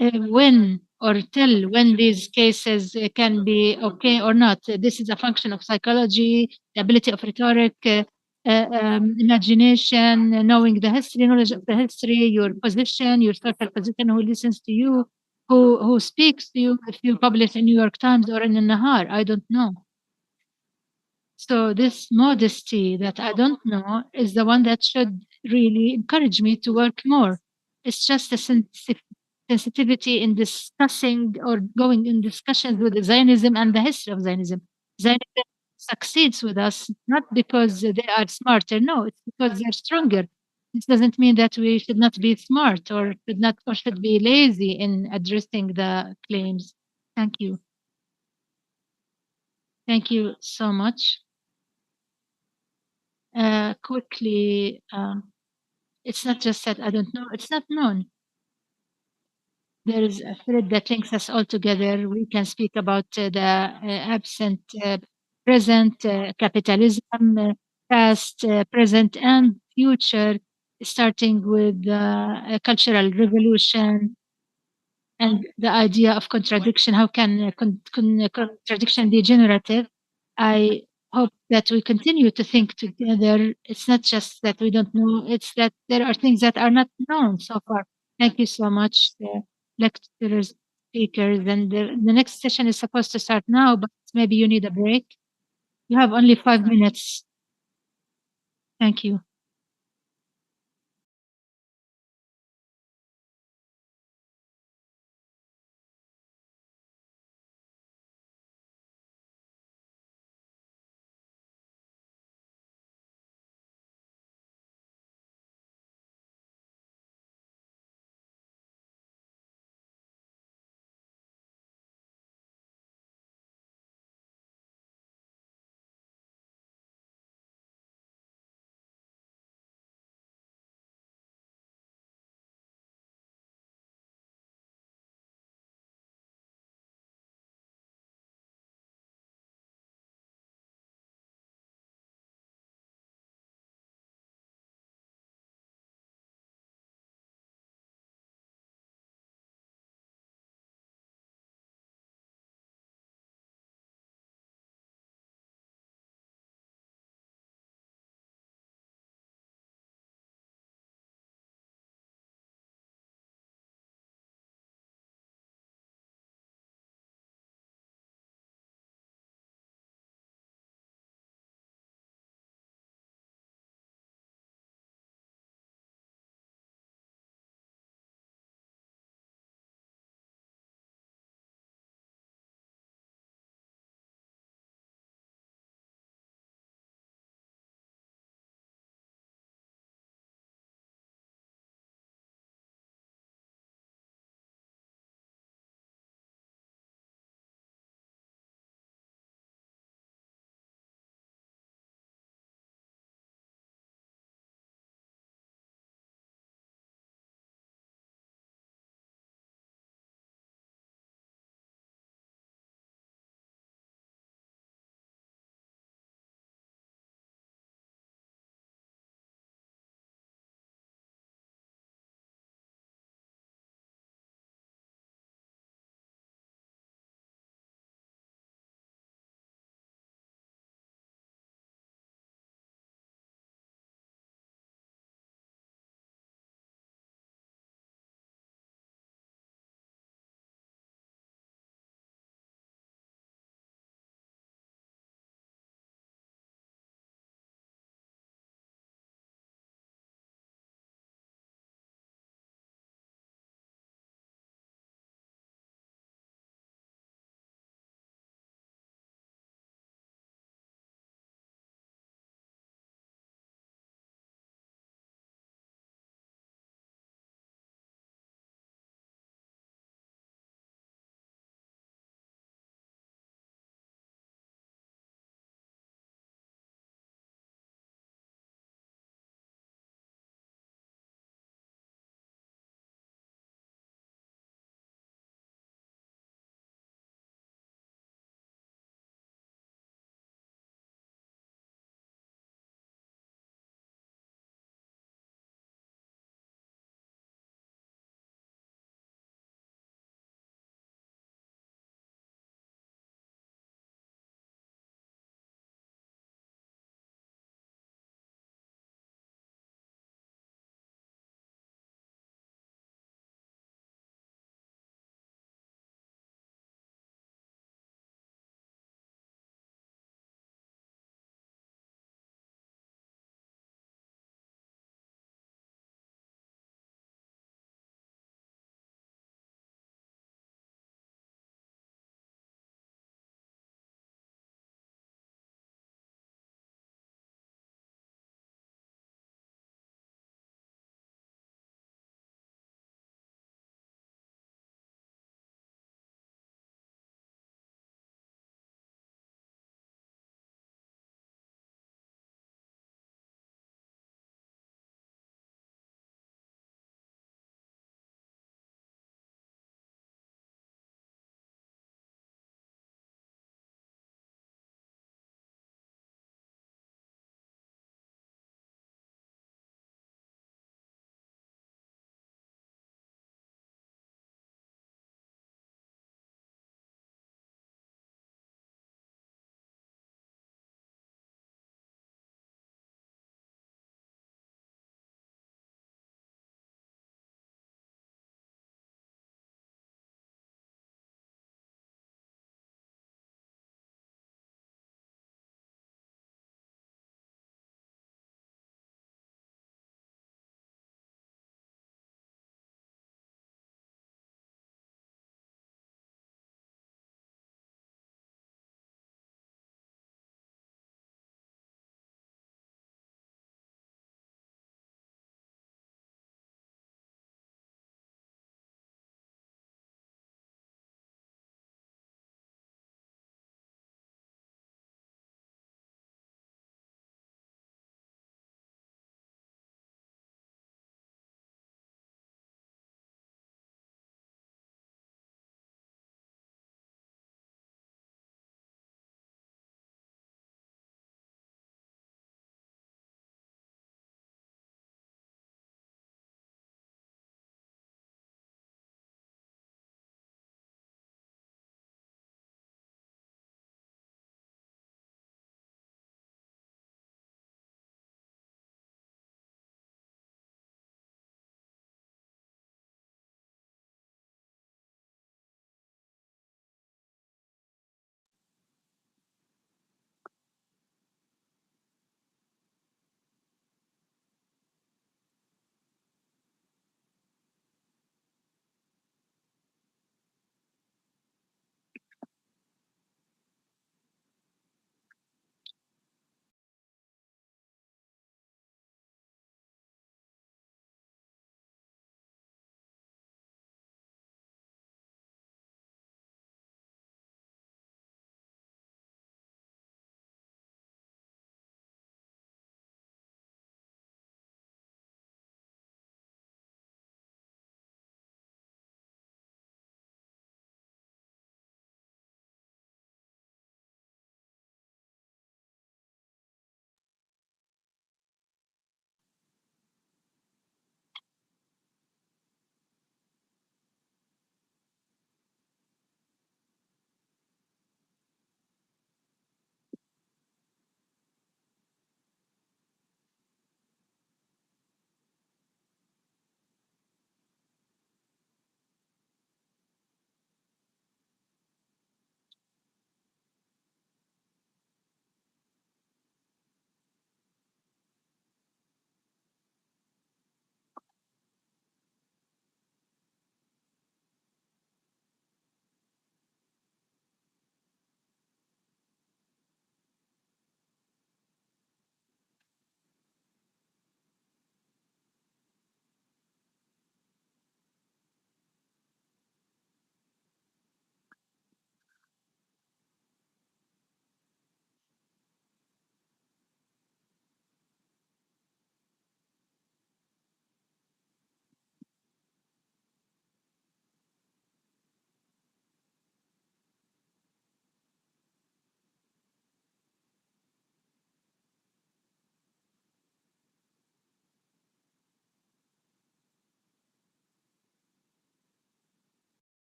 when or tell when these cases can be okay or not. This is a function of psychology, the ability of rhetoric, imagination, knowing the history, knowledge of the history, your position, your social position, who listens to you, who speaks to you if you publish in New York Times or in the Nahar. I don't know. So this modesty that I don't know is the one that should really encourage me to work more. It's just a sensitivity in discussing or going in discussions with Zionism and the history of Zionism. Zionism succeeds with us not because they are smarter, no, it's because they're stronger. This doesn't mean that we should not be smart or should not or should be lazy in addressing the claims. Thank you. Thank you so much. Quickly, it's not just that I don't know, it's not known. There is a thread that links us all together. We can speak about the absent, present, capitalism, past, present, and future, starting with a cultural revolution and the idea of contradiction. How can contradiction be generative? I hope that we continue to think together. It's not just that we don't know, it's that there are things that are not known so far. Thank you so much, the lecturers, speakers. And the next session is supposed to start now, but maybe you need a break. You have only 5 minutes. Thank you.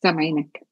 سامعينك.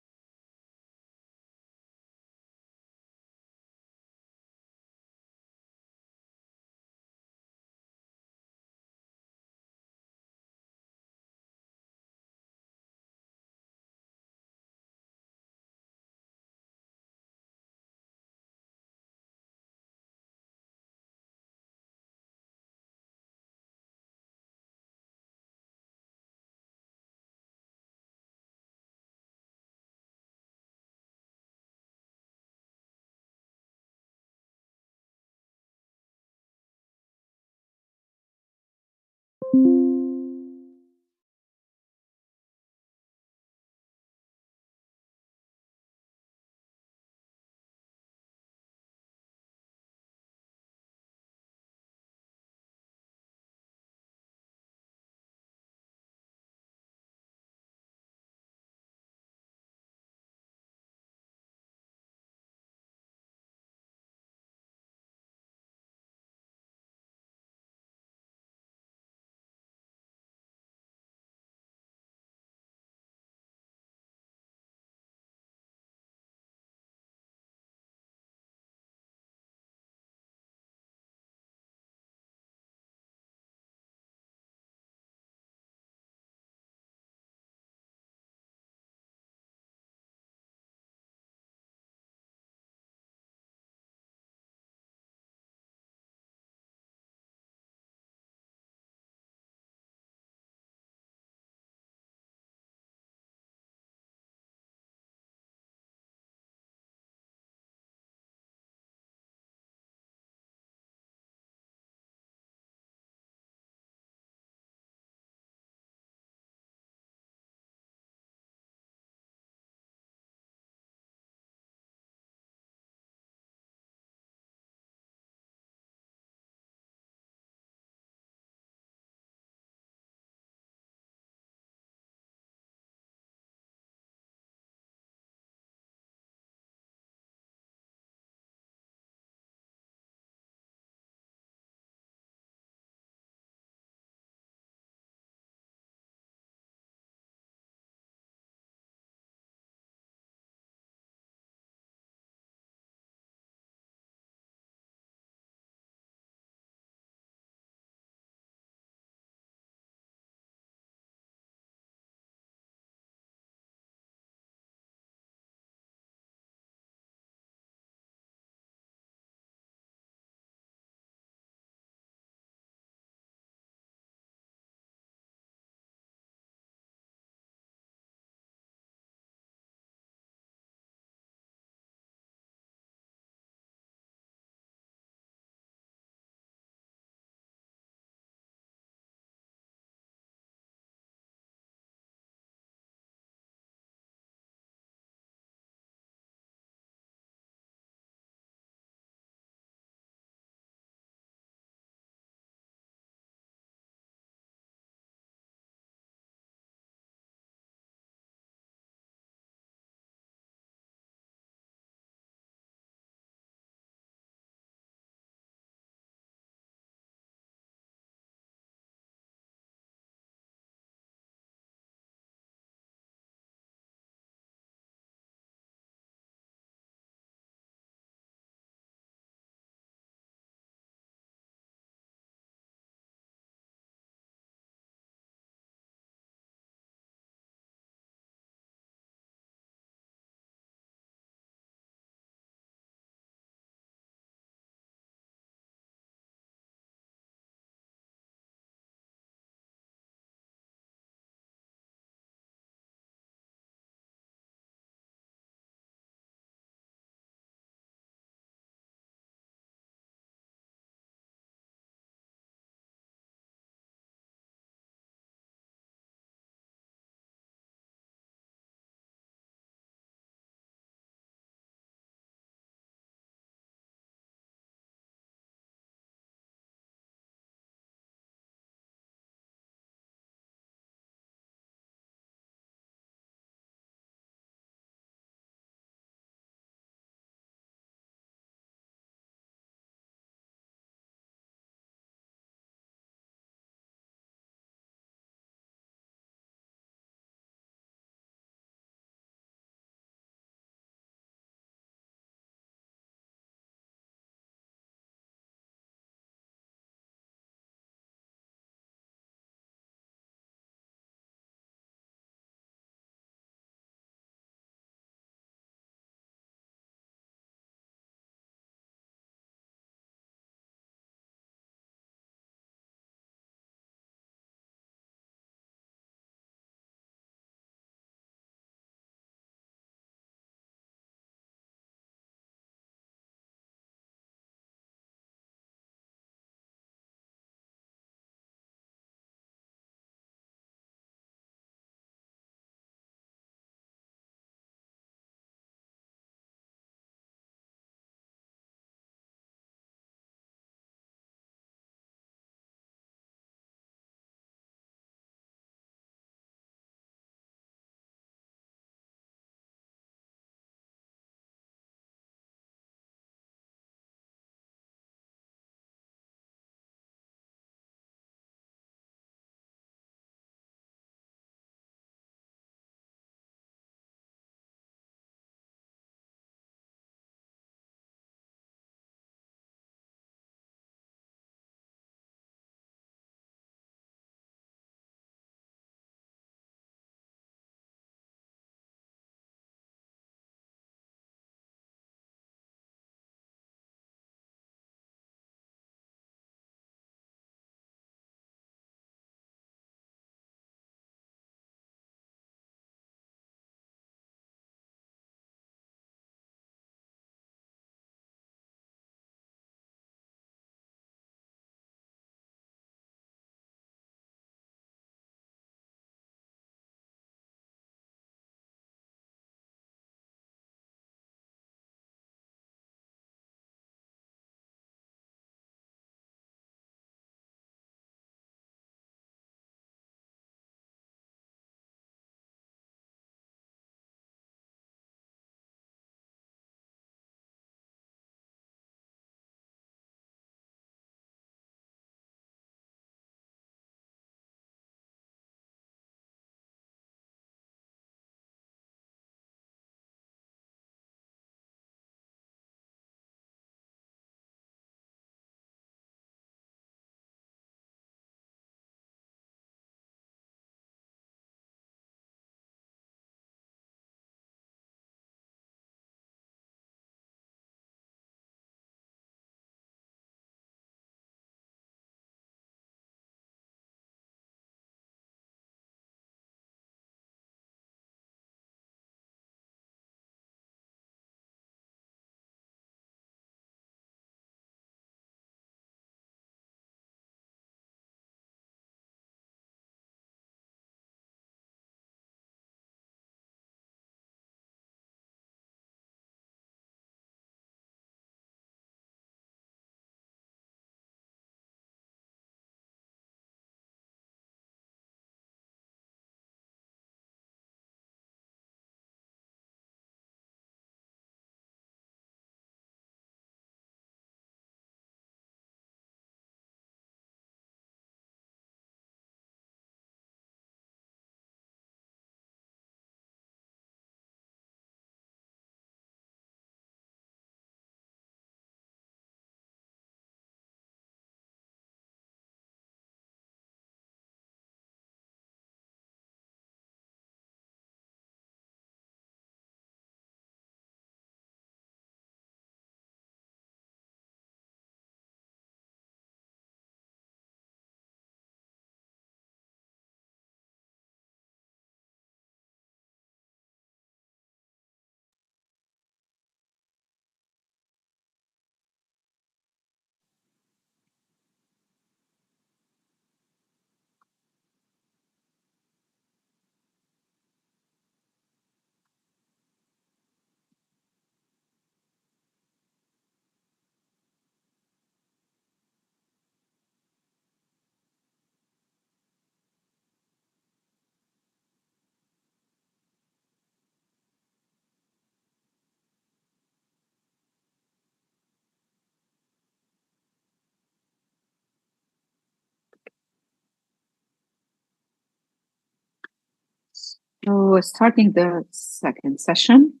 So starting the second session.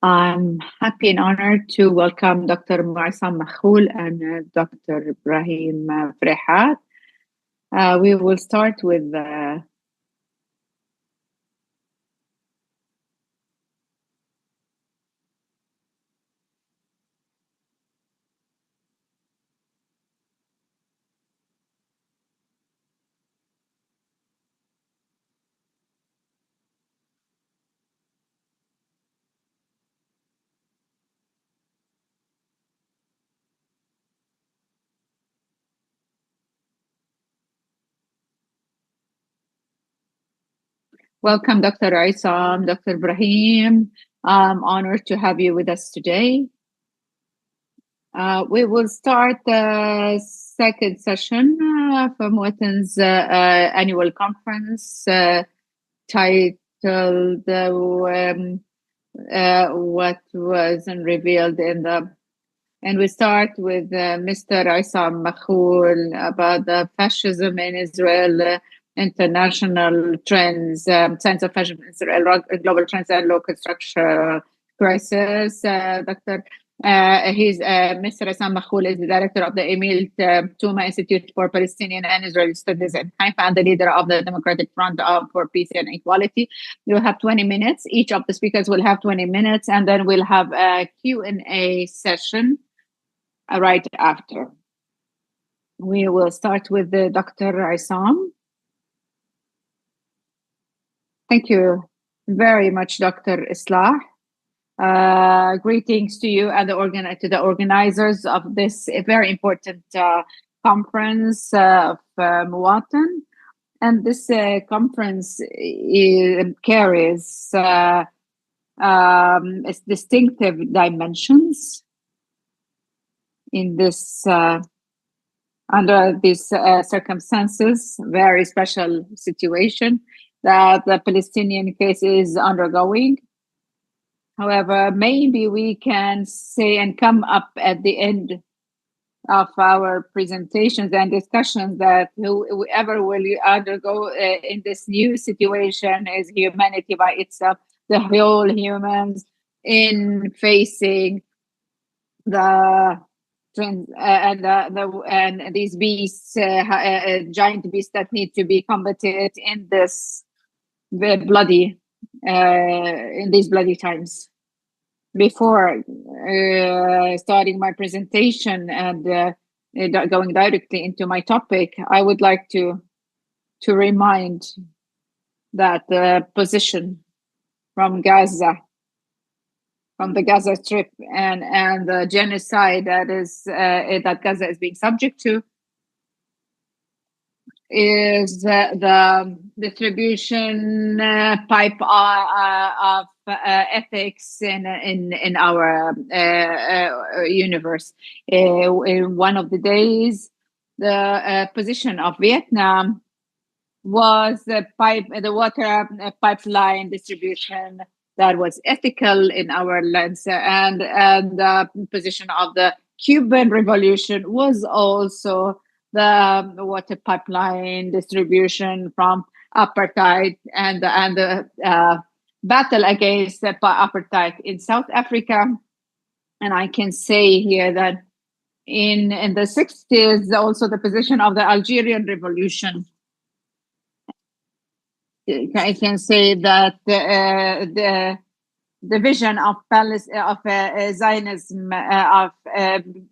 I'm happy and honored to welcome Dr. Muwatin Makhoul and Dr. Ibrahim Frehat. We will start with welcome Dr. Isam, Dr. Ibrahim. I'm honored to have you with us today. We will start the second session for Muwatin's annual conference titled What Wasn't Revealed in the... And we start with Mr. Isam Makhoul about the fascism in Israel, international trends, signs of fascism in Israel, global trends and local structure crisis. Mr. Isam Makhoul is the director of the Emil Tuma Institute for Palestinian and Israeli Studies in Haifa and the leader of the Democratic Front for Peace and Equality. You have 20 minutes. Each of the speakers will have 20 minutes, and then we'll have a Q&A session right after. We will start with Dr. Isam. Thank you very much, Dr. Islah. Greetings to you and to the organizers of this very important conference of Muwatin. And this conference carries its distinctive dimensions in this under these circumstances, very special situation that the Palestinian case is undergoing. However, maybe we can say and come up at the end of our presentations and discussions that whoever will undergo in this new situation is humanity by itself, the whole humans in facing the and these beasts, giant beasts that need to be combated in this bloody in these bloody times. Before starting my presentation and going directly into my topic, I would like to remind that the position from Gaza, from the Gaza Strip, and the genocide that Gaza is being subject to is the distribution pipe of ethics in our universe. In one of the days, the position of Vietnam was the water pipeline distribution that was ethical in our lens, and the position of the Cuban Revolution was also the water pipeline distribution from apartheid and the battle against the apartheid in South Africa. And I can say here that in the 60s, also the position of the Algerian Revolution. I can say that the vision of Zionism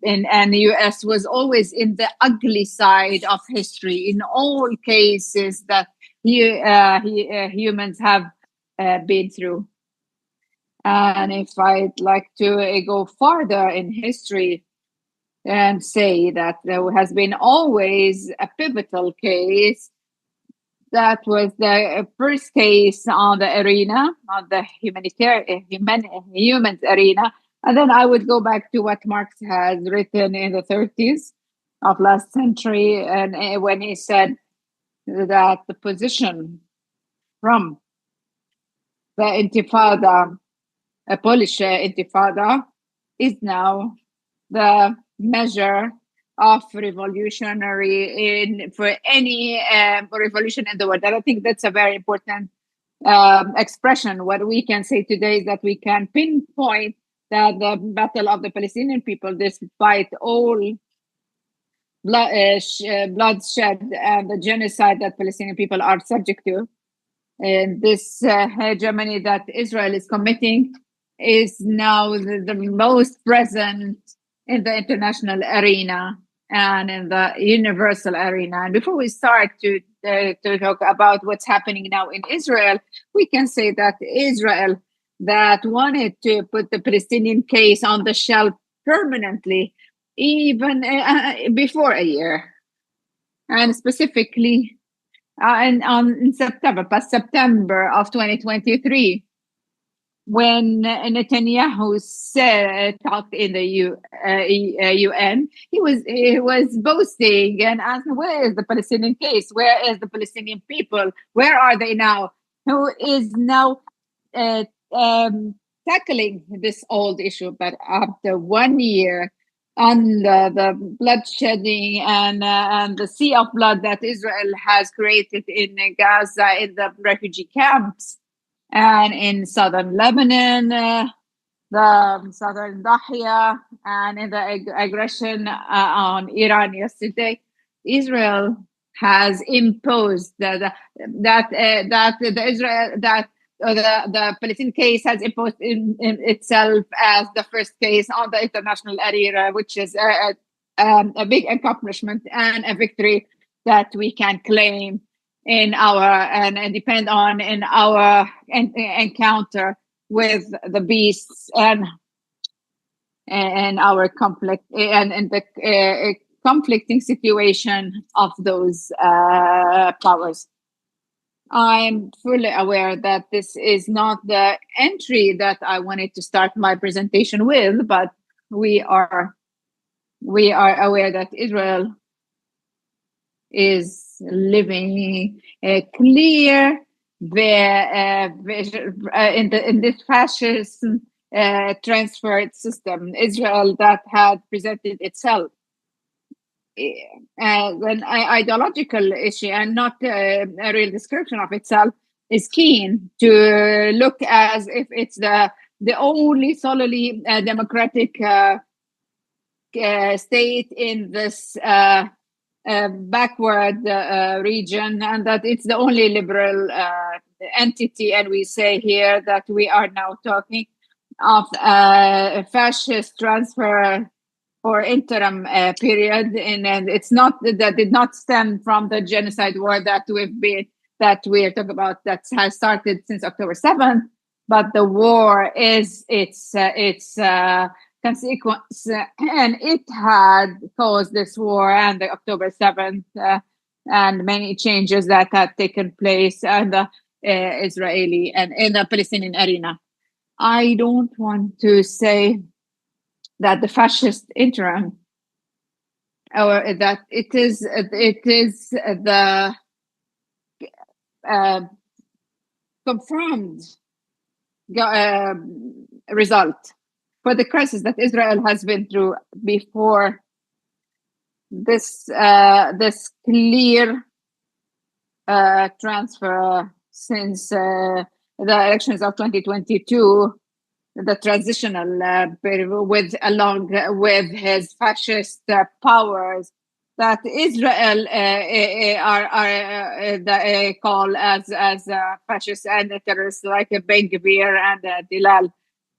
in the US was always in the ugly side of history in all cases that humans have been through. And if I'd like to go farther in history and say that there has been always a pivotal case, that was the first case on the arena, on the humans arena. And then I would go back to what Marx has written in the 30s of last century, and when he said that the position from the Intifada, a Polish Intifada, is now the measure of revolutionary for any revolution in the world. And I think that's a very important expression. What we can say today is that we can pinpoint that the battle of the Palestinian people, despite all bloodshed and the genocide that Palestinian people are subject to, and this hegemony that Israel is committing is now the most present in the international arena and in the universal arena. And before we start to talk about what's happening now in Israel, we can say that Israel that wanted to put the Palestinian case on the shelf permanently, even before a year, and specifically in September, past September of 2023, when Netanyahu talked in the UN, he was boasting and asking, "Where is the Palestinian case? Where is the Palestinian people? Where are they now? Who is now tackling this old issue?" But after 1 year, and the bloodshedding and the sea of blood that Israel has created in Gaza, in the refugee camps, and in southern Lebanon, the southern Dahia, and in the aggression on Iran yesterday, Israel has imposed the Palestinian case has imposed in itself as the first case on the international arena, which is a big accomplishment and a victory that we can claim in our and depend on in our encounter with the beasts and our conflict and the conflicting situation of those powers. I'm fully aware that this is not the entry that I wanted to start my presentation with, but we are aware that Israel is living a clear vision in this fascist transferred system. Israel that had presented itself an ideological issue and not a real description of itself, is keen to look as if it's the only solely democratic state in this backward region, and that it's the only liberal entity. And we say here that we are now talking of a fascist transfer for interim period, and it's not that did not stem from the genocide war that we're talking about that has started since October 7th, but the war is its consequence, and it had caused this war and the October 7th and many changes that had taken place in the Israeli and in the Palestinian arena. I don't want to say that the fascist interim, or that it is the confirmed result for the crisis that Israel has been through before this clear transfer since the elections of 2022. The transitional period along with his fascist powers that Israel are call as fascist and terrorists like Ben Gvir and Dilal.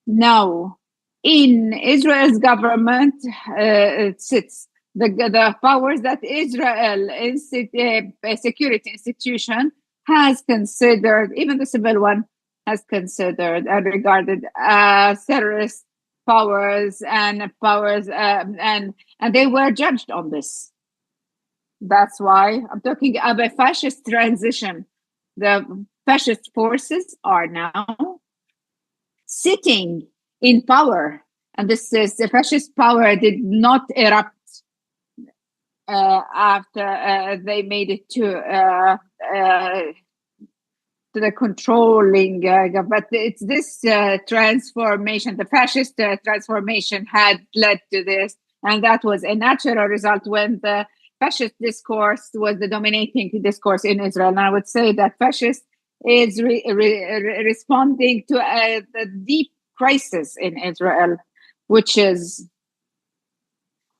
Now, in Israel's government sits the powers that Israel security institution has considered, even the civil one, has considered and regarded as terrorist powers and they were judged on this. That's why I'm talking about a fascist transition. The fascist forces are now sitting in power, and this is the fascist power did not erupt after they made it to the controlling, but it's this transformation, the fascist transformation had led to this, And that was a natural result when the fascist discourse was the dominating discourse in Israel. And I would say that fascist is responding to a deep crisis in Israel, which is,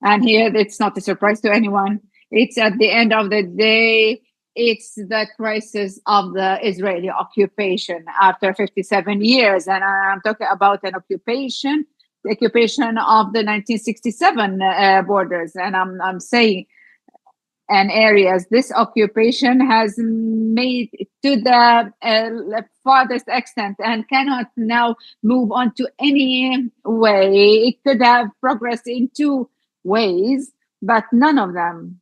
and here it's not a surprise to anyone, it's at the end of the day, it's the crisis of the Israeli occupation after 57 years. And I'm talking about an occupation, the occupation of the 1967 borders. And I'm saying, and areas, this occupation has made to the farthest extent and cannot now move on to any way. It could have progressed in two ways, but none of them,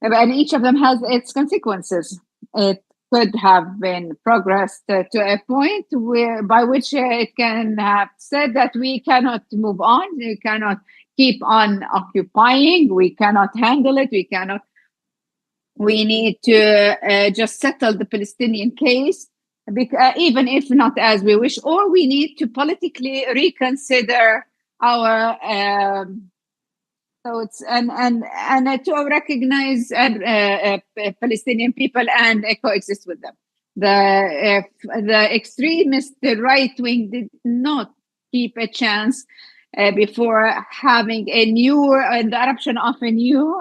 and each of them has its consequences. It could have been progressed to a point where by which it can have said that we cannot move on, we cannot keep on occupying, we cannot handle it, we need to just settle the Palestinian case, even if not as we wish, or we need to politically reconsider our thoughts and to recognize Palestinian people and coexist with them. The extremist right wing did not keep a chance before having the eruption of a new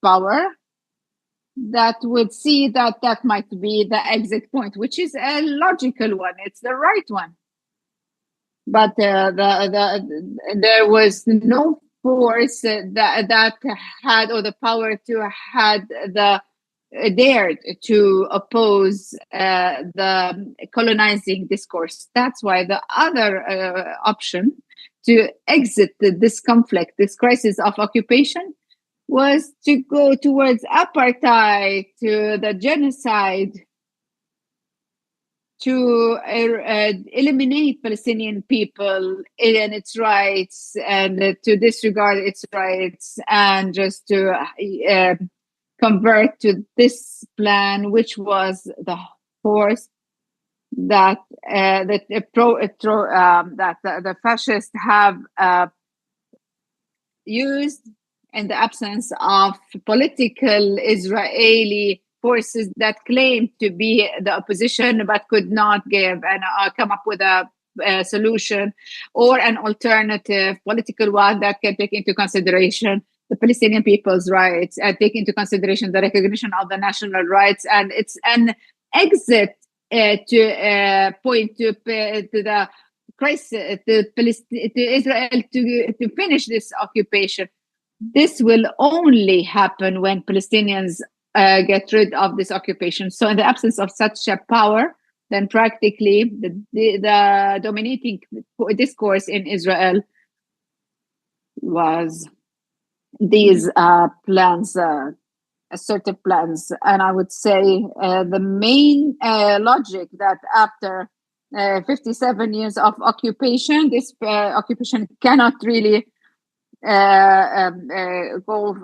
power that would see that might be the exit point, which is a logical one. It's the right one. But there was no force that had, or the power to had dared to oppose the colonizing discourse. That's why the other option to exit this conflict, this crisis of occupation, was to go towards apartheid, to the genocide, to eliminate Palestinian people and its rights, and to disregard its rights, and just to convert to this plan, which was the force that the fascists have used in the absence of political Israeli forces that claimed to be the opposition but could not give and come up with a solution or an alternative political one that can take into consideration the Palestinian people's rights and take into consideration the recognition of the national rights. And it's an exit to point to the crisis, to Israel to finish this occupation. This will only happen when Palestinians get rid of this occupation. So in the absence of such a power, then practically the dominating discourse in Israel was these plans, assertive plans. And I would say the main logic that after 57 years of occupation, this occupation cannot really go,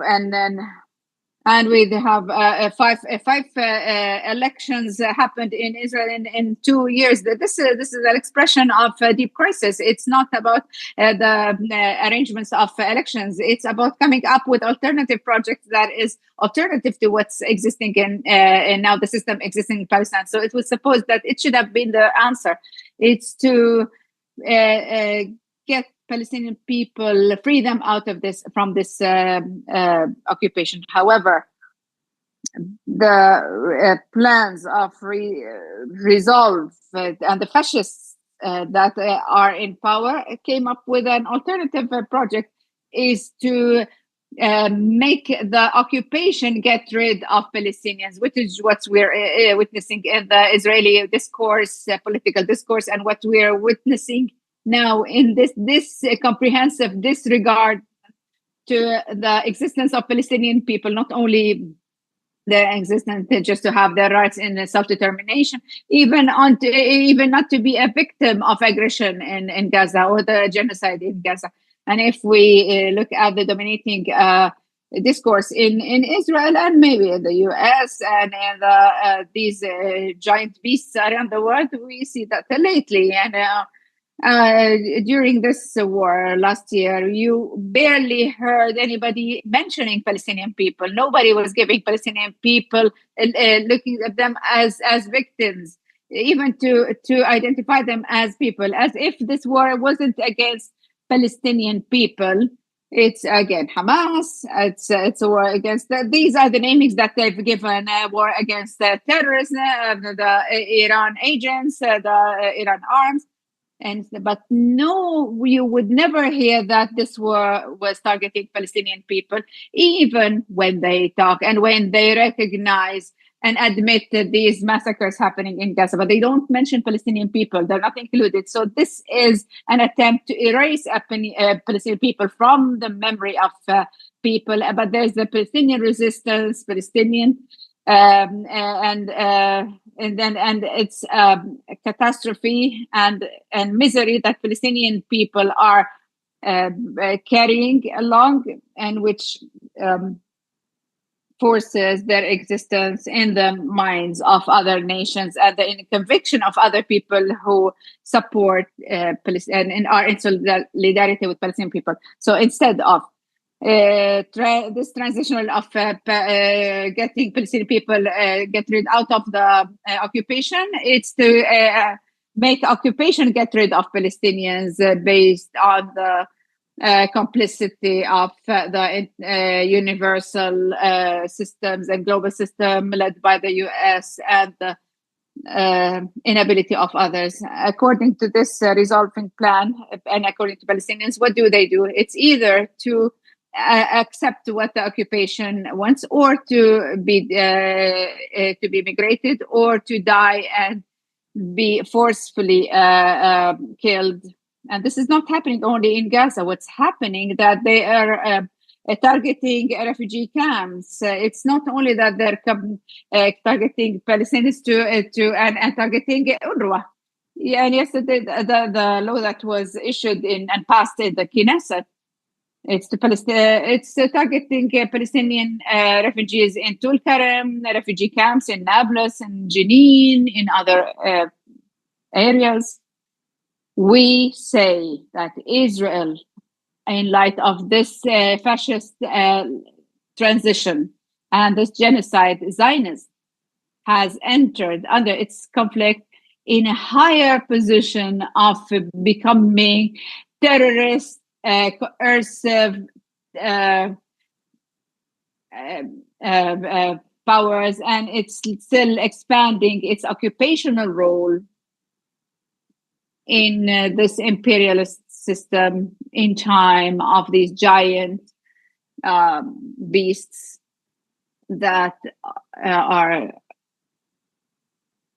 and we have five elections happened in Israel in 2 years. This is an expression of a deep crisis. It's not about the arrangements of elections. It's about coming up with alternative projects that is alternative to what's existing in now the system existing in Palestine. So it was supposed that it should have been the answer. It's to get Palestinian people, free them out of from this occupation. However, the plans of resolve and the fascists that are in power came up with an alternative project, is to make the occupation get rid of Palestinians, which is what we're witnessing in the Israeli discourse, political discourse, and what we're witnessing now in this comprehensive disregard to the existence of Palestinian people, not only their existence just to have their rights in self-determination, even not to be a victim of aggression in Gaza or the genocide in Gaza. And if we look at the dominating discourse in Israel and maybe in the US and in these giant beasts around the world, we see that lately. during this war last year, you barely heard anybody mentioning Palestinian people. Nobody was giving Palestinian people, looking at them as victims, even to identify them as people, as if this war wasn't against Palestinian people. It's again Hamas. It's a war against. These are the namings that they've given: war against terrorism, the Iran agents, the Iran arms. But no, you would never hear that this war was targeting Palestinian people, even when they talk and when they recognize and admit that these massacres happening in Gaza. But they don't mention Palestinian people; they're not included. So this is an attempt to erase Palestinian people from the memory of people. But there's the Palestinian resistance, Palestinian. And it's a catastrophe and misery that Palestinian people are carrying along, and which forces their existence in the minds of other nations and the conviction of other people who support Palestine and are in solidarity with Palestinian people. So instead of this transitional of getting Palestinian people get rid out of the occupation, it's to make occupation get rid of Palestinians based on the complicity of the universal systems and global system led by the US and the inability of others. According to this resolving plan and according to Palestinians, what do? It's either to accept what the occupation wants, or to be migrated, or to die and be forcefully killed. And this is not happening only in Gaza. What's happening that they are targeting refugee camps. It's not only that they're targeting Palestinians and targeting UNRWA. Yeah, and yesterday the law that was issued and passed in the Knesset, it's targeting Palestinian refugees in Tulkarem, refugee camps in Nablus and Jenin, in other areas. We say that Israel, in light of this fascist transition and this genocide, Zionist has entered under its conflict in a higher position of becoming terrorist, coercive powers, and it's still expanding its occupational role in this imperialist system in time of these giant beasts that are.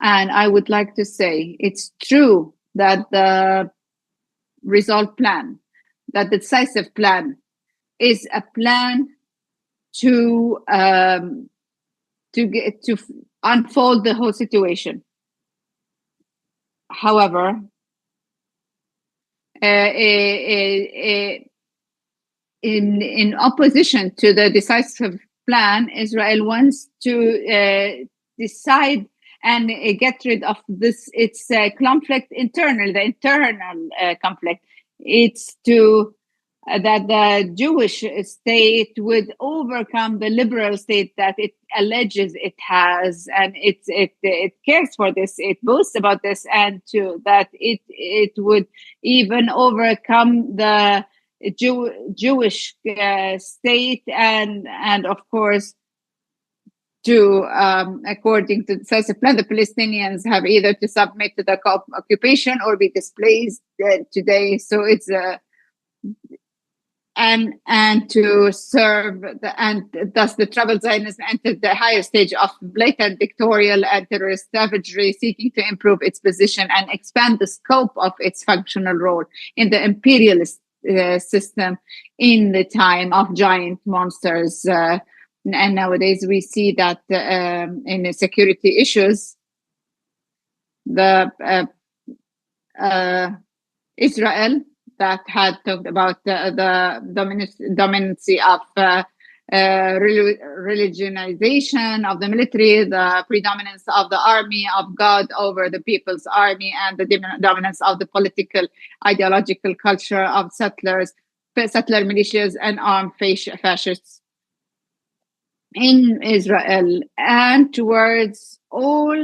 And I would like to say it's true that the result plan, that the decisive plan, is a plan to unfold the whole situation. However, in opposition to the decisive plan, Israel wants to decide and get rid of its conflict internally, the internal conflict. It's to that the Jewish state would overcome the liberal state that it alleges it has, and it cares for this, it boasts about this, and that it would even overcome the Jewish state, and of course, according to the decisive plan, the Palestinians have either to submit to the occupation or be displaced today. So it's and to serve and thus the troubled Zionism entered the higher stage of blatant dictatorial and terrorist savagery, seeking to improve its position and expand the scope of its functional role in the imperialist system in the time of giant monsters. And nowadays we see that in the security issues, the Israel that had talked about the dominancy of religionization of the military, the predominance of the army of God over the people's army, and the dominance of the political, ideological culture of settler militias and armed fascists in Israel, and towards all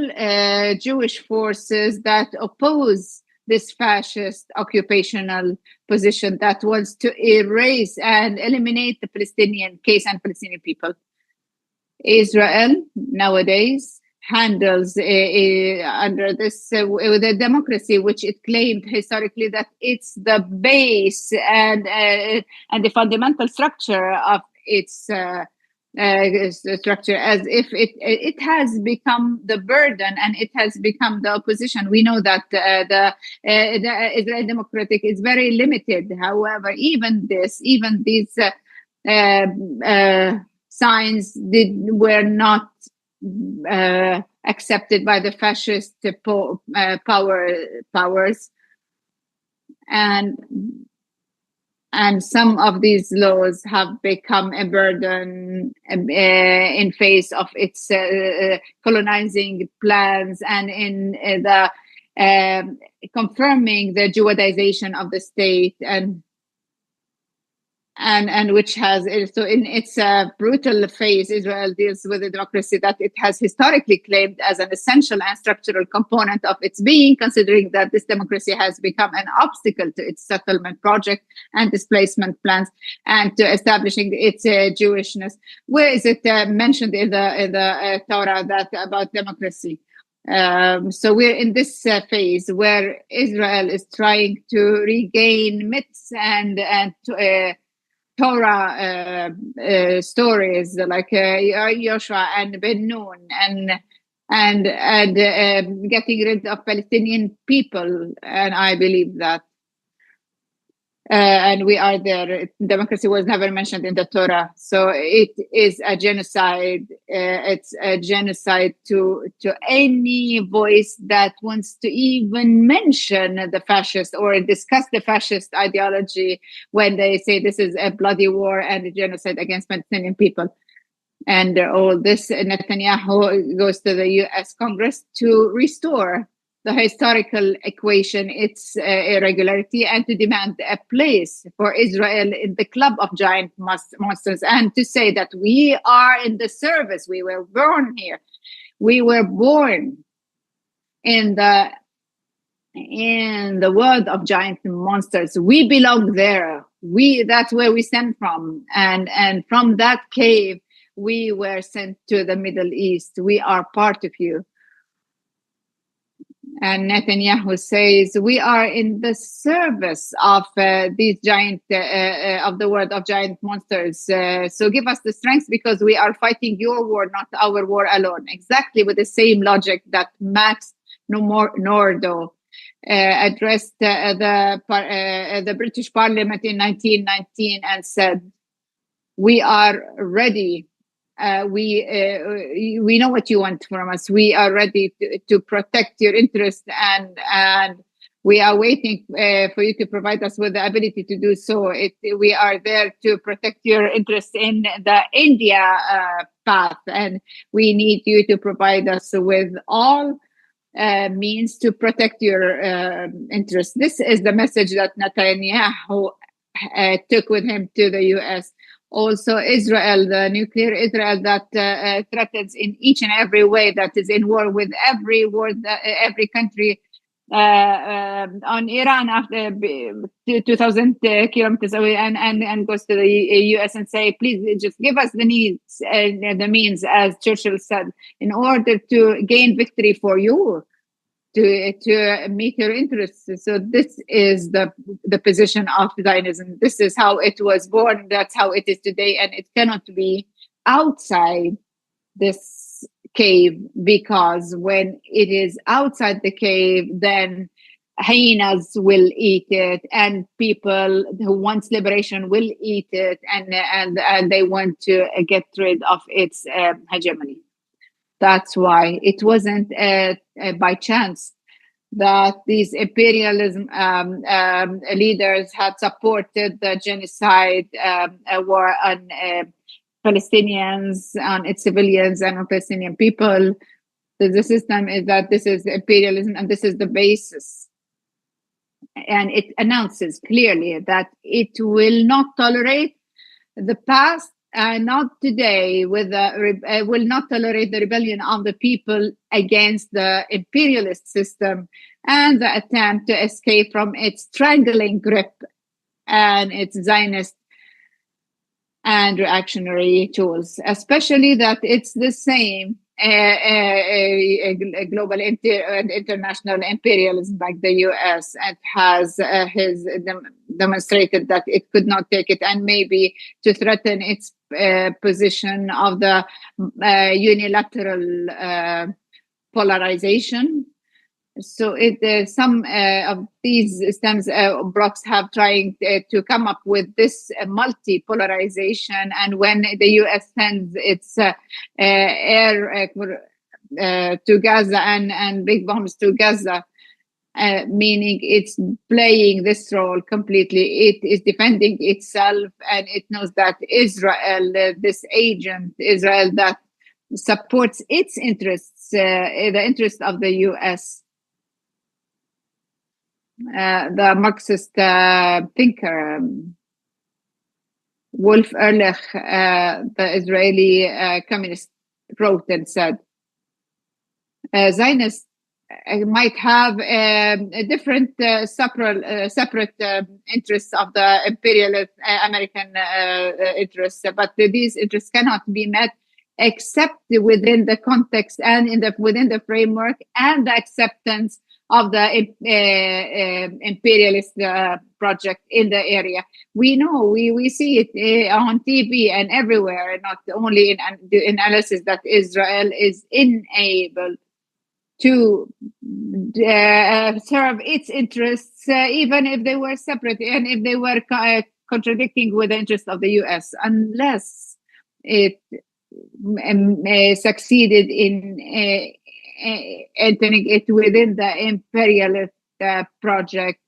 Jewish forces that oppose this fascist occupational position that wants to erase and eliminate the Palestinian case and Palestinian people. Israel nowadays handles under this with a democracy which it claimed historically that it's the base and the fundamental structure of its structure, as if it has become the burden and it has become the opposition. We know that the Israeli democratic is very limited. However, even these signs were not accepted by the fascist powers, and some of these laws have become a burden in face of its colonizing plans and in the confirming the Judaization of the state, and which has, so in its brutal phase, Israel deals with a democracy that it has historically claimed as an essential and structural component of its being, considering that this democracy has become an obstacle to its settlement project and displacement plans and to establishing its Jewishness. Where is it mentioned in the Torah that about democracy? So we're in this phase where Israel is trying to regain myths and Torah stories like Joshua and Ben Nun and getting rid of Palestinian people, and I believe that. And we are there. Democracy was never mentioned in the Torah, so it is a genocide. It's a genocide to any voice that wants to even mention the fascist or discuss the fascist ideology when they say this is a bloody war and a genocide against Palestinian people. And all this, Netanyahu goes to the U.S. Congress to restore the historical equation, its irregularity, and to demand a place for Israel in the club of giant monsters, and to say that we are in the service. We were born here. We were born in the world of giant monsters. We belong there. That's where we stem from, and from that cave we were sent to the Middle East. We are part of you. And Netanyahu says, we are in the service of these giant, of the world of giant monsters. So give us the strength because we are fighting your war, not our war alone. Exactly with the same logic that Max Nordau addressed the British Parliament in 1919 and said, we are ready. We know what you want from us. We are ready to protect your interest, and we are waiting for you to provide us with the ability to do so. We are there to protect your interest in the India path, and we need you to provide us with all means to protect your interest. This is the message that Netanyahu took with him to the U.S. Also, Israel, the nuclear Israel that threatens in each and every way, that is in war with every country on Iran after 2,000 kilometers away, and goes to the U.S. and say, please just give us the means, as Churchill said, in order to gain victory for you, to meet your interests. So this is the position of Zionism. This is how it was born. That's how it is today, and it cannot be outside this cave, because when it is outside the cave, then hyenas will eat it, and people who want liberation will eat it, and they want to get rid of its hegemony. That's why it wasn't by chance that these imperialism leaders had supported the genocide war on Palestinians, on its civilians, and on Palestinian people. The system is that this is imperialism and this is the basis. And it announces clearly that it will not tolerate the past, not today, will not tolerate the rebellion of the people against the imperialist system and the attempt to escape from its strangling grip and its Zionist and reactionary tools, especially that it's the same global and international imperialism like the US, and has demonstrated that it could not take it, and maybe to threaten its position of the unilateral polarization. So some of these stems blocks have trying to come up with this multi-polarization, and when the US sends its air to Gaza and big bombs to Gaza, meaning it's playing this role completely. It is defending itself, and it knows that Israel, this agent, Israel that supports its interests, the interests of the US. The Marxist thinker Wolf Ehrlich, the Israeli communist, wrote and said, Zionists might have different separate interests of the imperialist American interests, but these interests cannot be met except within the context and within the framework and the acceptance of the imperialist project in the area. We know, we see it on TV and everywhere, not only in the analysis, that Israel is unable to serve its interests, even if they were separate and if they were contradicting with the interests of the US, unless it succeeded in entering it within the imperialist project.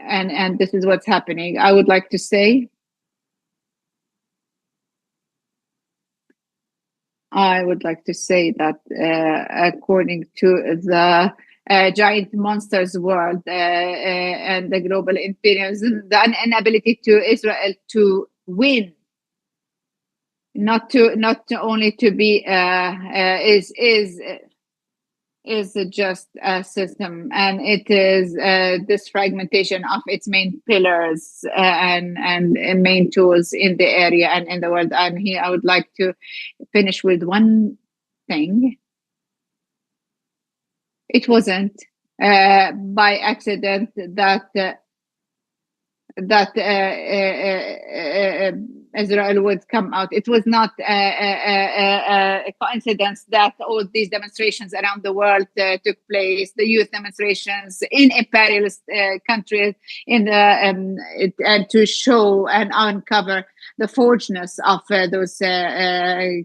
And this is what's happening. I would like to say, that according to the giant monsters world and the global imperialism, the inability to Israel to win, not only to be is just a system, and it is this fragmentation of its main pillars and main tools in the area and in the world. And here I would like to finish with one thing. It wasn't by accident that Israel would come out. It was not a coincidence that all these demonstrations around the world took place. The youth demonstrations in imperialist countries, in the and to show and uncover the forgeness of those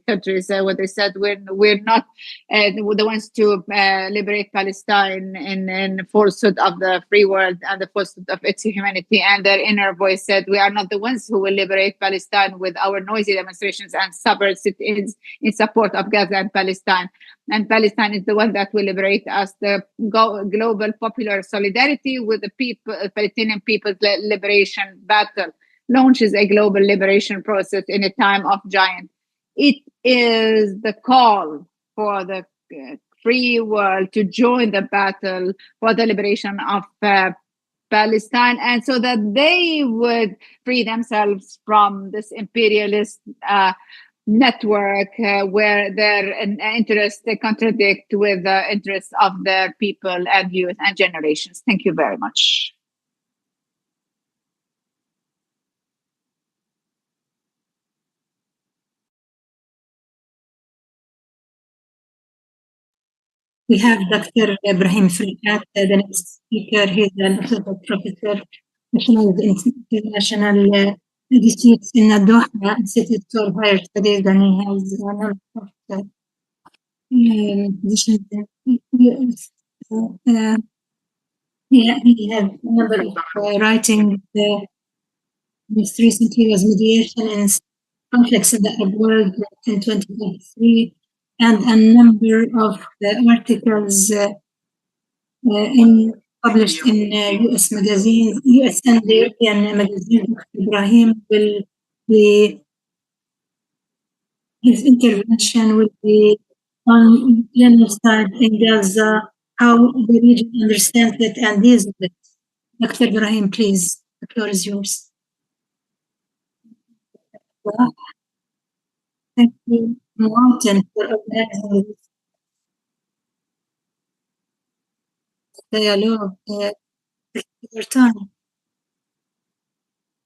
countries. What they said, we're not the ones to liberate Palestine in falsehood of the free world and the falsehood of its humanity. And their inner voice said, we are not the ones who will liberate Palestine with our noisy demonstrations and stubborn sit-ins in support of Gaza and Palestine. And Palestine is the one that will liberate us. The global popular solidarity with the people, Palestinian people's liberation battle, launches a global liberation process in a time of giant. It is the call for the free world to join the battle for the liberation of Palestine, and so that they would free themselves from this imperialist network where their interests contradict with the interests of their people and youth and generations. Thank you very much. We have Dr. Ibrahim Furikat, the next speaker. He's an associate professor, specialized in international disputes in the Doha Institute for Higher Studies, and he has a number of positions. He has a number of writing. Most recently was mediation in conflicts in the Arab world in 2023, and a number of articles published in US magazines, US and European magazines. Ibrahim will be, his intervention will be on genocide in Gaza, how the region understands it and deals with it. Dr. Ibrahim, please, the floor is yours. Well, thank you, Muwatin, for organizing this dialogue. Your time.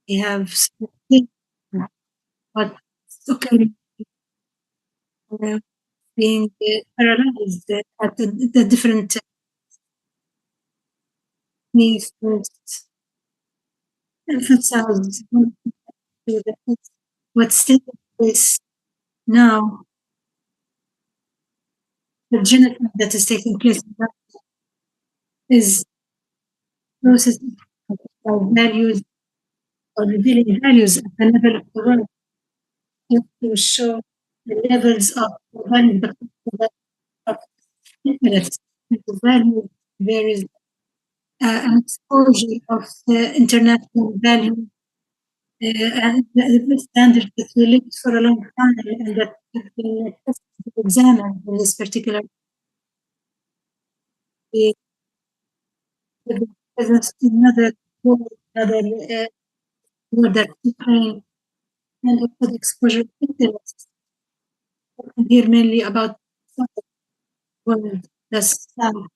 We have spoken, but it's okay being paralyzed at the different needs first emphasize what's taking place now, the genocide that is taking place is process of values or revealing values at the level of the world to show the levels of values of intellect. The value there is an exposure of the international value and the standards that we lived for a long time and that have been examined in this particular presence another word that Ukraine and also the exposure of interest. Here mainly about the world, the South,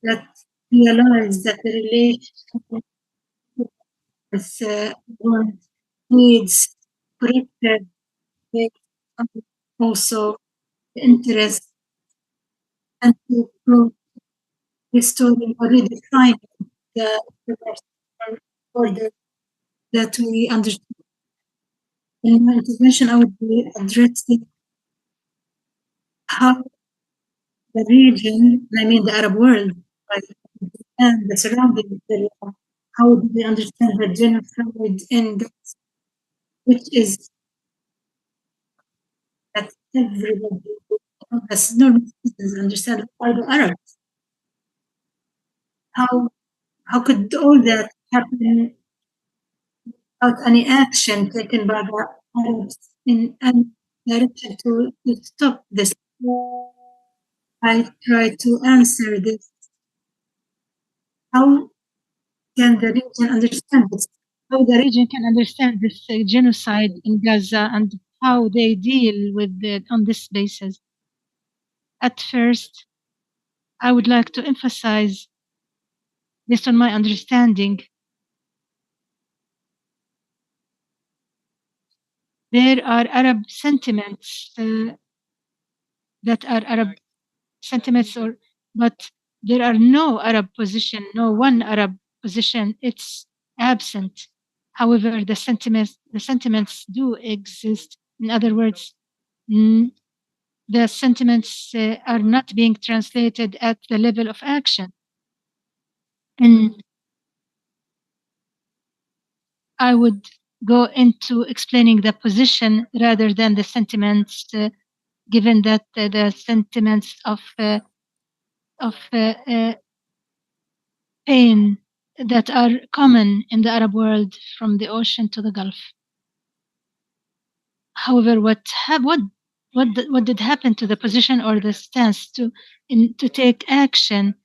that realize that the relationship with world needs corrected with also the interest and to restoring or redefining the order that we understand. In my intervention, I would be addressing how the region, I mean the Arab world, and the surrounding area, how do they understand the genocide in this, which is that everybody, as normal citizens, understand why the Arabs. How could all that happen without any action taken by the Arabs in any direction to stop this? I try to answer this. How can the region understand this? How the region can understand this genocide in Gaza and how they deal with it on this basis. At first, I would like to emphasize, based on my understanding, there are Arab sentiments that are Arab sentiments, but there are no Arab position, no one Arab position. It's absent. However, the sentiments do exist. In other words, the sentiments are not being translated at the level of action. And I would go into explaining the position rather than the sentiments, given that the sentiments of pain that are common in the Arab world from the ocean to the Gulf. However, what did happen to the position or the stance to take action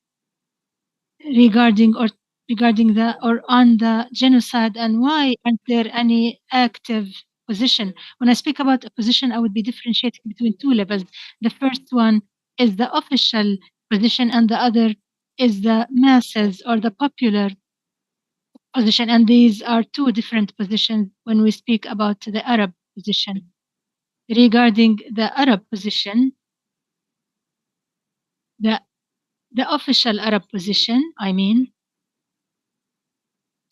regarding the or on the genocide, and why aren't there any active position? When I speak about a position, I would be differentiating between two levels. The first one is the official position, and the other is the masses or the popular position. And these are two different positions when we speak about the Arab position. Regarding the Arab position, the official Arab position, I mean,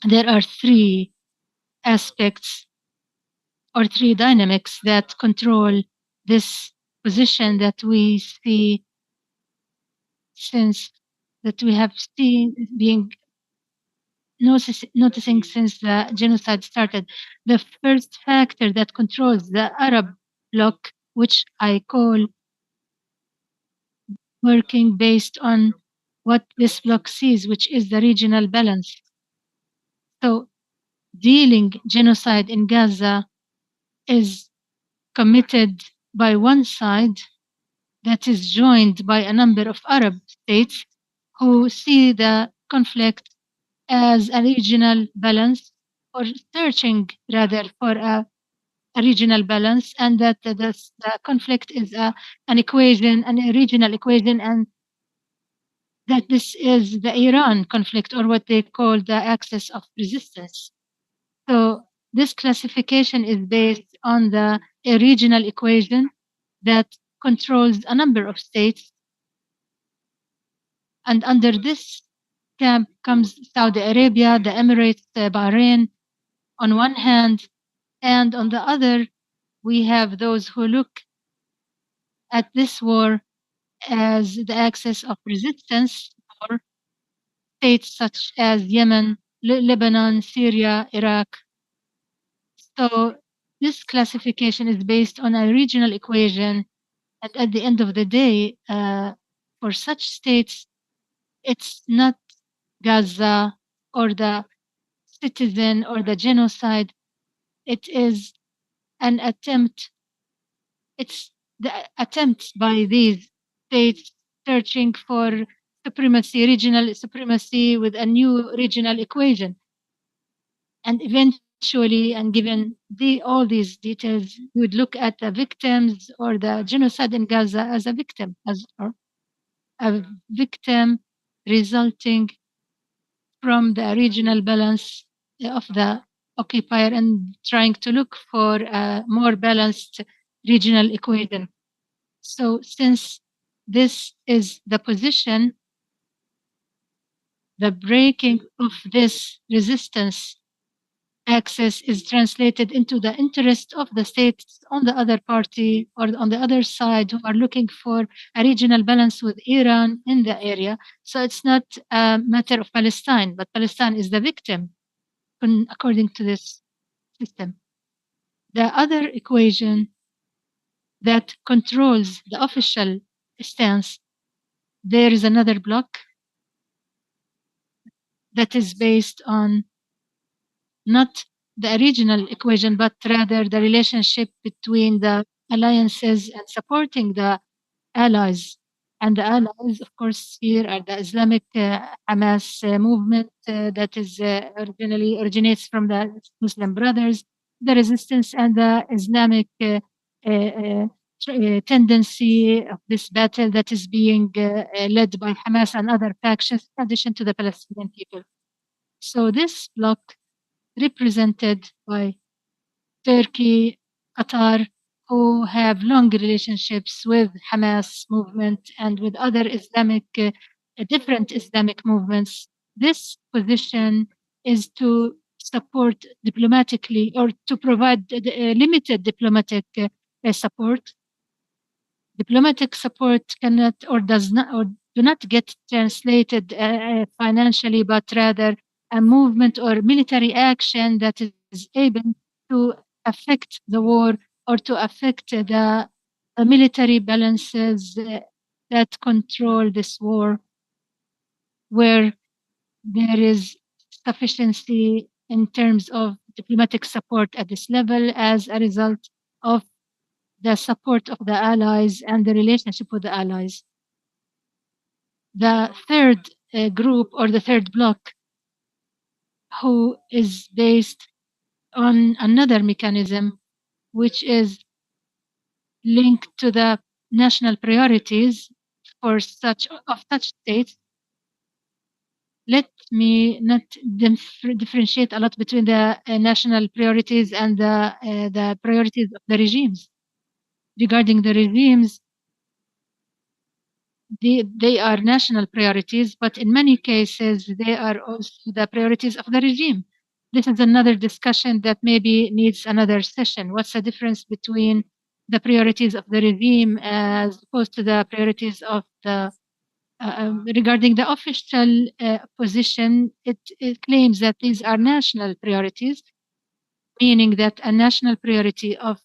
there are three aspects or three dynamics that control this position that we see, since that we have seen being noticing since the genocide started. The first factor that controls the Arab bloc, which I call working based on what this bloc sees, which is the regional balance. So dealing genocide in Gaza is committed by one side that is joined by a number of Arab states who see the conflict as a regional balance, or searching rather for a regional balance, and that the conflict is an equation, a regional equation, and that this is the Iran conflict, or what they call the axis of resistance. So this classification is based on a regional equation that controls a number of states. And under this camp comes Saudi Arabia, the Emirates, Bahrain on one hand, and on the other, we have those who look at this war as the axis of resistance for states such as Yemen, Lebanon, Syria, Iraq. So this classification is based on a regional equation, and at the end of the day, for such states, it's not Gaza or the citizen or the genocide. It is an attempt. It's the attempt by these states searching for supremacy, regional supremacy with a new regional equation. And eventually, and given all these details, we would look at the victims or the genocide in Gaza as a victim, as a victim resulting from the regional balance of the occupier, and trying to look for a more balanced regional equation. So since this is the position, the breaking of this resistance axis is translated into the interest of the states on the other party or on the other side who are looking for a regional balance with Iran in the area. So it's not a matter of Palestine, but Palestine is the victim according to this system. The other equation that controls the official stance, there is another block that is based on not the regional equation, but rather the relationship between the alliances and supporting the allies. And the allies, of course, here are the Islamic Hamas movement that is originally originates from the Muslim Brothers, the resistance and the Islamic tendency of this battle that is being led by Hamas and other factions, in addition to the Palestinian people. So this bloc, represented by Turkey, Qatar, who have long relationships with Hamas movement and with other Islamic, different Islamic movements. This position is to support diplomatically, or to provide limited diplomatic support. Diplomatic support cannot or does not or do not get translated financially, but rather a movement or military action that is able to affect the war or to affect the military balances that control this war, where there is sufficiency in terms of diplomatic support at this level as a result of the support of the allies and the relationship with the allies. The third group, or the third block, who is based on another mechanism, which is linked to the national priorities for such states. Let me not differentiate a lot between the national priorities and the priorities of the regimes. Regarding the regimes, they are national priorities, but in many cases, they are also the priorities of the regime. This is another discussion that maybe needs another session. What's the difference between the priorities of the regime as opposed to the priorities of the regarding the official position, it claims that these are national priorities, meaning that a national priority of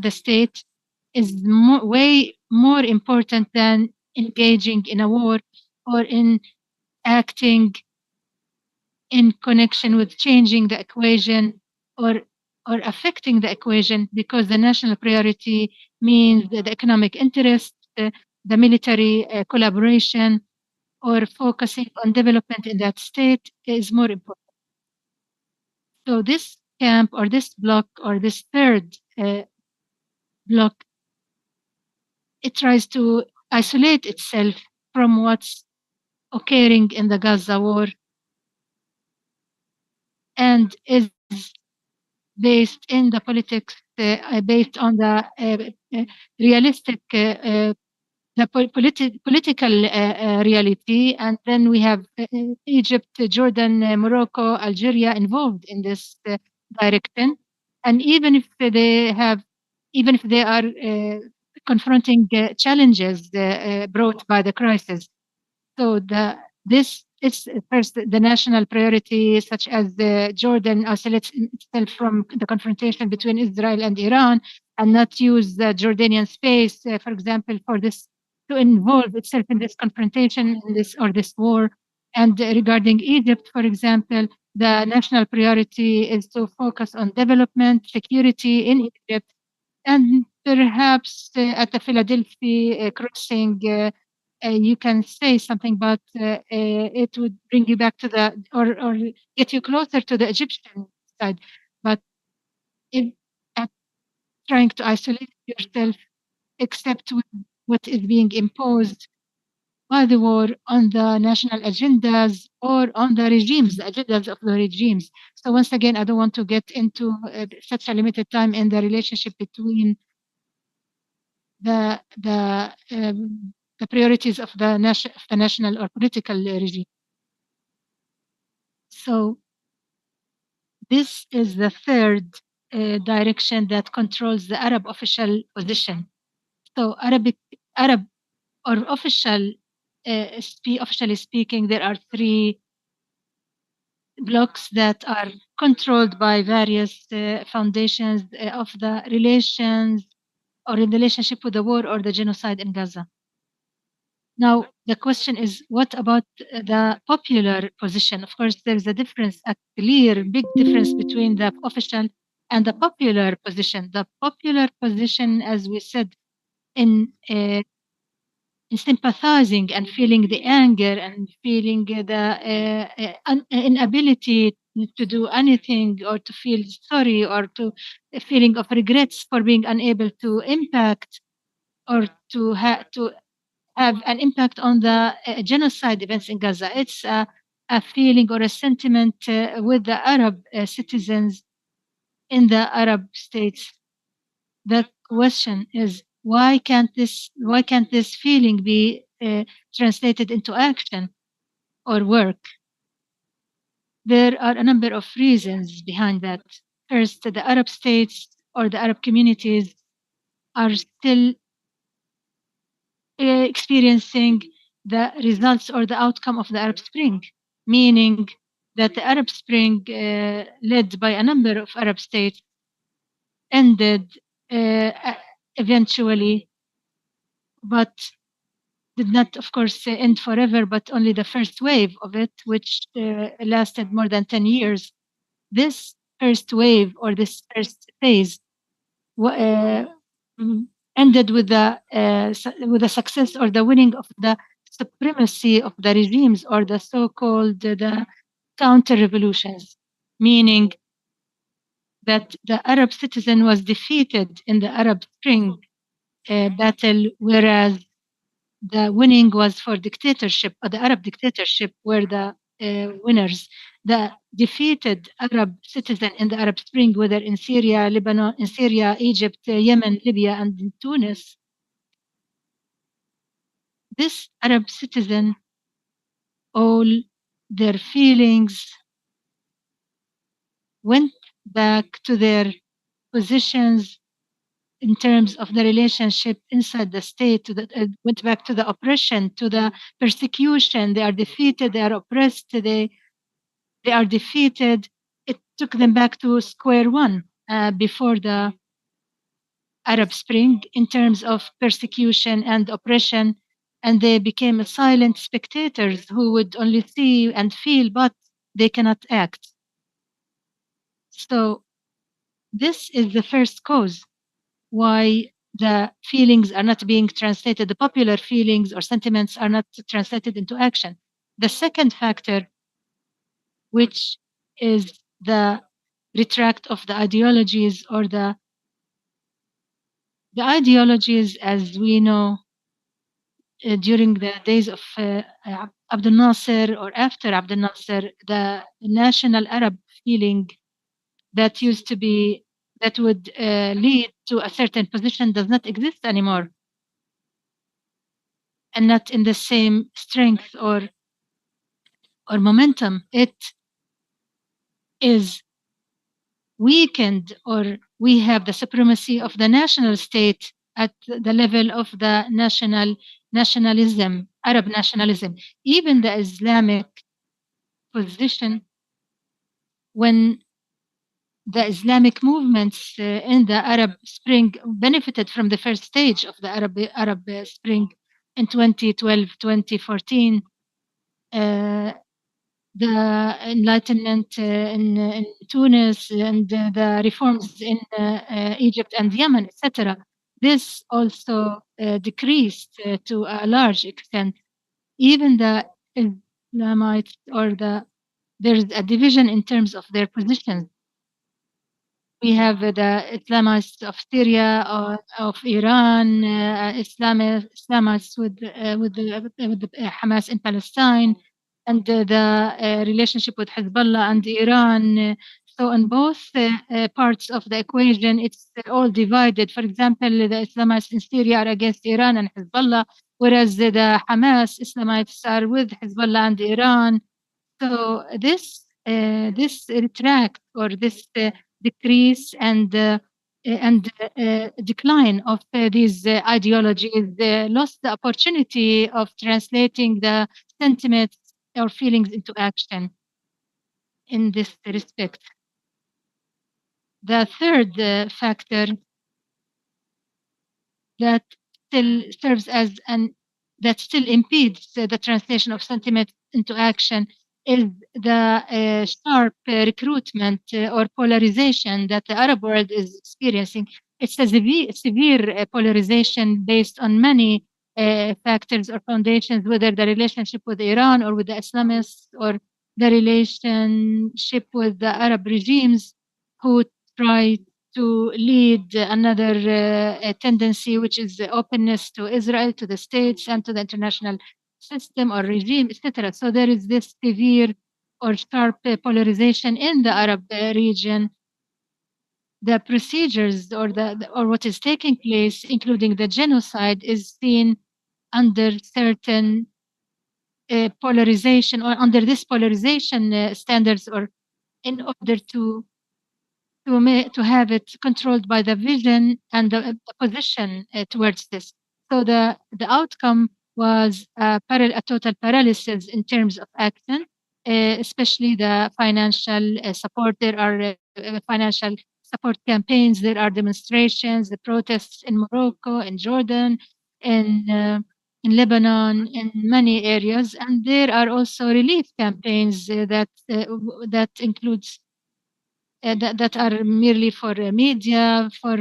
the state is way more important than engaging in a war or in acting in connection with changing the equation or affecting the equation, because the national priority means the economic interest, the military collaboration, or focusing on development in that state is more important. So this camp or this block or this third block, it tries to isolate itself from what's occurring in the Gaza war and is based in the politics, based on the realistic, the political reality. And then we have Egypt, Jordan, Morocco, Algeria involved in this direction. And even if they are confronting challenges brought by the crisis, so this is first the national priority, such as Jordan isolates itself from the confrontation between Israel and Iran, and not use the Jordanian space, for example, for this to involve itself in this confrontation, in this war. And regarding Egypt, for example, the national priority is to focus on development, security in Egypt, and perhaps at the Philadelphia crossing. You can say something, but it would bring you back to or get you closer to the Egyptian side. But if trying to isolate yourself, except with what is being imposed by the war on the national agendas or on the regimes, the agendas of the regimes. So once again, I don't want to get into such a limited time in the relationship between the priorities of the national or political regime. So this is the third direction that controls the Arab official position. So Arab or officially speaking, there are three blocks that are controlled by various foundations of the relations or in relationship with the war or the genocide in Gaza. Now, the question is, what about the popular position? Of course, there's a difference, a clear, big difference between the official and the popular position. The popular position, as we said, in sympathizing and feeling the anger and feeling the inability to do anything or to feel sorry or to a feeling of regrets for being unable to impact or to have an impact on the genocide events in Gaza. It's a feeling or a sentiment with the Arab citizens in the Arab states. The question is, why can't this feeling be translated into action or work? There are a number of reasons behind that. First, the Arab states or the Arab communities are still experiencing the results or the outcome of the Arab Spring, meaning that the Arab Spring, led by a number of Arab states, ended eventually, but did not, of course, end forever, but only the first wave of it, which lasted more than 10 years. This first wave or this first phase ended with the success or the winning of the supremacy of the regimes or the so-called the counter revolutions, meaning that the Arab citizen was defeated in the Arab Spring battle, whereas the winning was for dictatorship, or the Arab dictatorship were the winners. The defeated Arab citizen in the Arab Spring, whether in Syria, Lebanon, in Syria, Egypt, Yemen, Libya, and in Tunis, this Arab citizen, all their feelings went back to their positions in terms of the relationship inside the state, went back to the oppression, to the persecution. They are defeated, they are oppressed, they are defeated. It took them back to square one before the Arab Spring in terms of persecution and oppression, and they became silent spectators who would only see and feel, but they cannot act. So this is the first cause why the feelings are not being translated, the popular feelings or sentiments are not translated into action. The second factor, which is the retract of the ideologies, or the ideologies as we know during the days of Abdel Nasser or after Abdel Nasser, the national Arab feeling that used to be, that would lead to a certain position does not exist anymore, and not in the same strength or momentum. It is weakened, or we have the supremacy of the national state at the level of the nationalism, Arab nationalism. Even the Islamic position, when the Islamic movements in the Arab Spring benefited from the first stage of the Arab Spring in 2012, 2014, the Enlightenment in Tunis, and the reforms in Egypt and Yemen, etc. This also decreased to a large extent. Even the Islamites, or there's a division in terms of their positions. We have the Islamists of Syria or of Iran, Islamists with the Hamas in Palestine, and the relationship with Hezbollah and Iran. So in both parts of the equation, it's all divided. For example, the Islamists in Syria are against Iran and Hezbollah, whereas the Hamas Islamites are with Hezbollah and Iran. So this retract, or this decrease and decline of these ideologies lost the opportunity of translating the sentiments or feelings into action in this respect. The third factor that still serves as that still impedes the translation of sentiment into action is the sharp recruitment or polarization that the Arab world is experiencing. It's a severe polarization based on many factors or foundations, whether the relationship with Iran or with the Islamists, or the relationship with the Arab regimes who try to lead another tendency, which is the openness to Israel, to the states, and to the international system or regime, etc. So there is this severe or sharp polarization in the Arab region. The procedures, or or what is taking place, including the genocide, is seen under certain polarization, or under this polarization standards, or in order to have it controlled by the vision and the position towards this. So the outcome was a total paralysis in terms of action, especially the financial support. There are financial support campaigns, there are demonstrations, the protests in Morocco, in Jordan, in Lebanon, in many areas, and there are also relief campaigns that includes that are merely for media, for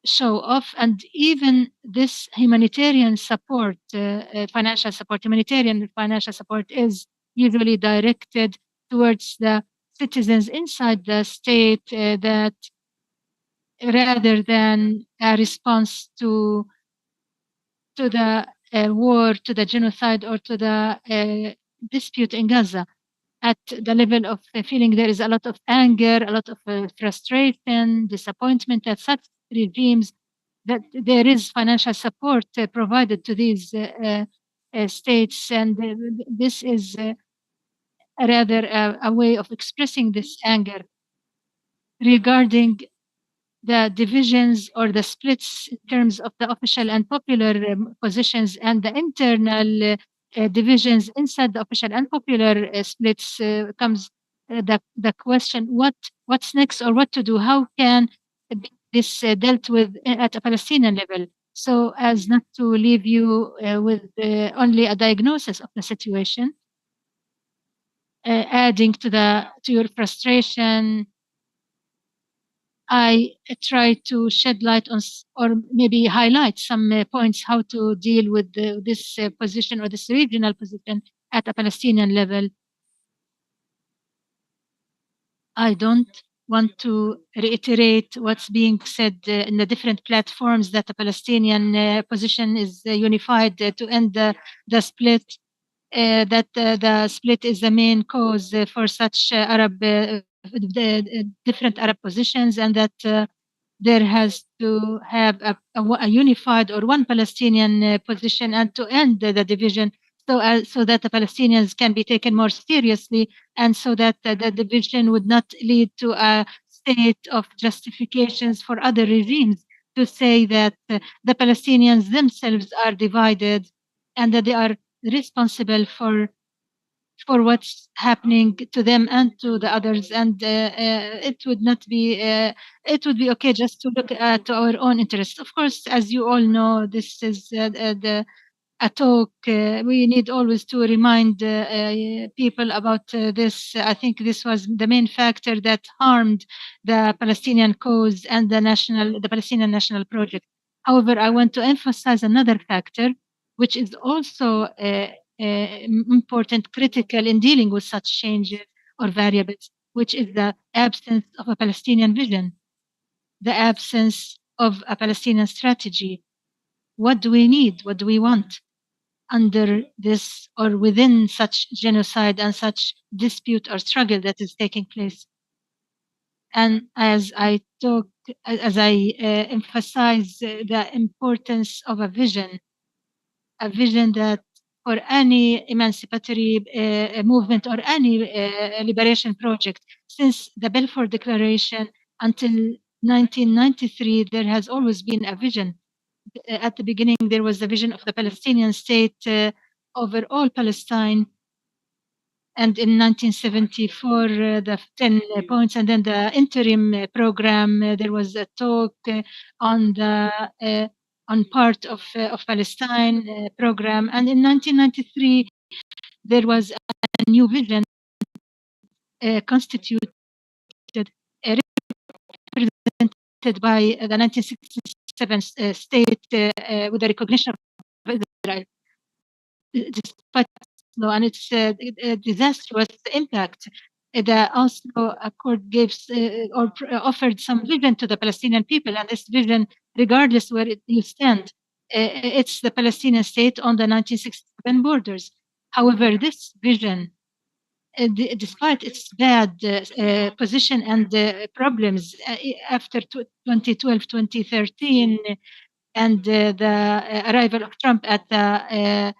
show off. And even this humanitarian support, financial support, humanitarian financial support, is usually directed towards the citizens inside the state, that rather than a response to the war, to the genocide, or to the dispute in Gaza. At the level of feeling, there is a lot of anger, a lot of frustration, disappointment at such regimes, that there is financial support provided to these states. And this is rather a way of expressing this anger regarding the divisions or the splits in terms of the official and popular positions and the internal divisions inside the official and popular splits comes the question what's next or what to do, how can this dealt with at a Palestinian level, so as not to leave you with only a diagnosis of the situation, adding to your frustration. I try to shed light on or maybe highlight some points how to deal with this position or this regional position at a Palestinian level. I don't want to reiterate what's being said in the different platforms that the Palestinian position is unified to end the split, that the split is the main cause for such different Arab positions, and that there has to have a unified or one Palestinian position and to end the division so that the Palestinians can be taken more seriously and so that the division would not lead to a state of justifications for other regimes to say that the Palestinians themselves are divided and that they are responsible for what's happening to them and to the others, and it would not be it would be okay just to look at our own interests. Of course, as you all know, this is a talk. We need always to remind people about this. I think this was the main factor that harmed the Palestinian cause and the Palestinian National Project. However, I want to emphasize another factor, which is also important, critical in dealing with such changes or variables, which is the absence of a Palestinian vision, the absence of a Palestinian strategy. What do we need? What do we want under this or within such genocide and such dispute or struggle that is taking place? And as I emphasize the importance of a vision that for any emancipatory movement or any liberation project, since the Balfour Declaration until 1993, there has always been a vision. At the beginning, there was the vision of the Palestinian state over all Palestine. And in 1974, the 10 points, and then the interim program, there was a talk on the on part of Palestine program. And in 1993, there was a new vision constituted, represented by the 1967 state with the recognition of Israel, despite Oslo and its disastrous impact. The Oslo Accord gives or offered some vision to the Palestinian people, and this vision, regardless where you stand, it's the Palestinian state on the 1967 borders. However, this vision, despite its bad position and problems after 2012, 2013, and the arrival of Trump at the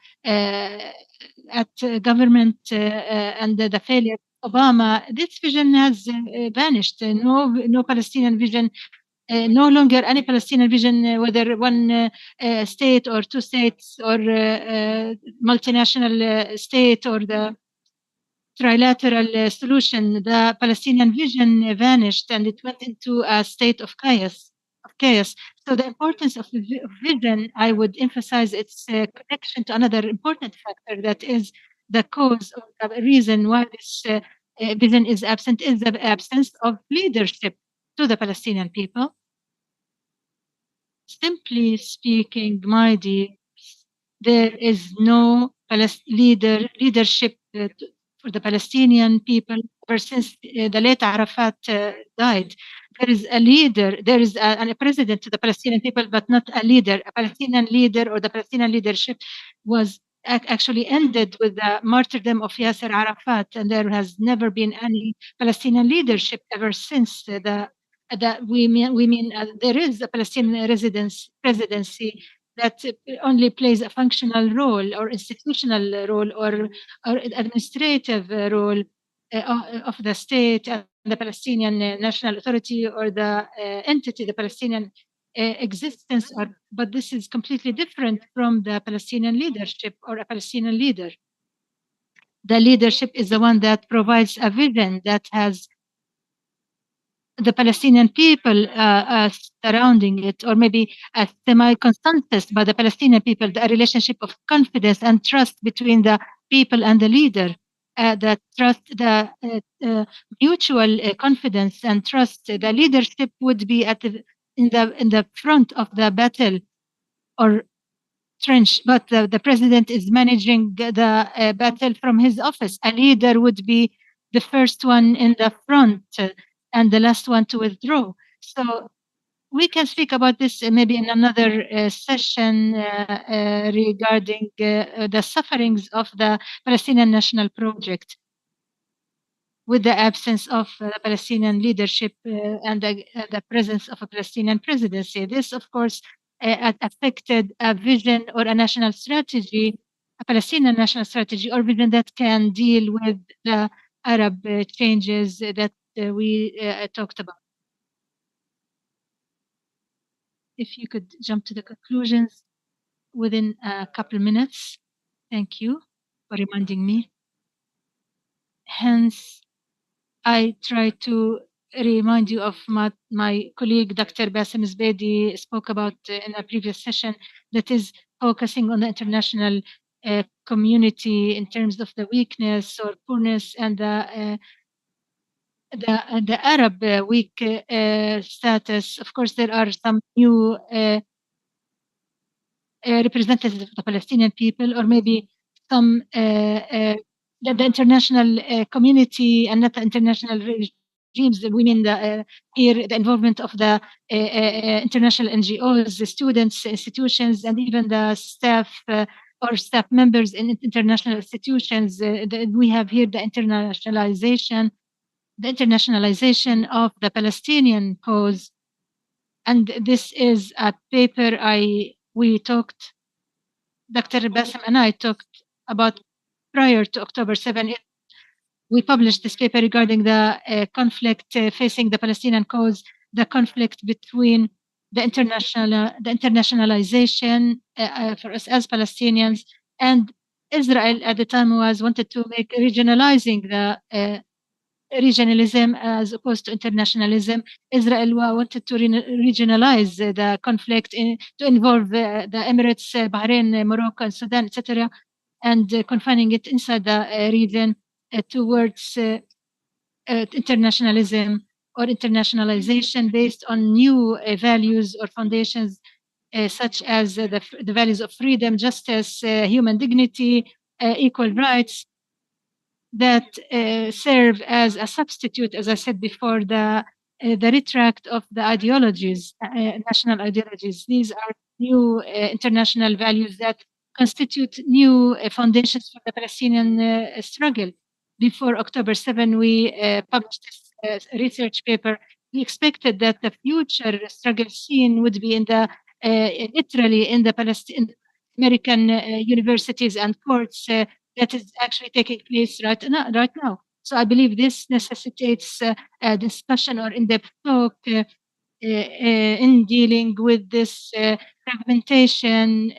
government and the failure of Obama, this vision has vanished. No Palestinian vision, no longer any Palestinian vision, whether one state or two states or multinational state or the trilateral solution. The Palestinian vision vanished and it went into a state of chaos. So the importance of vision, I would emphasize its connection to another important factor that is the cause or the reason why this vision is absent, is the absence of leadership to the Palestinian people. Simply speaking, my dear, there is no leadership for the Palestinian people ever since the late Arafat died. There is a leader, there is a president to the Palestinian people, but not a leader. A Palestinian leader or the Palestinian leadership was actually ended with the martyrdom of Yasser Arafat, and there has never been any Palestinian leadership ever since we mean there is a Palestinian presidency that only plays a functional role or institutional role or administrative role of the state and the Palestinian National Authority or the entity, the Palestinian existence, but this is completely different from the Palestinian leadership or a Palestinian leader. The leadership is the one that provides a vision that has the Palestinian people surrounding it, or maybe a semi-consensus by the Palestinian people, a relationship of confidence and trust between the people and the leader. The trust, the mutual confidence and trust. The leadership would be in the front of the battle or trench, but the president is managing the battle from his office. A leader would be the first one in the front and the last one to withdraw. So we can speak about this maybe in another session regarding the sufferings of the Palestinian National Project with the absence of the Palestinian leadership and the presence of a Palestinian presidency. This, of course, affected a vision or a national strategy, a Palestinian national strategy or vision that can deal with the Arab changes that we talked about. If you could jump to the conclusions within a couple minutes. Thank you for reminding me. Hence, I try to remind you of my colleague, Dr. Bassem Zbedi, spoke about in a previous session, that is focusing on the international community in terms of the weakness or poorness and the Arab weak status. Of course, there are some new representatives of the Palestinian people, or maybe some the international community and not the international regimes. We mean here the involvement of the international NGOs, the students, institutions, and even the staff or staff members in international institutions. We have here the internationalization of the Palestinian cause. And this is a paper we talked, Dr. Bassem and I talked about prior to October 7. We published this paper regarding the conflict facing the Palestinian cause, the conflict between the internationalization for us as Palestinians, and Israel at the time wanted to make regionalizing the regionalism as opposed to internationalism. Israel wanted to regionalize the conflict to involve the Emirates, Bahrain, Morocco, and Sudan, etc., and confining it inside the region towards internationalism or internationalization based on new values or foundations such as the values of freedom, justice, human dignity, equal rights, that serve as a substitute, as I said before, the retract of the ideologies, national ideologies. These are new international values that constitute new foundations for the Palestinian struggle. Before October 7, we published this research paper. We expected that the future struggle scene would be in the literally in the Palestinian American universities and courts that is actually taking place right now. So I believe this necessitates a discussion or in-depth talk in dealing with this fragmentation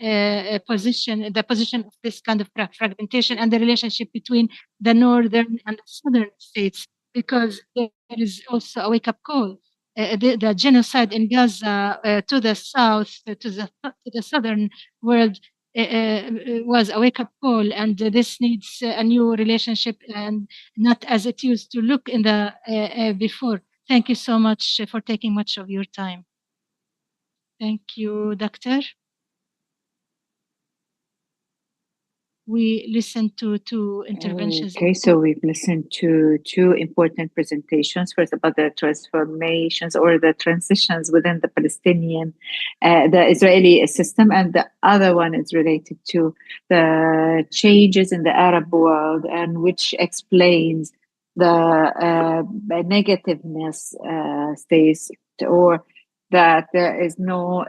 position, the position of this kind of fragmentation and the relationship between the northern and the southern states, because there is also a wake-up call. The genocide in Gaza to the south, to the southern world, was a wake-up call, and this needs a new relationship, and not as it used to look in the before. Thank you so much for taking much of your time. Thank you, Doctor. We listened to two interventions. Okay, so we've listened to two important presentations. First, about the transformations or the transitions within the Palestinian, the Israeli system, and the other one is related to the changes in the Arab world, and which explains the negativeness stays, or that there is no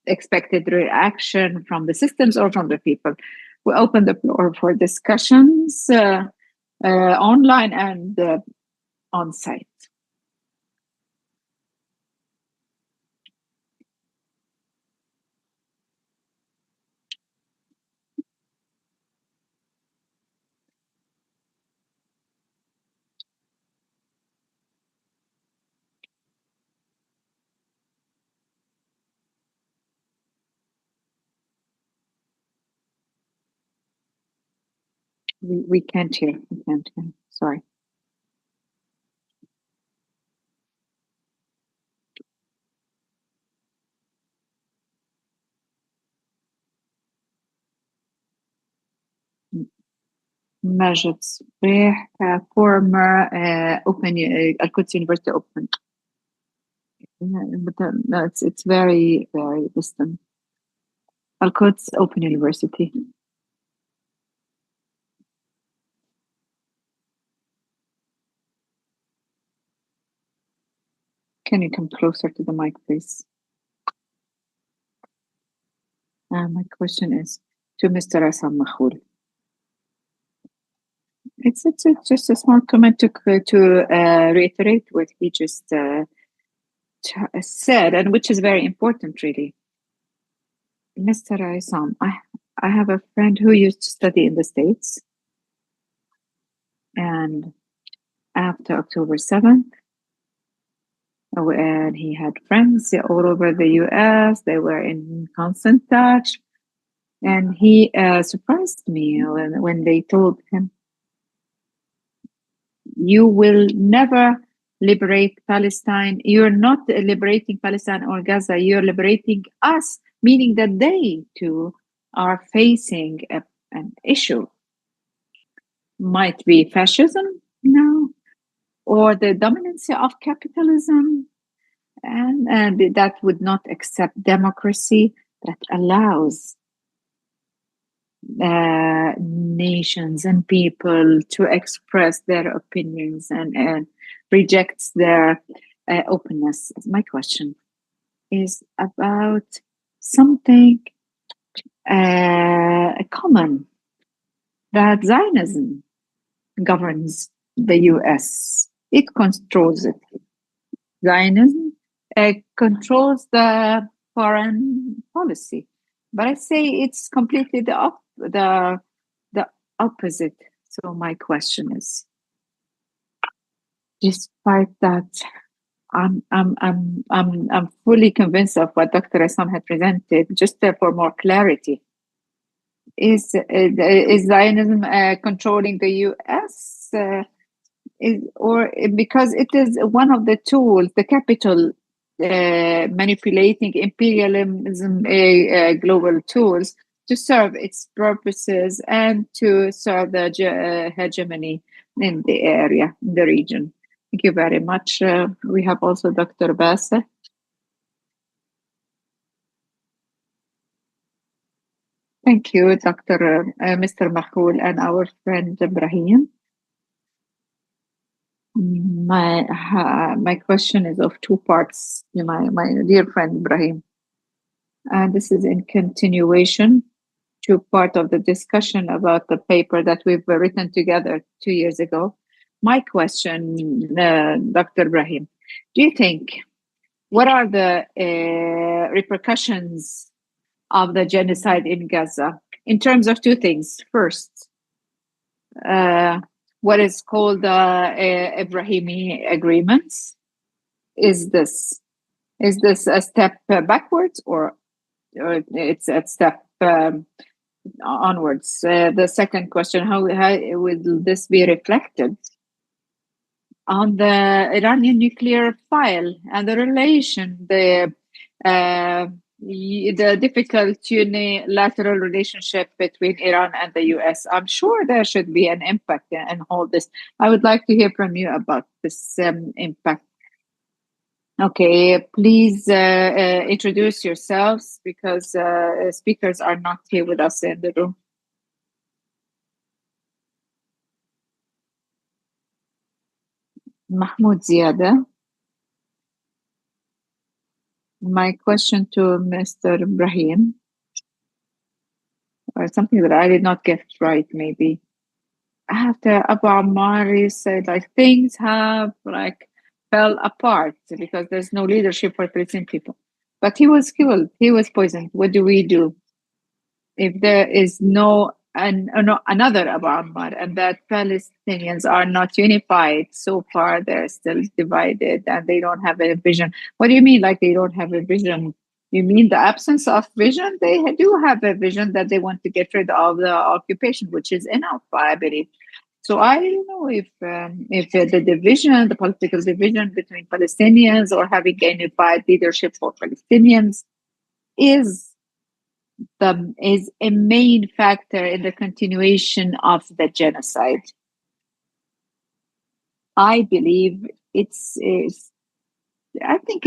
expected reaction from the systems or from the people. We open the floor for discussions. online and on-site. We can't hear. We can't hear. Sorry. Majid Sabih, former Open Al-Quds University Open. But no, it's very, very distant. Al-Quds Open University. Can you come closer to the mic, please? My question is to Mr. Assam Makhul. It's just a small comment to reiterate what he just said, and which is very important, really. Mr. Assam, I have a friend who used to study in the States, and after October 7th, and he had friends all over the US. They were in constant touch, and he surprised me when they told him, "You will never liberate Palestine. You're not liberating Palestine or Gaza. You're liberating us," meaning that they too are facing an issue. Might be fascism now, or the dominance of capitalism, and that would not accept democracy that allows nations and people to express their opinions and rejects their openness. My question is about something common, that Zionism governs the US. It controls it. Zionism controls the foreign policy, but I say it's completely the opposite. So my question is, despite that, I'm fully convinced of what Dr. Assam had presented. Just for more clarity, is Zionism controlling the U.S. Or because it is one of the tools, the capital manipulating imperialism, global tools to serve its purposes and to serve the hegemony in the area, in the region. Thank you very much. We have also Dr. Basseh. Thank you, Dr. Mr. Makhul and our friend Ibrahim. My question is of two parts, my dear friend Ibrahim. And this is in continuation to part of the discussion about the paper that we've written together 2 years ago. My question, Dr. Ibrahim, do you think, what are the repercussions of the genocide in Gaza in terms of two things? First, what is called the Ibrahimi agreements. Is this a step backwards or it's a step onwards? The second question, how will this be reflected on the Iranian nuclear file and the relation, the difficult unilateral relationship between Iran and the US? I'm sure there should be an impact in all this. I would like to hear from you about this impact. Okay, please introduce yourselves because speakers are not here with us in the room. Mahmoud Ziada. My question to Mr. Ibrahim, or something that I did not get right, maybe. after Abu Ammar, he said like things have like fell apart because there's no leadership for Palestinian people. But he was killed. He was poisoned. What do we do if there is no another Abu Ammar, and that Palestinians are not unified? So far, they're still divided, and they don't have a vision. What do you mean, like they don't have a vision? You mean the absence of vision? They do have a vision that they want to get rid of the occupation, which is enough, I believe. So I don't know if the division, the political division between Palestinians or having a unified leadership for Palestinians is a main factor in the continuation of the genocide. I believe I think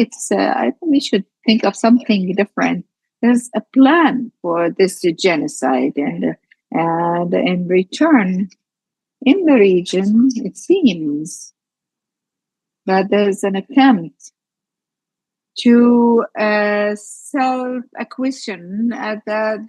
we should think of something different. There's a plan for this genocide, and in return, in the region, it seems that there's an attempt to self-acquisition that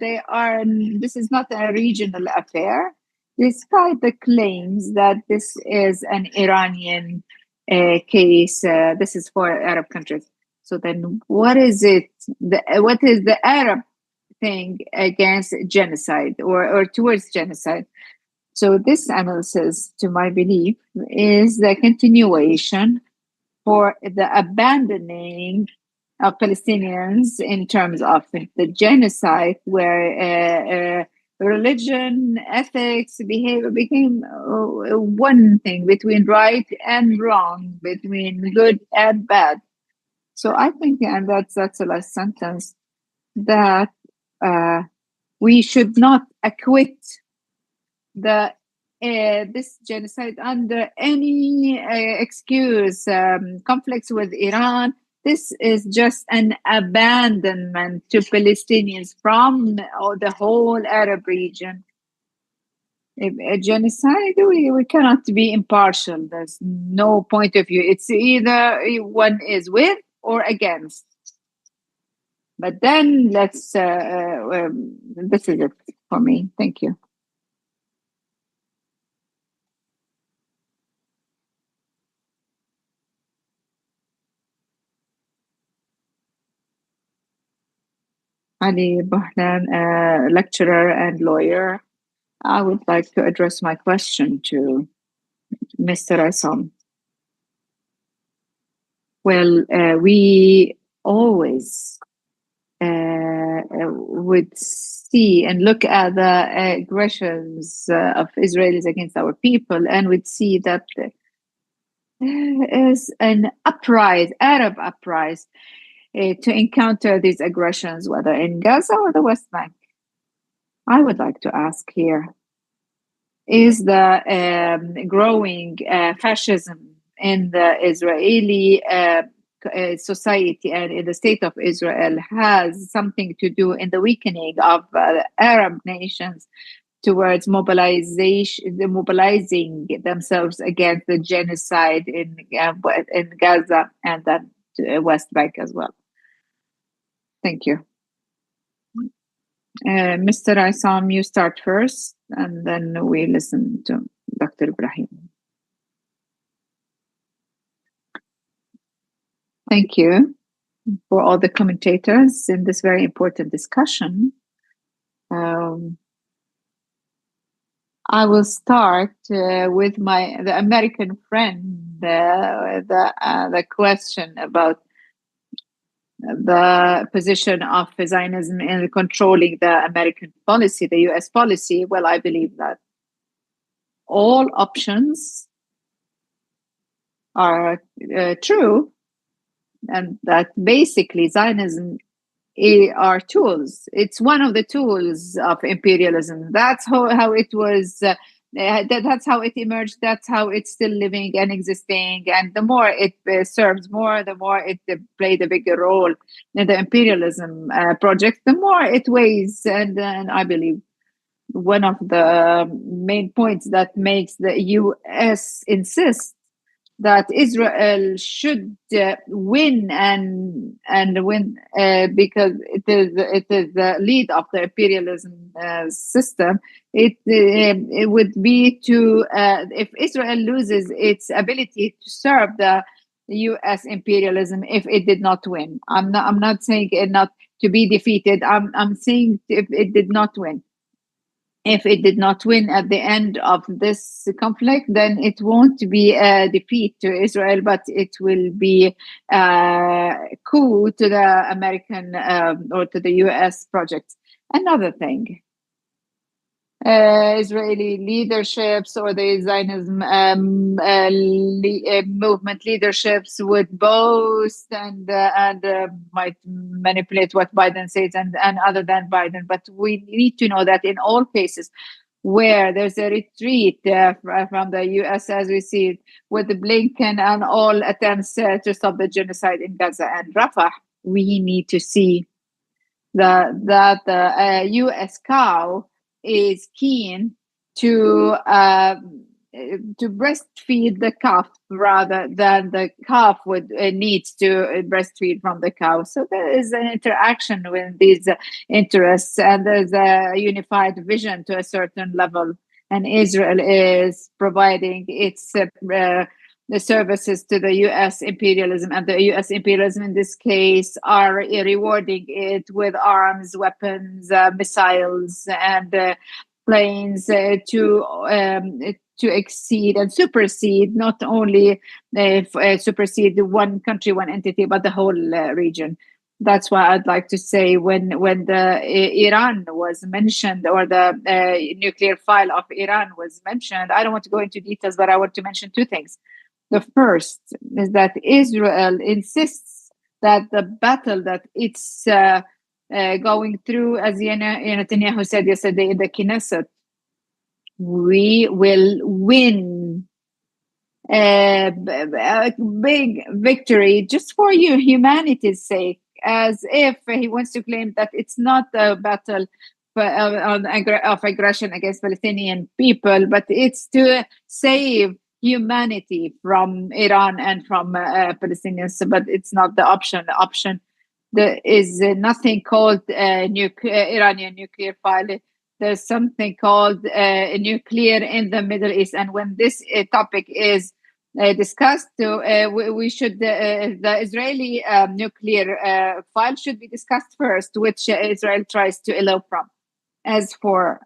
this is not a regional affair, despite the claims that this is an Iranian case. This is for Arab countries. So then what is it? What is the Arab thing against genocide or towards genocide? So this analysis, to my belief, is the continuation for the abandoning of Palestinians in terms of the genocide, where religion, ethics, behavior became one thing between right and wrong, between good and bad. So I think, and that's the last sentence, that we should not acquit this genocide under any excuse. Conflicts with Iran, this is just an abandonment to Palestinians from the whole Arab region. A genocide, we cannot be impartial. There's no point of view. It's either one is with or against. But then this is it for me. Thank you. Ali Bahlan, lecturer and lawyer. I would like to address my question to Mr. Assam. Well, we always would see and look at the aggressions of Israelis against our people, and would see that is an Arab uprising, to encounter these aggressions, whether in Gaza or the West Bank. I would like to ask here, is the growing fascism in the Israeli society and in the state of Israel has something to do in the weakening of Arab nations towards mobilizing themselves against the genocide in Gaza and then West Bank as well? Thank you. Mr. Assam, you start first, and then we listen to Dr. Ibrahim. Thank you for all the commentators in this very important discussion. I will start with the American friend, the question about the position of Zionism in controlling the American policy, the US policy. Well, I believe that all options are true, and that basically Zionism are tools. It's one of the tools of imperialism. That's how it was. That's how it emerged. That's how it's still living and existing. And the more it serves more, the more it played a bigger role in the imperialism project, the more it weighs. And I believe one of the main points that makes the US insist that Israel should win and win because it is the lead of the imperialism system. It would be to if Israel loses its ability to serve the U.S. imperialism if it did not win. I'm not saying it not to be defeated. I'm saying if it did not win. If it did not win at the end of this conflict, then it won't be a defeat to Israel, but it will be a coup to the American or to the US project. Another thing, Israeli leaderships or the Zionism movement leaderships would boast and might manipulate what Biden says and other than Biden. But we need to know that in all cases where there's a retreat from the US, as we see it with Blinken and all attempts to stop the genocide in Gaza and Rafah, we need to see that the US cow is keen to breastfeed the calf rather than the calf would needs to breastfeed from the cow. So there is an interaction with these interests, and there's a unified vision to a certain level. And Israel is providing its the services to the U.S. imperialism, and the U.S. imperialism in this case are rewarding it with arms, weapons, missiles, and planes to exceed and supersede, not only supersede one country, one entity, but the whole region. That's why I'd like to say when the Iran was mentioned, or the nuclear file of Iran was mentioned, I don't want to go into details, but I want to mention two things. The first is that Israel insists that the battle that it's going through, as Netanyahu said yesterday in the Knesset, we will win a big victory just for humanity's sake, as if he wants to claim that it's not a battle of aggression against Palestinian people, but it's to save humanity from Iran and from Palestinians. But it's not the option. The option, there is nothing called Iranian nuclear file. There's something called nuclear in the Middle East. And when this topic is discussed, we should the Israeli nuclear file should be discussed first, which Israel tries to elope from. As for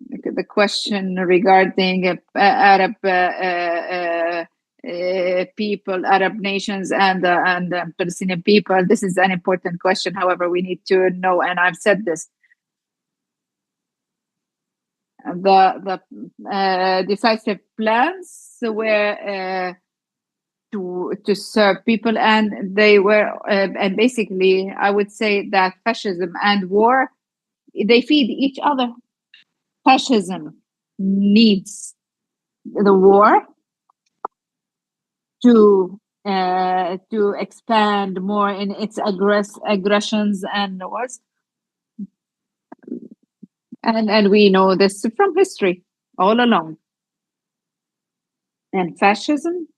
the question regarding Arab people, Arab nations, and Palestinian people, this is an important question. However, we need to know, and I've said this, the decisive plans were to serve people, and they were, and basically, I would say that fascism and war, they feed each other. Fascism needs the war to expand more in its aggressions and wars, and we know this from history all along. And fascism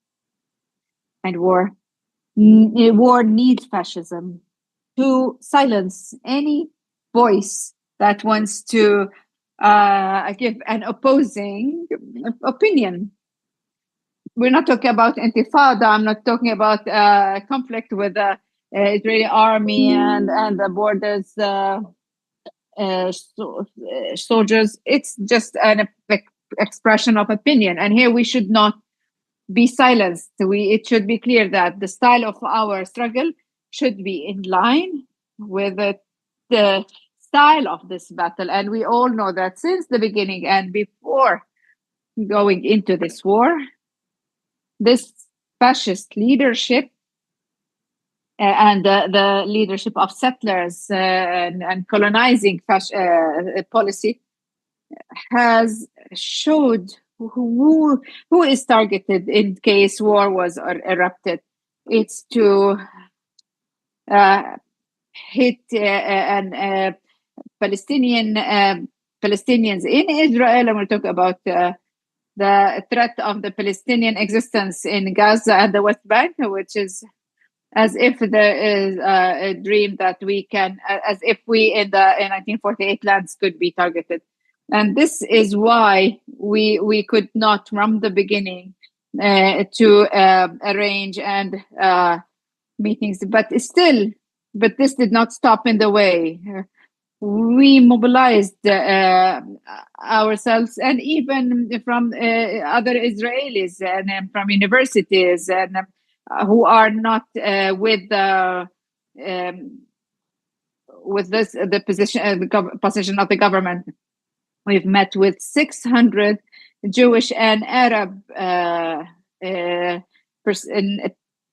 and war needs fascism to silence any voice that wants to give an opposing opinion. We're not talking about intifada. I'm not talking about conflict with the Israeli army and the borders soldiers. It's just an expression of opinion. And here we should not be silenced. It should be clear that the style of our struggle should be in line with the style of this battle. And we all know that since the beginning and before going into this war, this fascist leadership and the leadership of settlers and colonizing policy has showed who is targeted in case war was erupted. It's to hit Palestinian Palestinians in Israel, and we'll talk about the threat of the Palestinian existence in Gaza and the West Bank, which is as if there is a dream that we can, as if we in 1948 lands could be targeted. And this is why we could not from the beginning to arrange and meetings, but this did not stop in the way. We mobilized ourselves, and even from other Israelis and from universities and who are not with the position of the government. We've met with 600 Jewish and Arab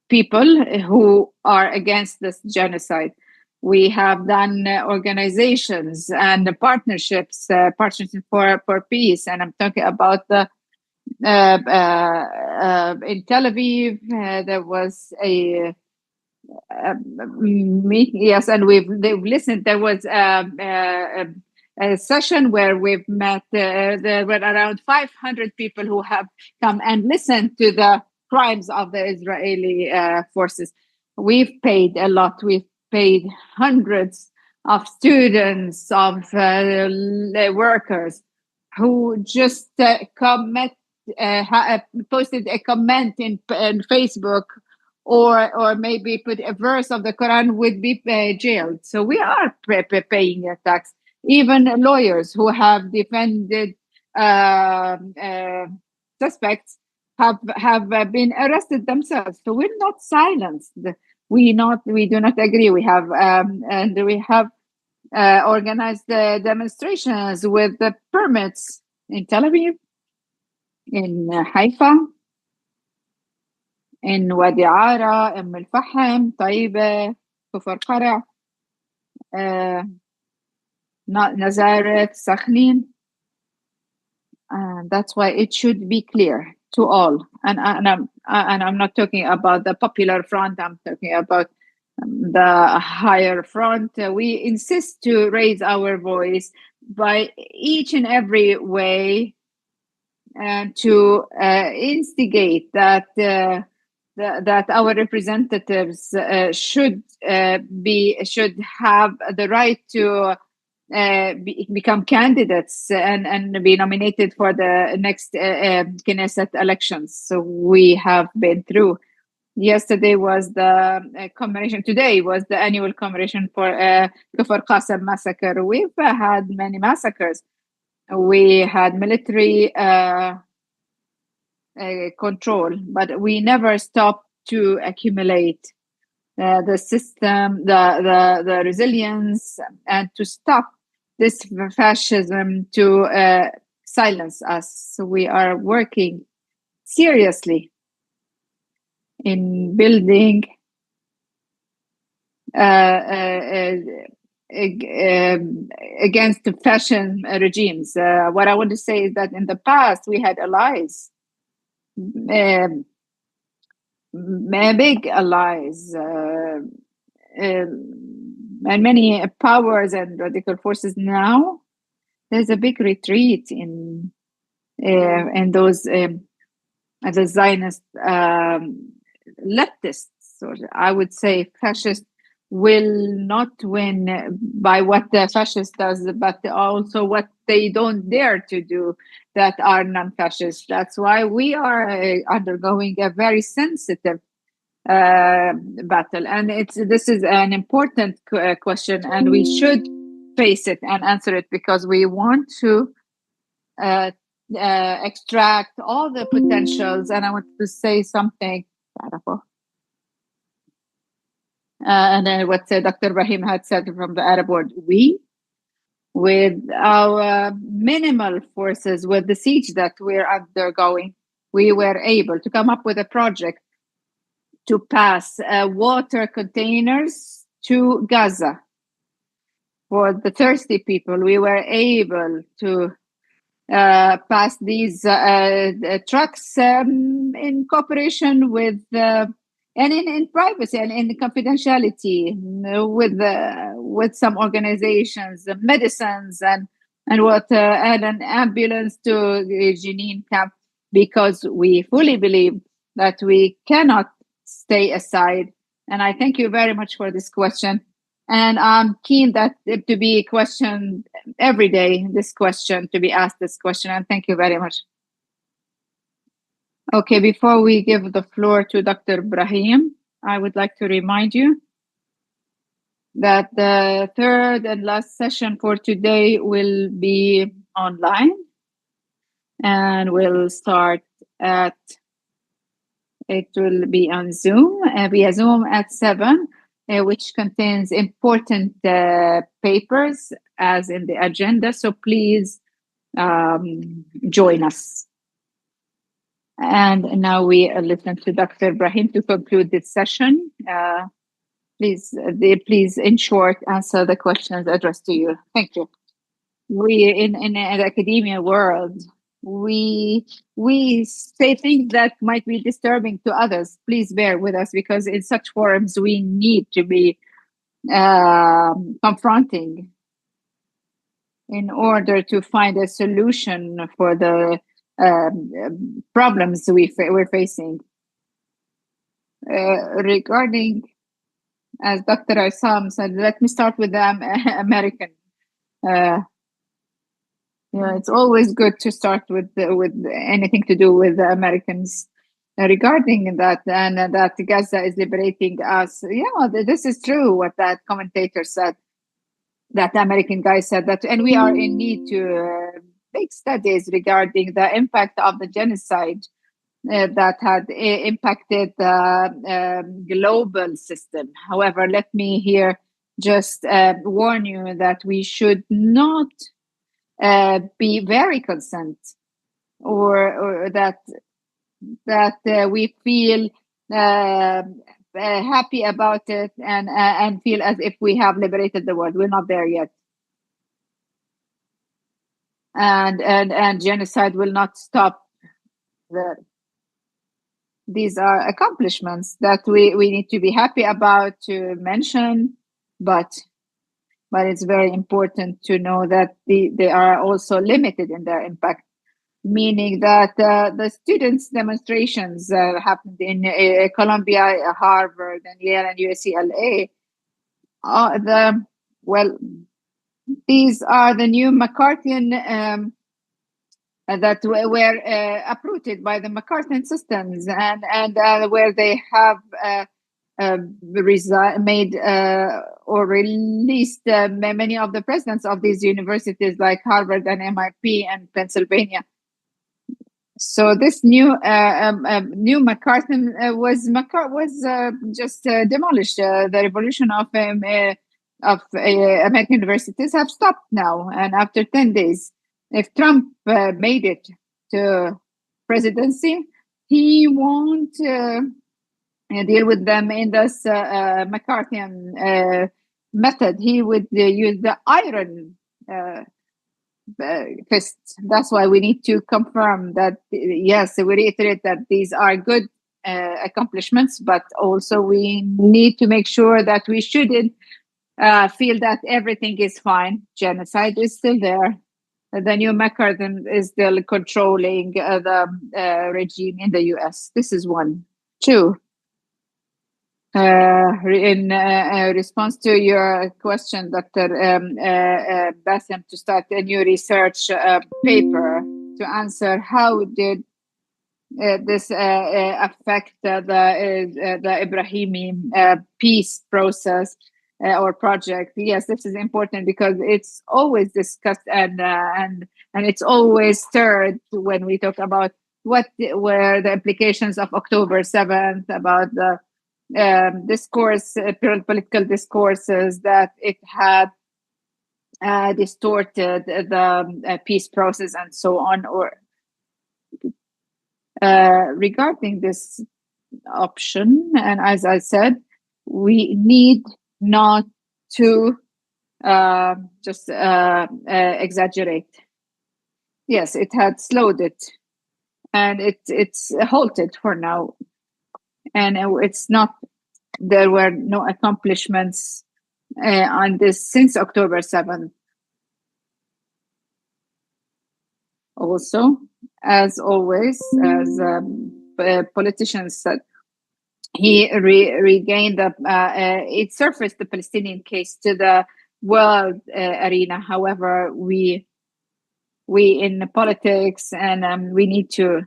people who are against this genocide. We have done organizations and partnerships for peace, and I'm talking about the in Tel Aviv. There was a meeting, yes, and they've listened. There was a session where we've met. There were around 500 people who have come and listened to the crimes of the Israeli forces. We've paid a lot. We've paid hundreds of students, of workers who just posted a comment in Facebook or maybe put a verse of the Quran would be jailed. So we are paying a tax. Even lawyers who have defended suspects have been arrested themselves. So we're not silenced. We do not agree. We have organized demonstrations with the permits in Tel Aviv, in Haifa, in Wadi Ara, Al-Fahim, Taiba, Kufar Qara, Nazareth, Sakhnin. That's why it should be clear to all. And I'm not talking about the popular front. I'm talking about the higher front. We insist to raise our voice by each and every way and to instigate that that our representatives should have the right to become candidates and be nominated for the next Knesset elections. So we have been through. Yesterday was the commemoration. Today was the annual commemoration for Kfar Qasim massacre. We've had many massacres. We had military control, but we never stopped to accumulate the system, the resilience, and to stop this fascism to silence us. So we are working seriously in building against the fascist regimes. What I want to say is that in the past we had allies, big allies, and many powers and radical forces. Now there's a big retreat in those the Zionist leftists, or I would say fascists, will not win by what the fascist does, but also what they don't dare to do that are non-fascist. That's why we are undergoing a very sensitive battle, and this is an important question, and we should face it and answer it, because we want to extract all the potentials. And I want to say something, and what Dr. Ibrahim had said from the Arab world. We, with our minimal forces, with the siege that we're undergoing, we were able to come up with a project to pass water containers to Gaza for the thirsty people. We were able to pass these trucks in cooperation with and in privacy and in confidentiality with some organizations, medicines, and and an ambulance to Jenin camp, because we fully believe that we cannot stay aside. And I thank you very much for this question. And I'm keen that it to be questioned every day, this question, to be asked this question. And thank you very much. Okay, before we give the floor to Dr. Brahim, I would like to remind you that the third and last session for today will be online, and will start at, it will be on Zoom, via Zoom at 7, which contains important papers as in the agenda. So please join us. And now we listen to Dr. Brahim to conclude this session. Please, in short, answer the questions addressed to you. Thank you. We in the academia world, we say things that might be disturbing to others. Please bear with us, because in such forums we need to be confronting in order to find a solution for the problems we're facing. Regarding, as Dr. Isam said, let me start with the American. It's always good to start with anything to do with the Americans. Regarding that, and that Gaza is liberating us. This is true what that commentator said, that American guy said that, and we are in need to make studies regarding the impact of the genocide that had impacted the global system. However, let me here just warn you that we should not be very concerned, or that we feel happy about it and feel as if we have liberated the world. We're not there yet. And genocide will not stop there. These are accomplishments that we need to be happy about, to mention, but it's very important to know that they are also limited in their impact, meaning that the students' demonstrations happened in Columbia, Harvard, and Yale, and UCLA. These are the new McCarthyan that were uprooted by the McCarthyan systems, and where they have made or released many of the presidents of these universities, like Harvard and MIT and Pennsylvania. So this new McCarthy was just demolished. The revolution of American universities have stopped now, and after 10 days, if Trump made it to presidency, he won't deal with them in this McCarthyan method. He would use the iron fist. That's why we need to confirm that, yes, we reiterate that these are good accomplishments, but also we need to make sure that we shouldn't feel that everything is fine. Genocide is still there. The new McCarthy is still controlling the regime in the US. This is one. Two, in response to your question, Dr. Bassem, to start a new research paper to answer how did this affect the Ibrahimi peace process or project. Yes, this is important because it's always discussed and it's always stirred when we talk about what were the implications of October 7th, about the discourse, political discourses that it had distorted the peace process and so on. Or regarding this option, and as I said, we need not to just exaggerate. Yes, it had slowed it, and it's halted for now. And it's not, there were no accomplishments on this since October 7th. also, as always, as politicians said, he regained it surfaced the Palestinian case to the world arena. However, we in politics, and we need to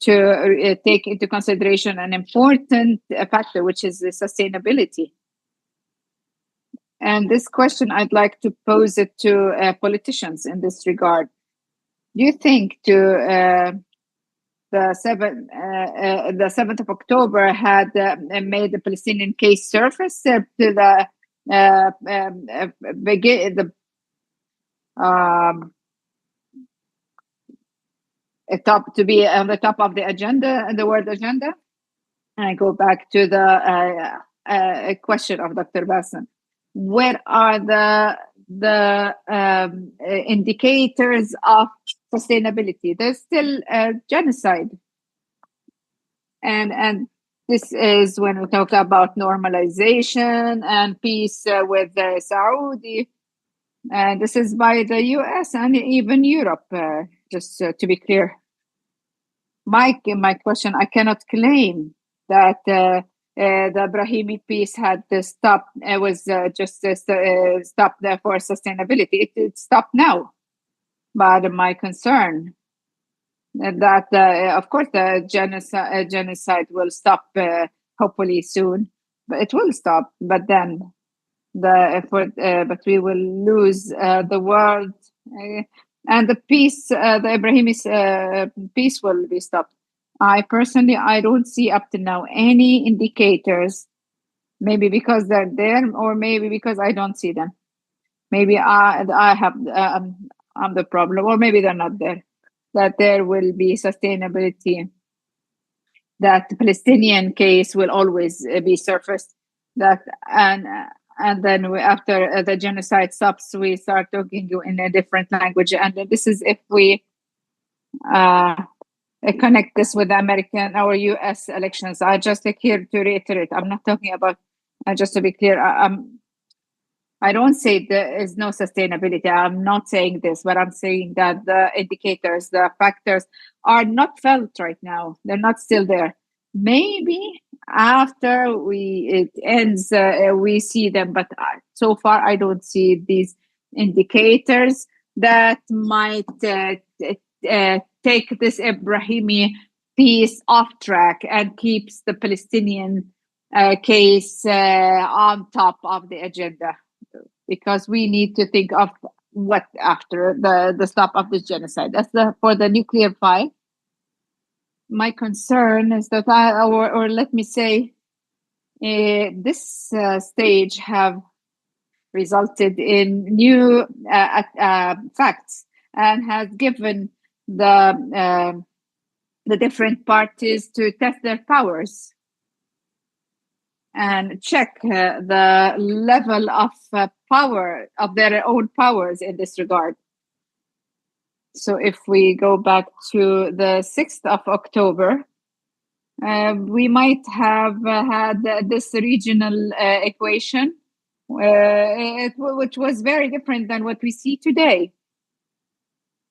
take into consideration an important factor, which is the sustainability. And this question, I'd like to pose it to politicians in this regard. Do you think the 7th of October had made the Palestinian case surface to the top, to be on the top of the agenda, the world agenda? And I go back to the question of Dr. Bassem. Where are the indicators of sustainability? There's still genocide, and this is when we talk about normalization and peace with Saudi, and this is by the US and even Europe. Just to be clear, my question: I cannot claim that the Brahimi peace had stopped. It was just stopped there for sustainability. It stopped now. But my concern that, of course, the genocide will stop hopefully soon. But it will stop. But then but we will lose the world, and the peace, the Ibrahimi peace will be stopped. I don't see up to now any indicators, maybe because they're there, or maybe because I don't see them. Maybe I have, I'm the problem, or maybe they're not there, that there will be sustainability, that the Palestinian case will always be surfaced, that and then after the genocide stops, we start talking in a different language. And this is if we connect this with the American or US elections. I just here to reiterate, I'm not talking about, just to be clear, I don't say there is no sustainability. I'm not saying this, but I'm saying that the indicators, the factors are not felt right now. They're not still there. Maybe after it ends, we see them, but so far I don't see these indicators that might take this Ibrahimi peace off track and keeps the Palestinian case on top of the agenda, because we need to think of what after the stop of this genocide. That's for the nuclear file. My concern is that or let me say, this stage have resulted in new facts, and has given the different parties to test their powers and check the level of power of their own powers in this regard. So if we go back to the 6th of October, we might have had this regional equation, which was very different than what we see today.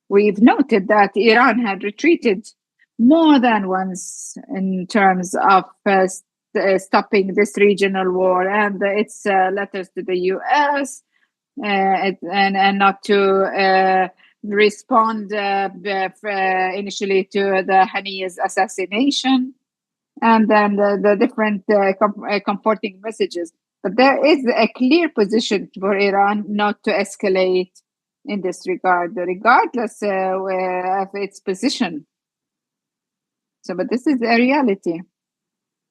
We've noted that Iran had retreated more than once in terms of stopping this regional war, and its letters to the US, and not to respond initially to the Haniyeh's assassination, and then the different comforting messages. But there is a clear position for Iran not to escalate in this regard, regardless of its position. So, but this is a reality.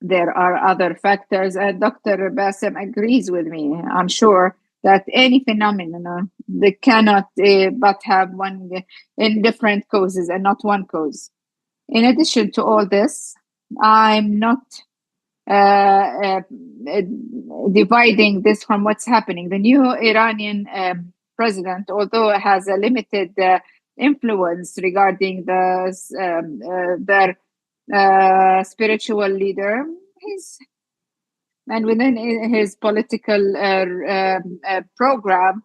There are other factors, and Dr. Bassem agrees with me, I'm sure, that any phenomenon, they cannot but have one in different causes and not one cause. In addition to all this, I'm not dividing this from what's happening. The new Iranian president, although it has a limited influence regarding their spiritual leader, and within his political program,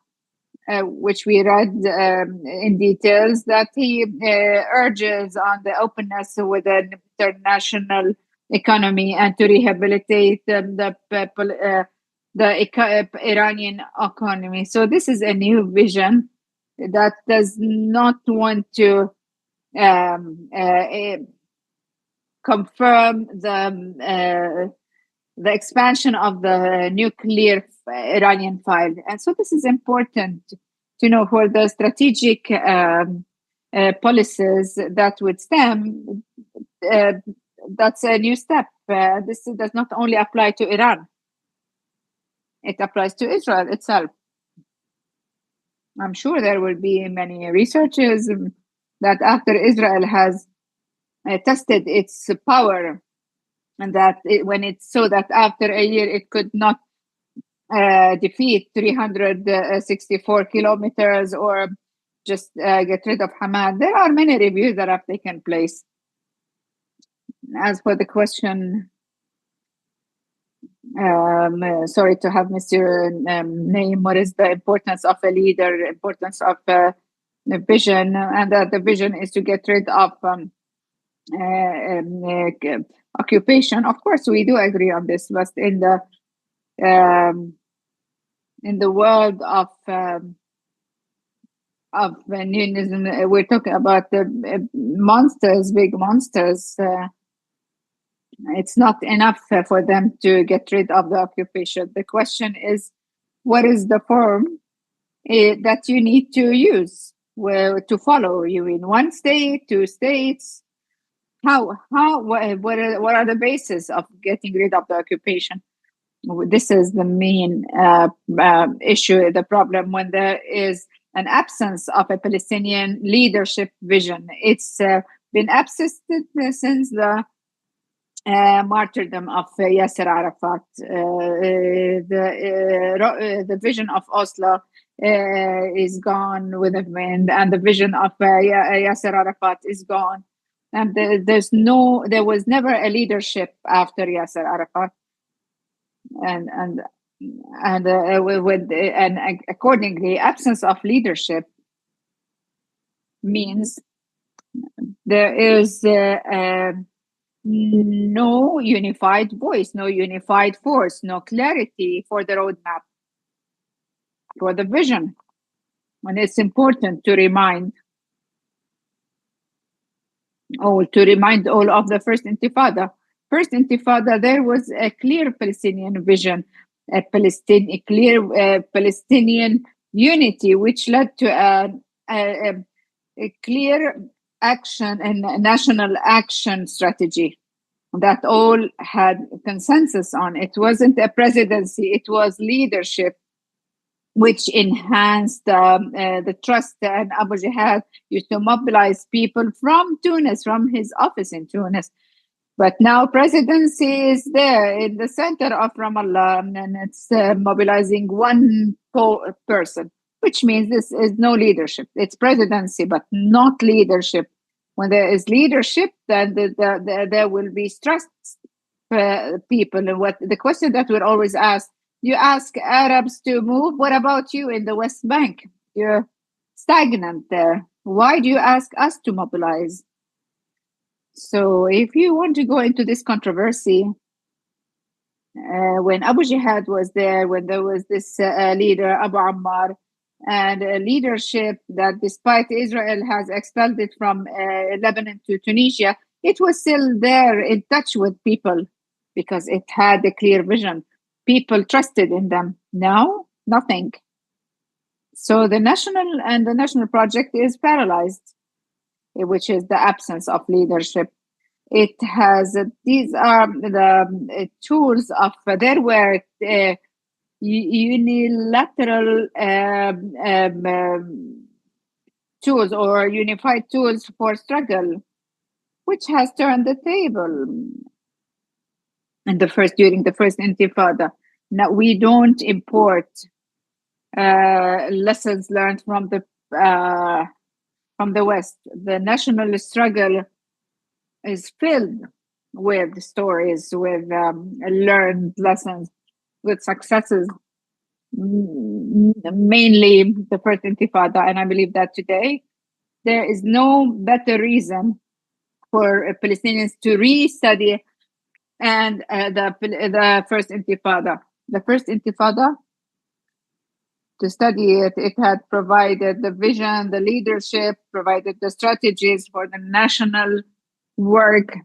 which we read in details, that he urges on the openness with an international economy and to rehabilitate the Iranian economy. So this is a new vision that does not want to confirm the expansion of the nuclear Iranian file. And so this is important to know for the strategic policies that would stem. That's a new step. This does not only apply to Iran. It applies to Israel itself. I'm sure there will be many researchers that after Israel has tested its power, and that when it saw that after a year it could not defeat 364 kilometers or just get rid of Hamas, there are many reviews that have taken place. As for the question, sorry to have Mr. Name, what is the importance of a leader, importance of the vision, and that the vision is to get rid of occupation. Of course, we do agree on this, but in the world of unionism, we're talking about the monsters, big monsters. It's not enough for them to get rid of the occupation. The question is, what is the form that you need to use to follow? You in one state, two states? What are the basis of getting rid of the occupation? This is the main issue, the problem, when there is an absence of a Palestinian leadership vision. It's been absent since the martyrdom of Yasser Arafat. The vision of Oslo is gone with the wind, and the vision of Yasser Arafat is gone. And there was never a leadership after Yasser Arafat, and accordingly, absence of leadership means there is no unified voice, no unified force, no clarity for the roadmap, for the vision. And it's important to remind all of the First Intifada. First Intifada, there was a clear Palestinian vision, a clear Palestinian unity, which led to a clear action and national action strategy that all had consensus on. It wasn't a presidency, it was leadership, which enhanced the trust. And Abu Jihad used to mobilize people from Tunis, from his office in Tunis. But now presidency is there in the center of Ramallah, and it's mobilizing one person, which means this is no leadership. It's presidency, but not leadership. When there is leadership, then there will be trust people. And what the question that we're always asked, you ask Arabs to move, what about you in the West Bank? You're stagnant there. Why do you ask us to mobilize? So if you want to go into this controversy, when Abu Jihad was there, when there was this leader, Abu Ammar, and leadership that despite Israel has expelled it from Lebanon to Tunisia, it was still there in touch with people because it had a clear vision. People trusted in them. Now, nothing. So the National Project is paralyzed, which is the absence of leadership. It has, these are the tools of their work, unilateral tools or unified tools for struggle, which has turned the table during the first Intifada. Now we don't import lessons learned from the West. The national struggle is filled with stories, with learned lessons, with successes. mainly the first Intifada, and I believe that today there is no better reason for Palestinians to re-study and the first Intifada. The first Intifada, to study it, it had provided the vision, the leadership, provided the strategies for the national work,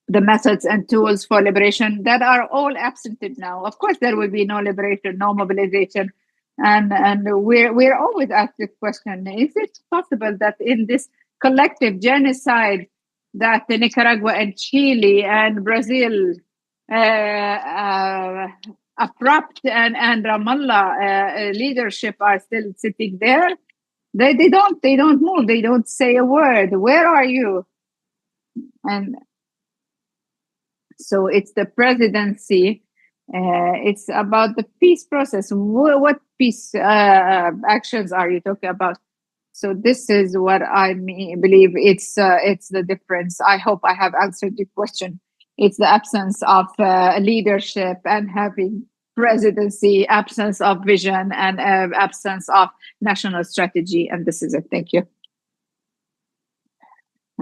the methods and tools for liberation that are all absented now. Of course, there will be no liberation, no mobilization. And we're always asked this question: is it possible that in this collective genocide that Nicaragua and Chile and Brazil, abrupt and Ramallah leadership are still sitting there? They don't move. They don't say a word. Where are you? And so it's the presidency. It's about the peace process. What peace actions are you talking about? So this is what I believe it's the difference. I hope I have answered your question. It's the absence of leadership and having presidency, absence of vision, and absence of national strategy. And this is it. Thank you.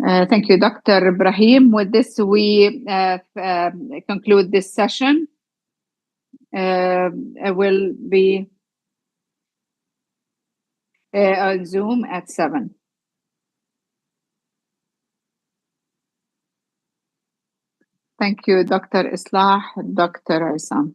Thank you, Dr. Ibrahim. With this, we conclude this session. I will be on Zoom at 7. Thank you, Dr. Islah, Dr. Isam.